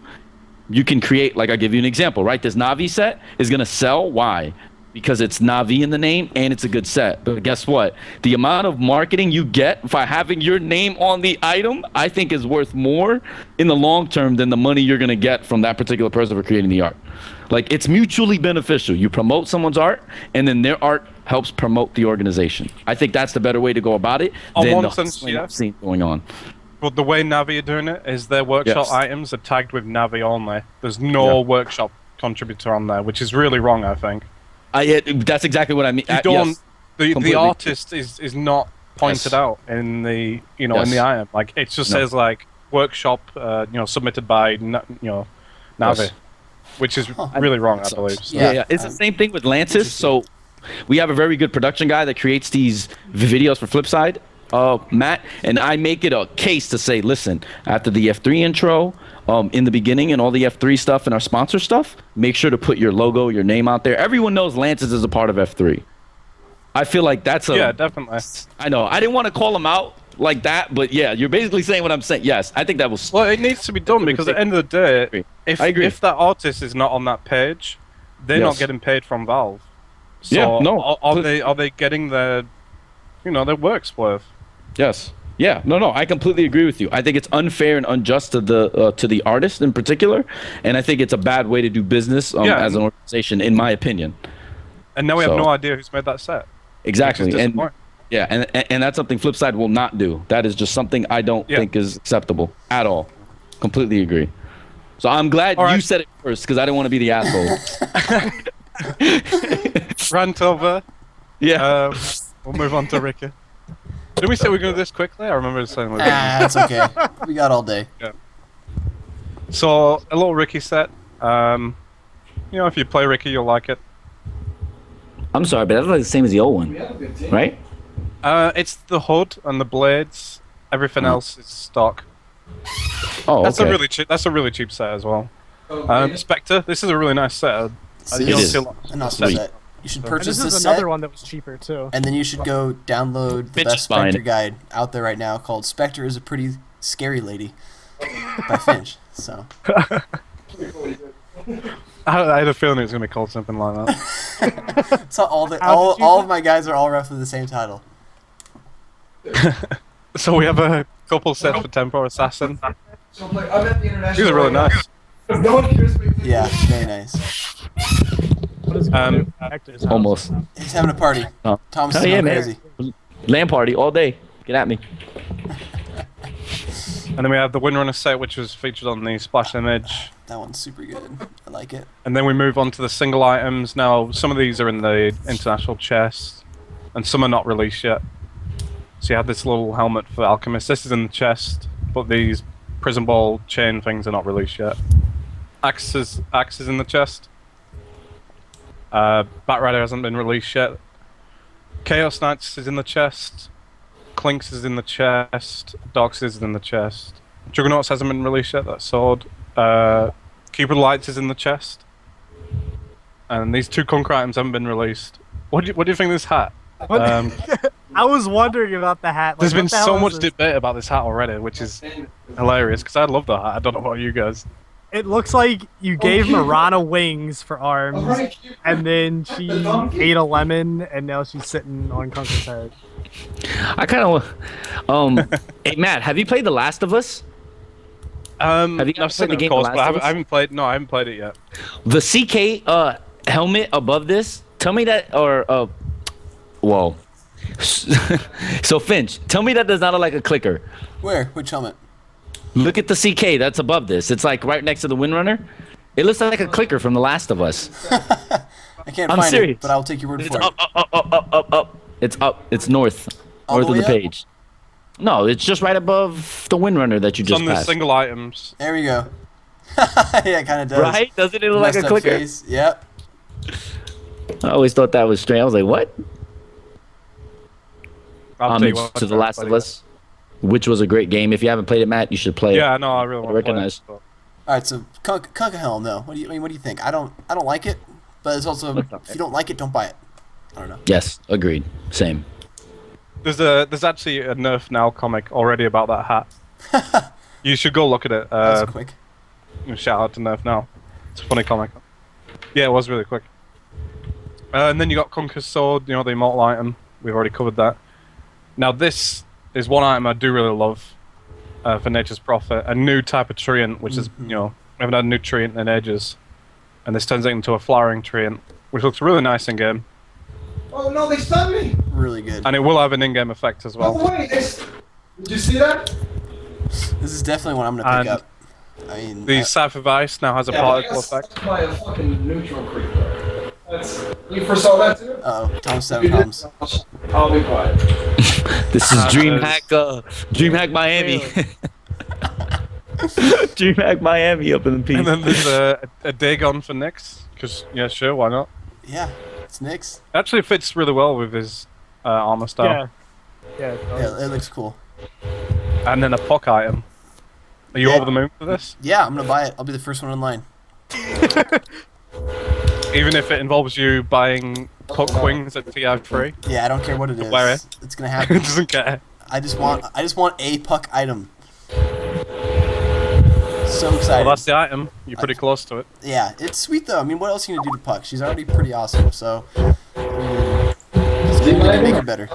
You can create, like I'll give you an example, right? This Navi set is going to sell. Why? Because it's Navi in the name and it's a good set. But guess what? The amount of marketing you get by having your name on the item, I think is worth more in the long term than the money you're going to get from that particular person for creating the art. Like, it's mutually beneficial. You promote someone's art, and then their art helps promote the organization. I think that's the better way to go about it than the scene going on. But the way Navi are doing it is their workshop items are tagged with Navi only. There's no workshop contributor on there, which is really wrong, I think. That's exactly what I mean. The artist is not pointed out in the in the item. Like, it just says like workshop submitted by Navi, which is really wrong, I believe. So. Yeah. It's the same thing with Lantis. So we have a very good production guy that creates these videos for Flipside, Matt, and I make it a case to say, listen, after the F3 intro, in the beginning and all the F3 stuff and our sponsor stuff, make sure to put your logo, your name out there. Everyone knows Lantis is a part of F3. I feel like that's definitely. I know. I didn't want to call him out like that, but yeah, you're basically saying what I'm saying. Yes, I think that was... Well, it needs to be done, because at the end of the day, if that artist is not on that page, they're not getting paid from Valve. So are they getting their work's worth? Yes. Yeah. No. I completely agree with you. I think it's unfair and unjust to the artist in particular, and I think it's a bad way to do business as an organization, in my opinion. And now we have no idea who's made that set. Exactly. And that's something Flipside will not do. That is just something I don't think is acceptable at all. Completely agree. So I'm glad you said it first, because I didn't want to be the asshole. rant over. Yeah. We'll move on to Ricky. Did we say we were going to do this quickly? I remember saying we It's okay. We got all day. So, a little Ricky set. If you play Ricky, you'll like it. I'm sorry, but that's like the same as the old one, right? It's the hood and the blades. Everything else is stock. Oh, That's okay. That's a really cheap set as well. Spectre. This is a really nice set. It You don't is. see a lot of An awesome Sweet. set. You should And purchase this this is set, another one that was cheaper too. and then you should go download the Bitch best fine. Spectre guide out there right now called "Spectre is a Pretty Scary Lady" by Finch. So I had a feeling it was going to be called something like that. so all of my guys are all roughly the same title. So we have a couple sets for Tempo Assassin. I'm at the international. These are really nice. No one cares about me. Yeah, very nice. What is Um, Almost. He's having a party. Oh. Tom's Oh, going yeah, man. crazy. Land party all day. Get at me. And then we have the Windrunner set, which was featured on the splash image. That one's super good. I like it. And then we move on to the single items. Now, some of these are in the international chest, and some are not released yet. So you have this little helmet for Alchemist. This is in the chest, but these prison ball chain things are not released yet. Axe is in the chest. Batrider hasn't been released yet. Chaos Knights is in the chest. Clinks is in the chest. Dox is in the chest. Juggernauts hasn't been released yet, that sword. Keeper of the Lights is in the chest. And these two Conquer items haven't been released. What do you think of this hat? I was wondering about the hat. Like, There's been what the hell so is much this? debate about this hat already, which is hilarious, because I love the hat. I don't know about you guys. It looks like you gave Marana wings for arms, and then she ate a lemon, and now she's sitting on Kunker's head. I kind of. Hey, Matt, have you played The Last of Us? Have you I've seen played the it, game of course, The but Last I of haven't, Us? I haven't played. No, I haven't played it yet. The CK helmet above this. Tell me that, or whoa. So Finch, tell me that does not look like a clicker. Where? Which helmet? Look at the CK that's above this. It's like right next to the Windrunner. It looks like a clicker from The Last of Us. I can't I'm find serious. it, but I'll take your word It's for up, it. up. It's up. It's north. All North the of the way up? page. No, it's just right above the Windrunner that you It's just on the passed. single items. There we go. Yeah, it kind of does. Right? Doesn't it look like Messed a up clicker? face. Yep. I always thought that was strange. I was like, what? I'll tell you Homage what, to I've The Last played of it. Us, which was a great game. If you haven't played it, Matt, you should play it. Yeah, no, I really want to recognize. play it. All right, so Kunka Helm though. What do you think? I don't like it, but it's also if you don't like it, don't buy it. I don't know. Yes, agreed. Same. There's actually a Nerf Now comic already about that hat. You should go look at it. That was quick. Shout out to Nerf Now. It's a funny comic. Yeah, it was really quick. And then you got Conquer's Sword, the immortal item. We've already covered that. Now this is one item I do really love for Nature's Prophet. A new type of treant, which is, we haven't had a new treant in ages. And this turns it into a flowering treant, which looks really nice in game. Oh no, they stunned me. Really good. And it will have an in-game effect as No well. way. Did you see that? This is definitely one I'm gonna pick And up. I mean, The Scythe of Ice now has a particle effect. By a fucking neutral creeper. You foresaw that too? oh, Tom Seven comes. I'll be quiet. This is DreamHack Miami. DreamHack Miami up in the piece. And then there's a Dagon for Nyx, because, yeah, sure, why not? Yeah, it's Nyx. It actually fits really well with his armor style. Yeah. Yeah, it looks cool. And then a Puck item. Are you Yeah. over the moon for this? Yeah, I'm gonna buy it. I'll be the first one in line. Even if it involves you buying Puck wings at TI3? Yeah, I don't care what it is. Wear it. It's gonna It happen. doesn't care. I just want a puck item. So excited. Well, that's the item. You're pretty close to it. Yeah, it's sweet though. I mean, what else are you gonna do to Puck? She's already pretty awesome. So, I mean, just maybe we can make her better.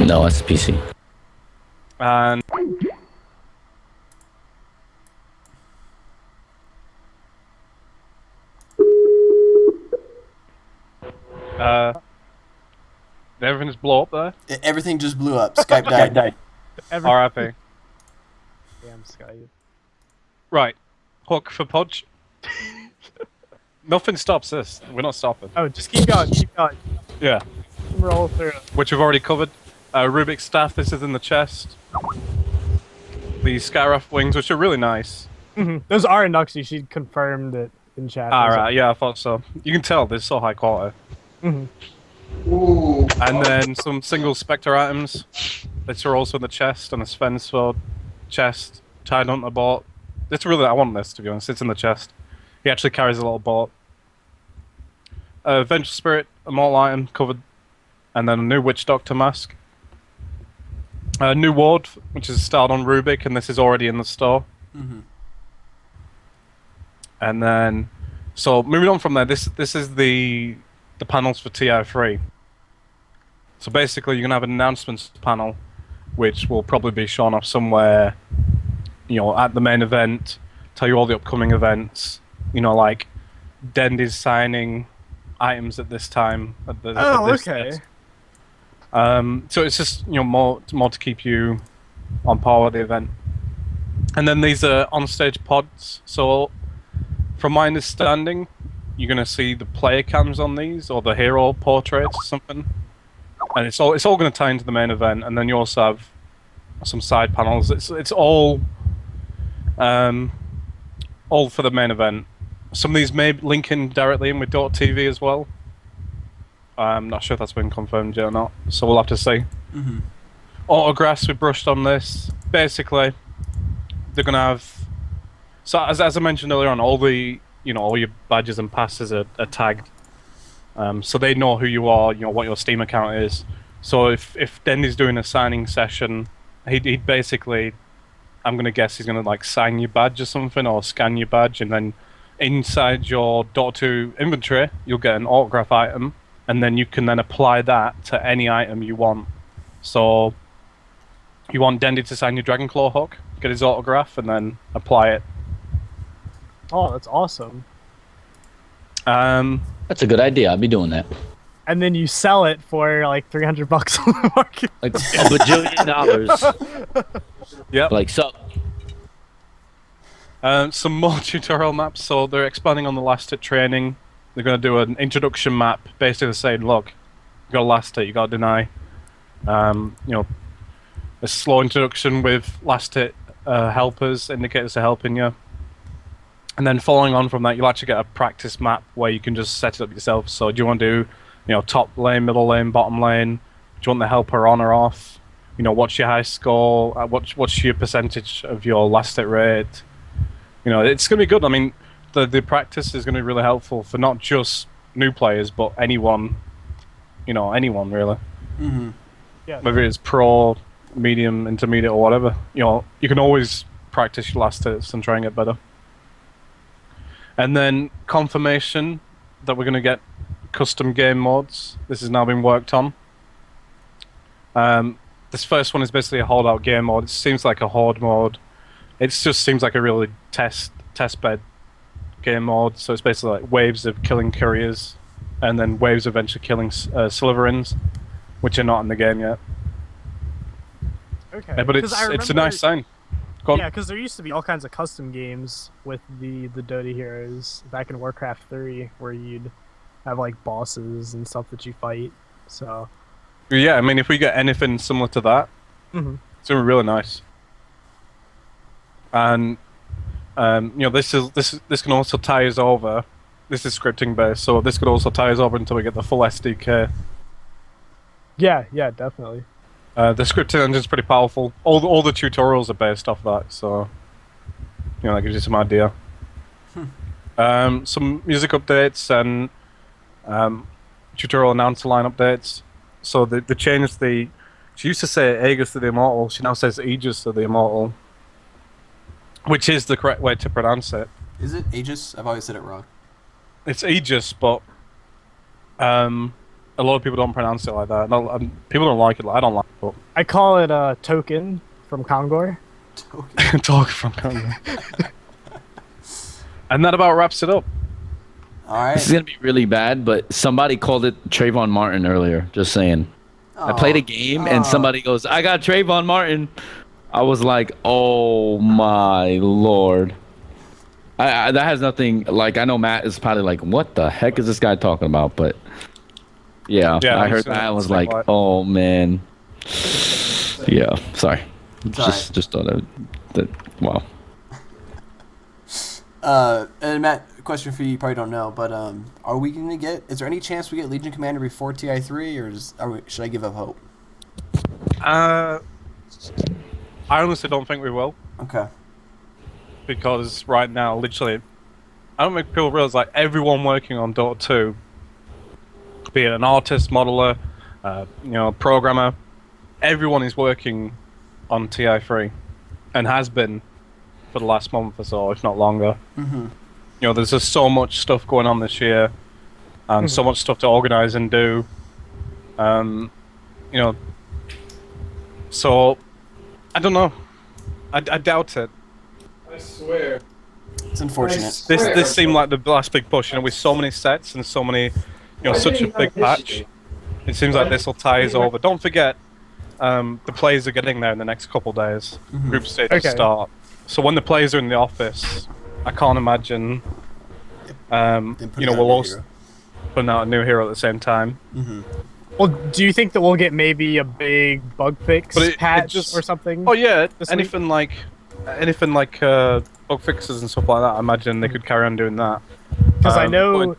No, that's PC. And did everything just blow up there? Everything just blew up. Skype died. RIP. Damn Skype. Right. Hook for Podge. Nothing stops this. We're not stopping. Oh, just keep going. Keep going. Yeah. Roll through. Which we've already covered. Rubik's staff. This is in the chest. The Skyrath wings, which are really nice. Those are Nuxie. She confirmed it in chat. Alright, yeah, I thought so. You can tell they're so high quality. Ooh. And then some single Spectre items, which are also in the chest, and a Sven sword chest tied on the boat. It's really, I want this to be honest, it's in the chest. He actually carries a little boat. Vengeful Spirit, a mortal item covered, and then a new Witch Doctor mask. A new ward, which is styled on Rubik, and this is already in the store. And then, so moving on from there, this is the panels for TI3. So basically, you're gonna have an announcements panel, which will probably be shown off somewhere, at the main event. Tell you all the upcoming events. Like Dendy's signing items at this time. At this okay. set. So it's just more to keep you on par with the event. And then these are on-stage pods. So from my understanding, you're gonna see the player cams on these, or the hero portraits or something. And it's all gonna tie into the main event. And then you also have some side panels. It's all for the main event. Some of these may link in directly in with Dota TV as well. I'm not sure if that's been confirmed yet or not, so we'll have to see. Autographs, we brushed on this. Basically, they're gonna have. So as I mentioned earlier on, all the all your badges and passes are tagged, so they know who you are. What your Steam account is. So if Dendy's doing a signing session, he'd basically, I'm gonna guess he's gonna like sign your badge or something, or scan your badge, and then inside your Dota 2 inventory, you'll get an autograph item. And then you can then apply that to any item you want. So you want Dendy to sign your Dragonclaw hook, get his autograph, and then apply it. Oh, that's awesome. That's a good idea. I'll be doing that. And then you sell it for like $300 on the market. Like a bajillion dollars. Yep. Like so. Some more tutorial maps. So they're expanding on the last hit training. They're going to do an introduction map, basically saying, look, you got to last hit, you got to deny. A slow introduction with last hit helpers, indicators are helping you. And then following on from that, you'll actually get a practice map where you can just set it up yourself. So do you want to do, top lane, middle lane, bottom lane? Do you want the helper on or off? What's your high score? What's your percentage of your last hit rate? It's going to be good. I mean, the practice is going to be really helpful for not just new players, but anyone, anyone really. Yeah. Whether it's pro, medium, intermediate, or whatever. You can always practice your last hits and try and get better. And then confirmation that we're going to get custom game modes. This has now been worked on. This first one is basically a holdout game mode. It seems like a horde mode. It just seems like a really test bed game mode. So it's basically like waves of killing couriers, and then waves of eventually killing Slytherins, which are not in the game yet. Okay. But it's a nice sign. Go on. Yeah, because there used to be all kinds of custom games with the Dota heroes back in Warcraft 3, where you'd have like bosses and stuff that you fight. So. Yeah, I mean, if we get anything similar to that, it's gonna be really nice. And this can also tie us over. This is scripting based, so this could also tie us over until we get the full SDK. Yeah, definitely. The scripting engine is pretty powerful. All the tutorials are based off that, so that gives you some idea. Some music updates and tutorial announcer line updates. So they changed the. She used to say Aegis of the Immortal. She now says Aegis of the Immortal, which is the correct way to pronounce it. Is it Aegis? I've always said it wrong. It's Aegis, but a lot of people don't pronounce it like that. No, people don't like it. I don't like it. But I call it a token from Kongor. Talk from Kongor. And that about wraps it up. All right. This is gonna be really bad, but somebody called it Trayvon Martin earlier. Just saying. I played a game and somebody goes, "I got Trayvon Martin." I was like, "Oh my lord!" That has nothing. Like I know Matt is probably like, "What the heck is this guy talking about?" But yeah, Yeah, I heard he's that. I was same like, like- "Oh man." Yeah, sorry. all Just thought that. Wow. And Matt, question for you. You probably don't know, but are we going to get? Is there any chance we get Legion Commander before TI3, or should I give up hope? I honestly don't think we will, Okay. because right now, literally, I don't think people realize like everyone working on Dota 2, be it an artist, modeler, programmer, everyone is working on TI3, and has been for the last month or so, if not longer. Mm-hmm. There's just so much stuff going on this year, and so much stuff to organize and do. So I don't know. I doubt it. I swear. It's unfortunate. This seemed like the last big push. With so many sets and so many, such a big patch. It seems like this will tie us over. Don't forget, the players are getting there in the next couple days. Mhm. Group stages Okay. start. So when the players are in the office, I can't imagine. Then put out a We'll new also hero. put out a new hero at the same time. Mm-hmm. Well, do you think that we'll get maybe a big bug fix But it patch just- or something? Oh yeah, This anything like bug fixes and stuff like that. I imagine they could carry on doing that. Because I but-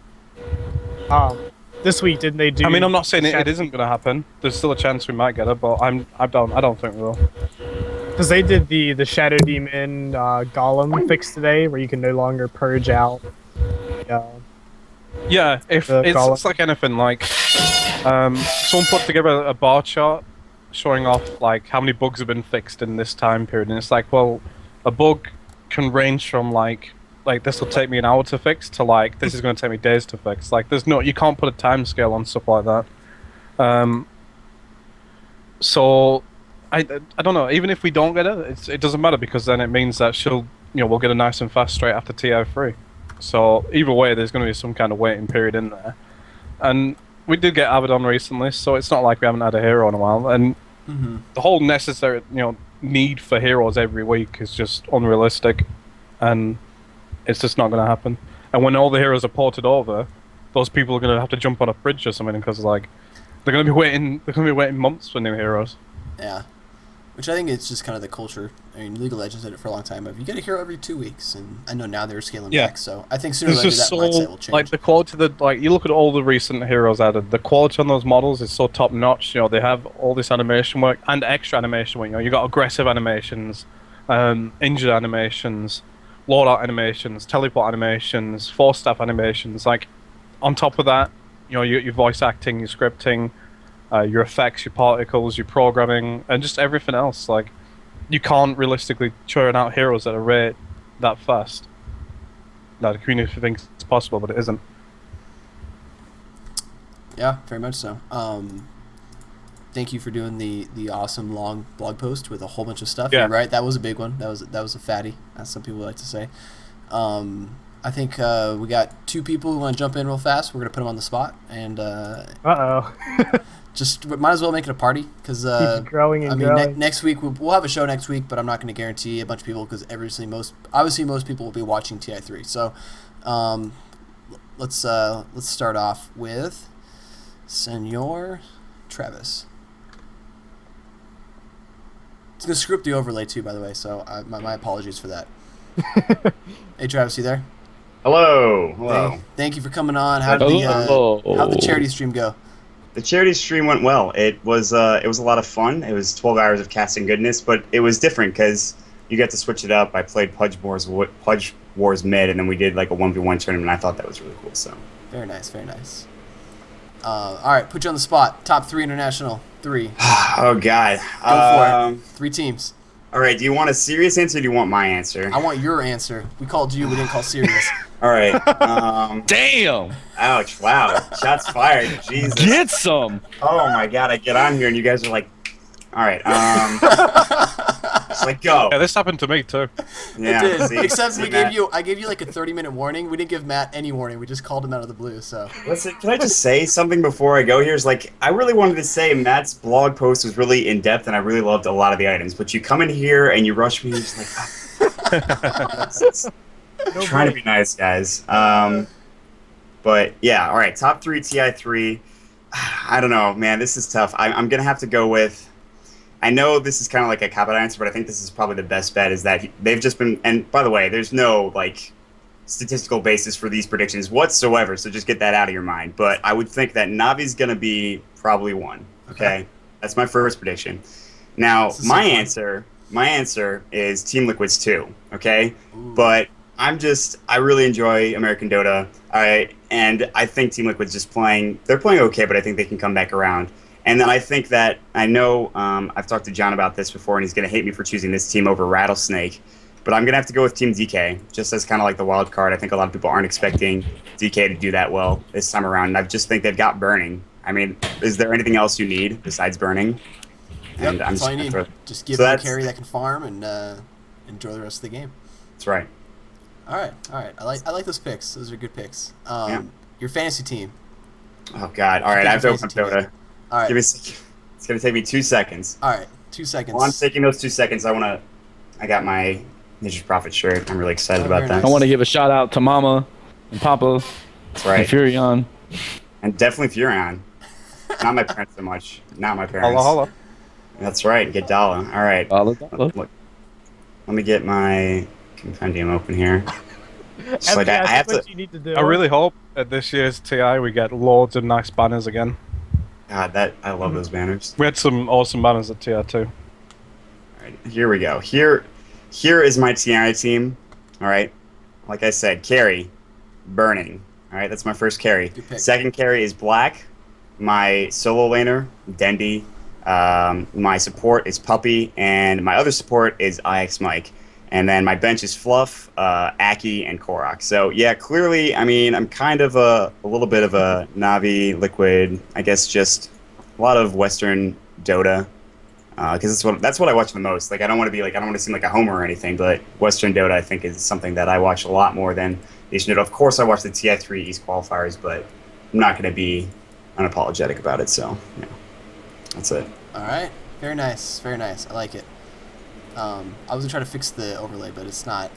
know this week didn't they do? I mean, I'm not saying it Shadow- isn't going to happen. There's still a chance we might get it, but I don't think we will. Because they did the Shadow Demon Golem fix today, where you can no longer purge out. Yeah, if The column. it's like anything, like someone put together a bar chart showing off like how many bugs have been fixed in this time period, and it's like, well, a bug can range from like this will take me an hour to fix to like this is going to take me days to fix. Like you can't put a time scale on stuff like that. So I don't know. Even if we don't get it, it doesn't matter, because then it means that we'll get it nice and fast straight after TO3. So either way, there's going to be some kind of waiting period in there. And we did get Abaddon recently, so it's not like we haven't had a hero in a while. And the whole necessary need for heroes every week is just unrealistic, and it's just not going to happen. And when all the heroes are ported over, those people are going to have to jump on a bridge or something, because like they're going to be waiting months for new heroes. Yeah. Which I think it's just kind of the culture. I mean, League of Legends did it for a long time. But you get a hero every 2 weeks, and I know now they're scaling back. So I think sooner or It's later that just mindset so will change. like the quality you look at all the recent heroes added. The quality on those models is so top notch. They have all this animation work and extra animation work. You got aggressive animations, injured animations, loadout animations, teleport animations, force staff animations. Like on top of that, your voice acting, your scripting, your effects, your particles, your programming, and just everything else. Like you can't realistically churn out heroes at a rate that fast. Now the community thinks it's possible, but it isn't. Yeah, very much so. Thank you for doing the awesome long blog post with a whole bunch of stuff. Yeah. You're right, that was a big one. That was a fatty, as some people like to say. I think we got 2 people who want to jump in real fast. We're gonna put them on the spot, and just might as well make it a party, because Keep growing and I mean, growing. next week we'll have a show next week, but I'm not going to guarantee a bunch of people, because obviously most people will be watching TI3. So let's start off with Senor Travis. It's going to screw up the overlay too, by the way. So my apologies for that. Hey Travis, you there? Hello. Hello. Hey, thank you for coming on. How'd the charity stream go? The charity stream went well. It was a lot of fun. It was 12 hours of casting goodness, but it was different because you got to switch it up. I played Pudge Wars mid, and then we did like a 1v1 tournament. I thought that was really cool. So Very nice, very nice. All right, put you on the spot. Top 3 international. 3. oh god. Go for it. 3 teams. All right. Do you want a serious answer? Or do you want my answer? I want your answer. We called you, we didn't call serious. All right. Damn! Ouch! Wow. Shots fired. Jesus. Get some. Oh my god. I get on here and you guys are like, all right. Just like go. Yeah, this happened to me too. Yeah. It did. see- Except see, I gave you like a 30-minute warning. We didn't give Matt any warning. We just called him out of the blue. So Listen, can I just say something before I go here? Is like, I really wanted to say Matt's blog post was really in depth, and I really loved a lot of the items. But you come in here and you rush me, and just like, Trying to be nice, guys. But yeah, all right. Top 3 TI3. I don't know, man. This is tough. I'm gonna have to go with. I know this is kind of like a cop-out answer, but I think this is probably the best bet. Is that they've just been. And by the way, there's no like statistical basis for these predictions whatsoever. So just get that out of your mind. But I would think that Navi's gonna be probably 1. Okay, that's my first prediction. Now my answer is Team Liquid's 2. Okay, but I really enjoy American Dota. And I think Team Liquid's just they're playing okay, but I think they can come back around. And then I think that, I've talked to John about this before, and he's going to hate me for choosing this team over Rattlesnake. But I'm going to have to go with Team DK, just as kind of like the wild card. I think a lot of people aren't expecting DK to do that well this time around. And I just think they've got Burning. I mean, is there anything else you need besides Burning? Yep, And that's all you need. Just give them a carry that can farm and enjoy the rest of the game. That's right. All right. I like those picks. Those are good picks. Your fantasy team. Oh God! All right, I have to open up Dota. All right. It's gonna take me 2 seconds. All right, 2 seconds. While I'm taking those 2 seconds, I got my Ninja Prophet shirt. I'm really excited about that. I want to give a shout out to Mama and Papa. That's right. And Furion. And definitely Furion. Not my parents so much. Not my parents. Holla, holla. That's right. Get Dala. All right. Look. Let me get my compendium open here. Just like I have what to. you need to do. I really hope at this year's TI we get loads of nice banners again. God, I love those banners. We had some awesome banners at TI too. All right, here we go. Here is my TI team. All right. Like I said, carry, Burning. All right, that's my first carry. Second carry is Black. My solo laner, Dendy. My support is Puppy, and my other support is IX Mike. And then my bench is Fluff, Aki, and Korok. So yeah, clearly, I mean, I'm kind of a little bit of a Navi, Liquid, I guess just a lot of Western Dota. Because that's what I watch the most. Like I don't want to seem like a homer or anything, but Western Dota I think is something that I watch a lot more than Eastern Dota. Of course, I watch the TI3 East qualifiers, but I'm not going to be unapologetic about it. So yeah, that's it. All right, very nice, very nice. I like it. I was gonna try to fix the overlay, but it's not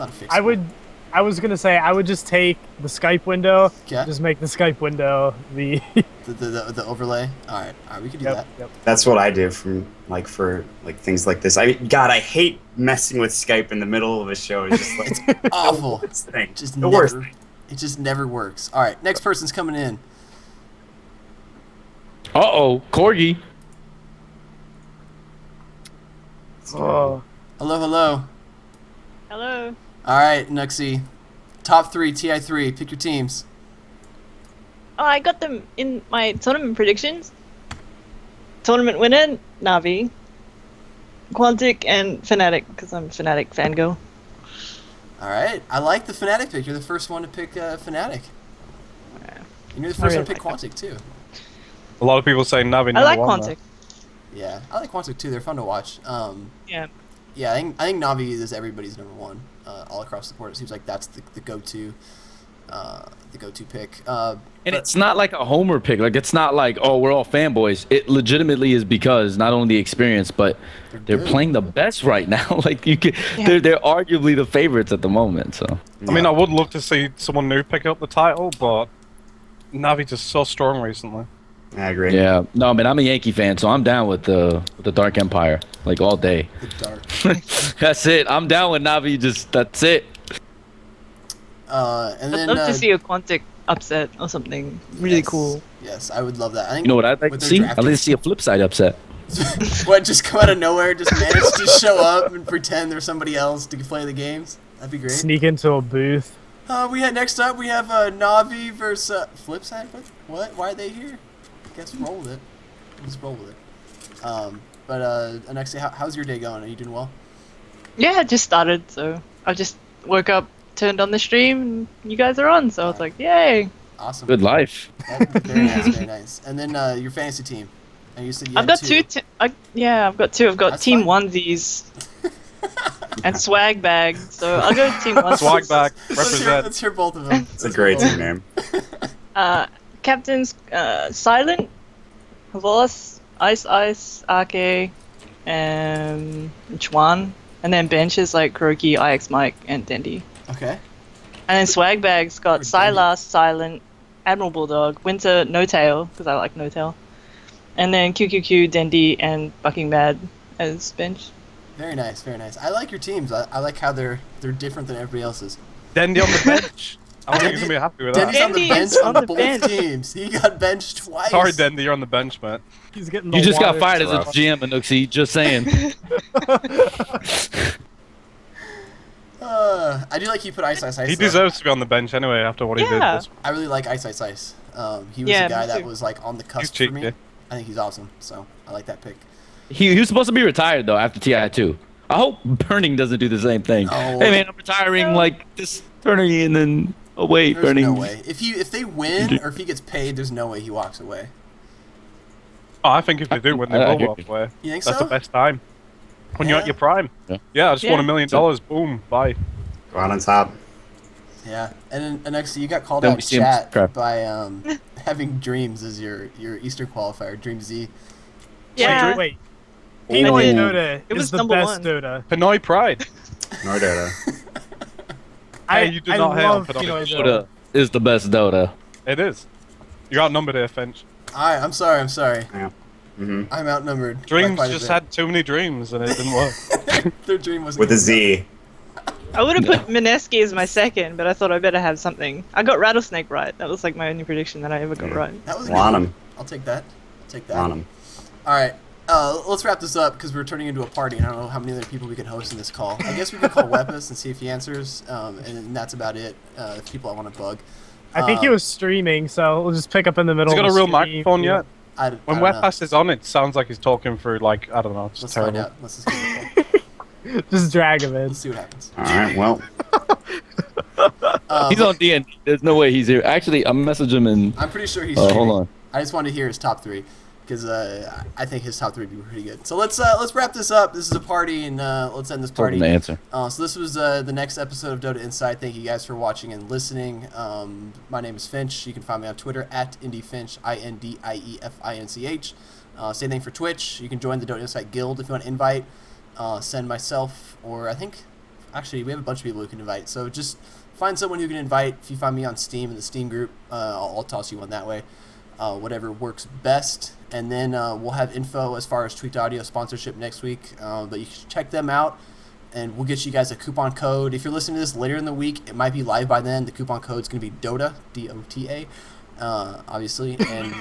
a fix. I was gonna say I would just take the Skype window, Okay. just make the Skype window the the overlay. All right, we can do that. Yep. That's what I do for things like this. I mean, God, I hate messing with Skype in the middle of a show. It's just like Awful. the worst thing. Just the never, worst. It just never works. All right, next person's coming in. Corgi. Oh. Hello. Hello. All right, Nuxie. Top 3 TI3. Pick your teams. Oh, I got them in my tournament predictions. Tournament winner, Navi. Quantic and Fnatic, because I'm Fnatic fangirl. All right, I like the Fnatic pick. You're the first one to pick Fnatic. And you're the first one to pick Quantic too. A lot of people say Navi. I like one, Quantic. Yeah, I like Quantic too. They're fun to watch. Yeah. Yeah, I think Navi is everybody's number one all across the board. It seems like that's the go-to pick. And it's not like a homer pick. Like it's not like, oh, we're all fanboys. It legitimately is because not only the experience, but they're playing the best right now. Like you could, they're arguably the favorites at the moment. So I mean, I would love to see someone new pick up the title, but Navi just so strong recently. I agree. yeah, no, I mean I'm a Yankee fan, so I'm down with the Dark Empire like all day. The dark. That's it. I'm down with Navi. That's it. And then I'd love to see a Quantic upset or something really cool. Yes, I would love that. I think You know what I'd like to see? I'd like to see a flip side upset. What, just come out of nowhere, just manage to show up and pretend there's somebody else to play the games? That'd be great. Sneak into a booth. Next up we have Navi versus Flipside. What? Why are they here? I guess roll with it. Just roll with it. But Alexia, how's your day going? Are you doing well? Yeah, I just started, so I just woke up, turned on the stream, and you guys are on, so I was like, yay. Awesome. Good life. Very nice, very nice. And then your fantasy team. And you said you I've had got two. I've got two. I've got That's team fine. onesies and swag bag. So I'll go team onesies. Swag back, Let's represent. hear both of them. It's a great team name. Captain's Silent, Voss, Ice, Ake, and Chuan. And then benches like Kuroki, IX Mike, and Dendi. Okay. And then swag bags got Sylar, Silent, Admiral Bulldog, Winter, No Tail, because I like No Tail. And then QQQ, Dendy, and Bucking Mad as bench. Very nice, very nice. I like your teams. I like how they're different than everybody else's. Dendy on the bench. I don't think he's gonna be happy with that. Dendy's on the bench Dendy's on on the both bench. teams. He got benched twice. Sorry, Dendy, you're on the bench, mate. He's getting You the just got water fired as a rough. GM, Anuxi. Just saying. I do like you put Ice Ice Ice. He though. deserves to be on the bench anyway after what he did. Yeah. This. I really like Ice Ice Ice. He was Yeah, a guy me that too. was like on the cusp He's for me. cheeky. I think he's awesome. So I like that pick. He was supposed to be retired though after TI2. I hope Burning doesn't do the same thing. Oh. Hey man, I'm retiring like this tourney and then wait, There's Burning. no way. If they win or if he gets paid, there's no way he walks away. Oh, I think if they do win, they I will hear walk you. away. You think That's so? the best time. When you're Yeah. at your prime. Yeah. I just won Yeah. $1 million. Boom, bye. Go out on top. Yeah. And then next, you got called Then out we in see him chat crap. by having Dreams as your Easter qualifier, Dream Z. Yeah. Wait. I Pinoy did. Dota It was is the number best one. Dota. Pinoy Pride. No Dota. Hey, you did I not hail love Pinoy Pinoy Dota Dota. is the best Dota. It is. You're outnumbered here, Finch. Alright, I'm sorry. Mm-hmm. I'm outnumbered. by Dreams quite a just bit. had too many dreams and it didn't work. Their dream was With a Z. I would have put Mineski as my second, but I thought I better have something. I got Rattlesnake right. That was like my only prediction that I ever got right. That was a Want good 'em. one. I'll take that. On them. All right. Let's wrap this up because we're turning into a party, and I don't know how many other people we can host in this call. I guess we can call Weapus and see if he answers, and that's about it. If people I want to bug. I think he was streaming, so we'll just pick up in the middle. Has he got of a the real stream. microphone yet? I When don't know. Webpass is on, it sounds like he's talking through, like, I don't know, it's Let's terrible. find out. Let's just give it a call. Just drag him in. Let's see what happens. Alright, well. He's on DN. There's no way he's here. Actually, I'll message him and. I'm pretty sure he's. Oh, streaming. hold on. I just wanted to hear his top three because I think his top three would be pretty good. So let's wrap this up. This is a party, and let's end this Told party. him to answer. So this was the next episode of Dota Insight. Thank you guys for watching and listening. My name is Finch. You can find me on Twitter at IndieFinch, INDIEFINCH. Same thing for Twitch. You can join the Dota Insight Guild if you want to invite. Send myself, or I think, actually, we have a bunch of people who can invite. So just find someone who can invite. If you find me on Steam in the Steam group, I'll toss you one that way. Whatever works best. And then we'll have info as far as Tweaked Audio sponsorship next week. But you should check them out, and we'll get you guys a coupon code. If you're listening to this later in the week, it might be live by then. The coupon code is going to be DOTA, D-O-T-A, obviously. And,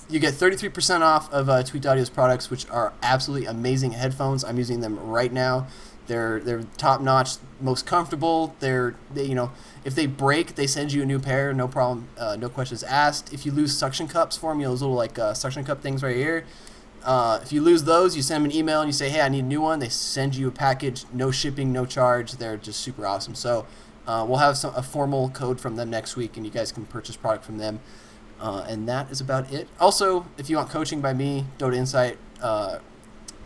you get 33% off of Tweaked Audio's products, which are absolutely amazing headphones. I'm using them right now. They're top notch, most comfortable. If they break, they send you a new pair, no problem, no questions asked. If you lose suction cups for them, those little like suction cup things right here. If you lose those, you send them an email and you say, hey, I need a new one. They send you a package, no shipping, no charge. They're just super awesome. So we'll have a formal code from them next week, and you guys can purchase product from them. And that is about it. Also, if you want coaching by me, Dota Insight.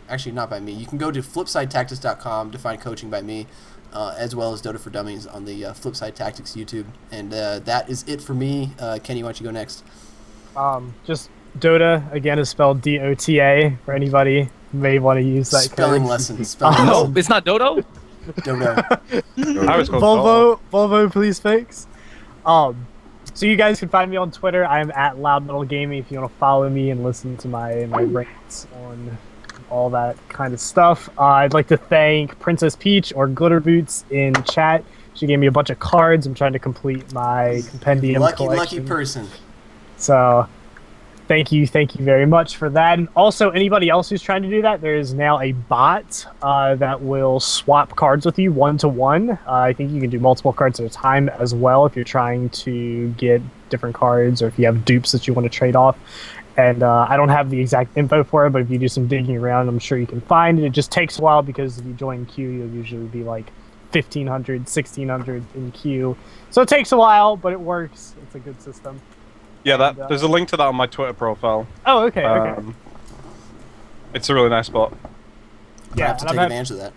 Actually, not by me. You can go to flipsidetactics.com to find coaching by me, as well as Dota for Dummies on the Flipside Tactics YouTube. And that is it for me. Kenny, why don't you go next? Just Dota again is spelled D-O-T-A for anybody who may want to use that Spelling code. lessons. Spelling No, lessons. it's not Dodo. Dodo. I was called Volvo, please fix. So you guys can find me on Twitter. I am at Loud Metal Gaming if you want to follow me and listen to my rants on all that kind of stuff. I'd like to thank Princess Peach or Glitter Boots in chat. She gave me a bunch of cards. I'm trying to complete my compendium Lucky collection. person. So thank you very much for that. And also, anybody else who's trying to do that, there is now a bot that will swap cards with you one-to-one. I think you can do multiple cards at a time as well if you're trying to get different cards or if you have dupes that you want to trade off. And I don't have the exact info for it, but if you do some digging around, I'm sure you can find it. It just takes a while because if you join queue, you'll usually be like 1,500, 1,600 in queue. So it takes a while, but it works. It's a good system. Yeah, And, there's a link to that on my Twitter profile. Oh, okay, okay. It's a really nice spot. I have to and take I've had- advantage of that.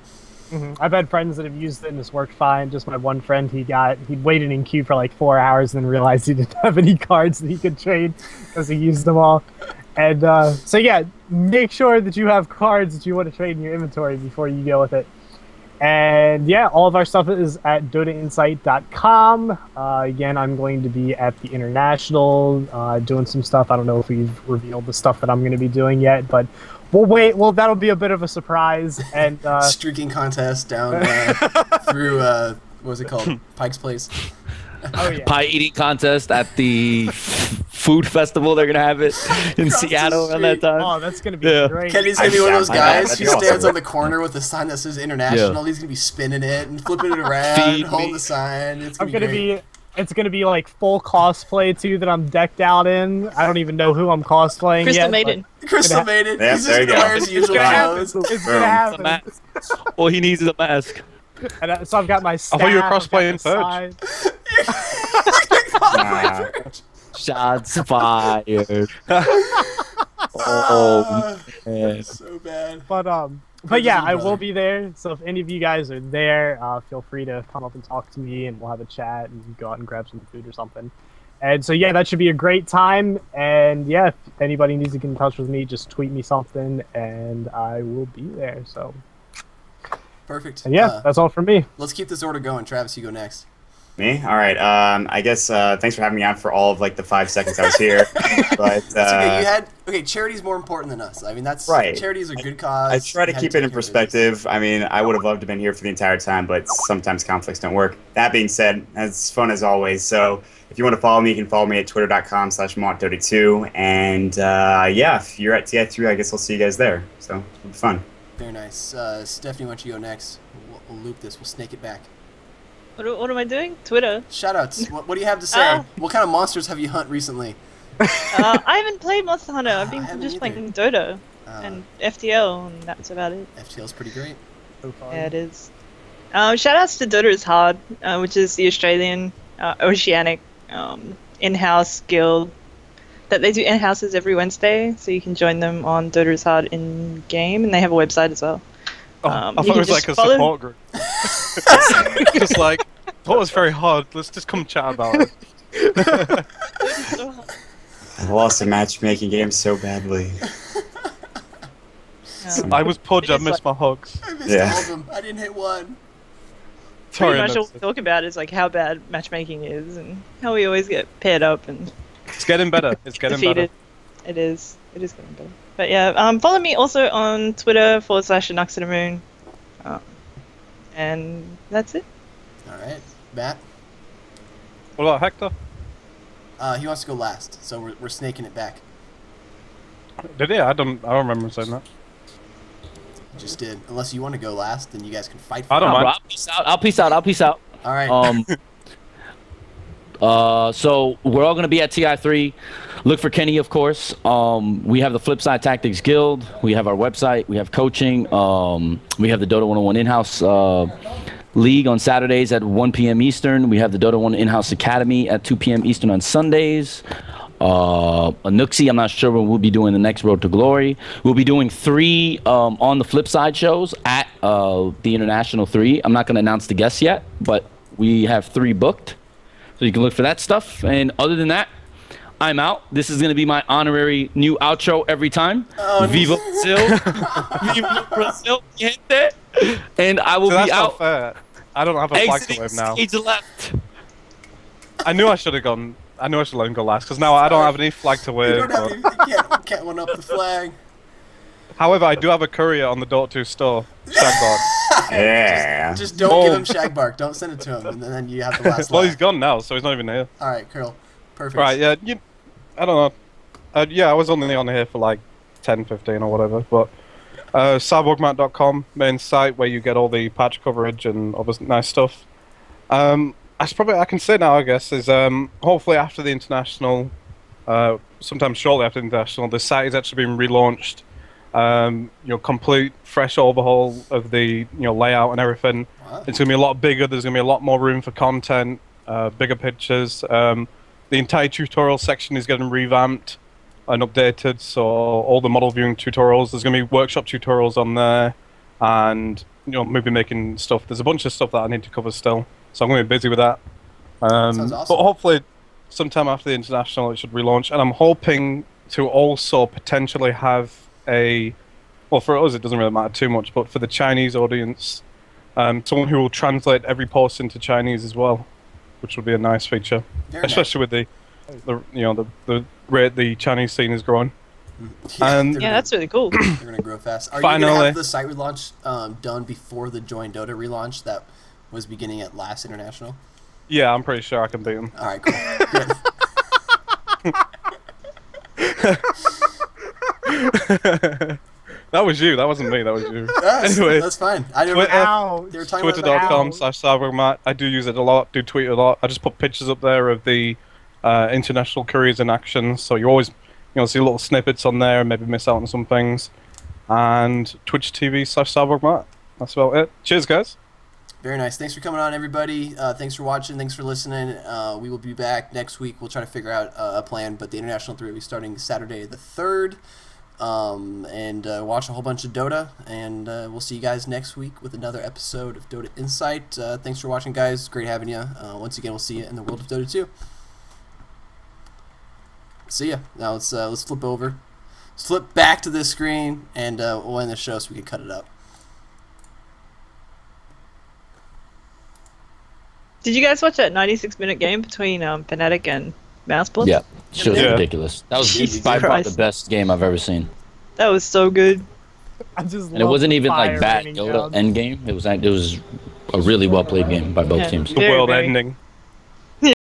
I've had friends that have used it and it's worked fine. Just my one friend, he'd waited in queue for like 4 hours and then realized he didn't have any cards that he could trade because he used them all. And so yeah, make sure that you have cards that you want to trade in your inventory before you go with it. And yeah, all of our stuff is at dotainsight.com. Again, I'm going to be at the International doing some stuff. I don't know if we've revealed the stuff that I'm going to be doing yet, but we'll wait. Well, that'll be a bit of a surprise. And streaking contest down through what was it called? Pike's Place. Oh, yeah. Pie eating contest at the food festival. They're gonna have it in Across the Seattle around that street. time. Oh, that's gonna be great. Kenny's gonna be one of those I- guys that'd who be awesome. stands on the corner with a sign that says International. He's gonna be spinning it and flipping it around, Feed and holding me. the sign. It's I'm gonna gonna be. Great. it's gonna be like full cosplay too that I'm decked out in. I don't even know who I'm cosplaying Crystal yet. Maiden. Crystal Maiden. Yeah, He's there just you gonna go. wear his usual It's gonna happen. clothes. It's gonna happen. mask. All he needs is a mask. And so I've got my staff. thought you were I've got cosplaying my Purge. sign. Nah. Shots fired. Oh man. So bad. But yeah, I will be there. So if any of you guys are there, feel free to come up and talk to me, and we'll have a chat and go out and grab some food or something. And so yeah, that should be a great time. And yeah, if anybody needs to get in touch with me, just tweet me something, and I will be there. So Perfect. and yeah, that's all from me. Let's keep this order going. Travis, you go next. Me? All right. I guess thanks for having me on for all of like the 5 seconds I was here. But That's okay. You had charity's more important than us. I mean, that's Right. Charity's a good cause. I try to You had keep take it in care of business. perspective. I mean, I would have loved to have been here for the entire time, but sometimes conflicts don't work. That being said, it's fun as always. So if you want to follow me, you can follow me at twitter.com/montdota2. And yeah, if you're at TI3, I guess I'll see you guys there. So it'll be fun. Very nice. Stephanie, why don't you go next? We'll loop this. We'll snake it back. What am I doing? Twitter. Shoutouts. What do you have to say? What kind of monsters have you hunt recently? I haven't played Monster Hunter. I've been haven't just either. playing Dota and FTL, and that's about it. FTL's pretty great. So fun. Yeah, it is. Shoutouts to Dota is Hard, which is the Australian Oceanic in-house guild that they do in-houses every Wednesday, so you can join them on Dota is Hard in-game, and they have a website as well. Oh, I you thought can it was just like a follow- support group. Just like, thought it was very hard. Let's just come chat about it. I lost a matchmaking game so badly. I was Pudge. I It's missed my hugs. I missed Yeah. all of them. I didn't hit one. Sorry, Pretty much all that's- we talk about is like how bad matchmaking is and how we always get paired up and it's getting better. It's getting defeated. better. It is getting better. But yeah, follow me also on Twitter /Nuxodamoon. And that's it. All right, Matt. What about Hector? He wants to go last, so we're snaking it back. Did he? I don't remember him saying that. You just did. Unless you want to go last, then you guys can fight for I don't it. mind. I'll peace out. I'll peace out. All right. So we're all gonna be at TI3. Look for Kenny, of course. We have the Flipside Tactics Guild. We have our website. We have coaching. We have the Dota 101 in-house league on Saturdays at 1 p.m. Eastern. We have the Dota 1 in-house academy at 2 p.m. Eastern on Sundays. Anuxie, I'm not sure when we'll be doing the next Road to Glory. We'll be doing 3 on the Flipside shows at the International 3. I'm not going to announce the guests yet, but we have 3 booked. So you can look for that stuff. And other than that, I'm out. This is going to be my honorary new outro every time. Oh, Viva Brazil. Viva Brazil. Gente. And I will So that's be not out. fair. I don't have a flag to Exiting wave now. stage left. I knew I should have gone. I knew I should let him go last because now I don't have any flag to you wave. don't have but- any, you can't one up the flag. However, I do have a courier on the Dota 2 store. Shagbark. Yeah. Just don't give him Shagbark. Don't send it to him, and then you have the last Well, laugh. he's gone now, so he's not even here. All right, Curl. Perfect. Right, yeah, I don't know. Yeah, I was only on here for like 10, 15 or whatever, but cyborgmat.com, main site where you get all the patch coverage and other nice stuff. I can say now, I guess, is hopefully after the international, sometime shortly after the international, the site is actually being relaunched. Complete fresh overhaul of the layout and everything. Wow. It's gonna be a lot bigger. There's gonna be a lot more room for content, bigger pictures. The entire tutorial section is getting revamped and updated. So all the model viewing tutorials. There's gonna be workshop tutorials on there, and maybe making stuff. There's a bunch of stuff that I need to cover still. So I'm gonna be busy with that. Sounds awesome. But hopefully, sometime after the international, it should relaunch. And I'm hoping to also potentially have well, for us it doesn't really matter too much, but for the Chinese audience, someone who will translate every post into Chinese as well, which will be a nice feature, Very especially with the rate the Chinese scene is growing. And they're Yeah, that's really cool. they're gonna grow fast. Are you gonna Finally. have the site relaunch done before the Join Dota relaunch that was beginning at last international? yeah, I'm pretty sure I can beat them. All right, cool. Good. That was you. That wasn't me. That was you. Anyway, that's fine. I never. Twitter- Ouch. They were talking about Twitter.com/cybermatt. I do use it a lot. Do tweet a lot. I just put pictures up there of the international couriers in action, so you always see little snippets on there and maybe miss out on some things. And Twitch TV/cybermatt. That's about it. Cheers, guys. Very nice. Thanks for coming on, everybody. Thanks for watching. Thanks for listening. We will be back next week. We'll try to figure out a plan, but the International 3 will be starting Saturday the 3rd. And watch a whole bunch of Dota. And we'll see you guys next week with another episode of Dota Insight. Thanks for watching, guys. Great having you. Once again, we'll see you in the world of Dota 2. See ya. Now let's flip over. Let's flip back to this screen, and we'll end the show so we can cut it up. Did you guys watch that 96-minute game between Fnatic and Mousesports? Yeah, shit was Yeah. ridiculous. That was Jesus by far the Christ. best game I've ever seen. That was so good. I just And it love wasn't the even like fire bad raining Dota down. end game. It was a really well played game by both Yeah. teams. The Very, world very- ending.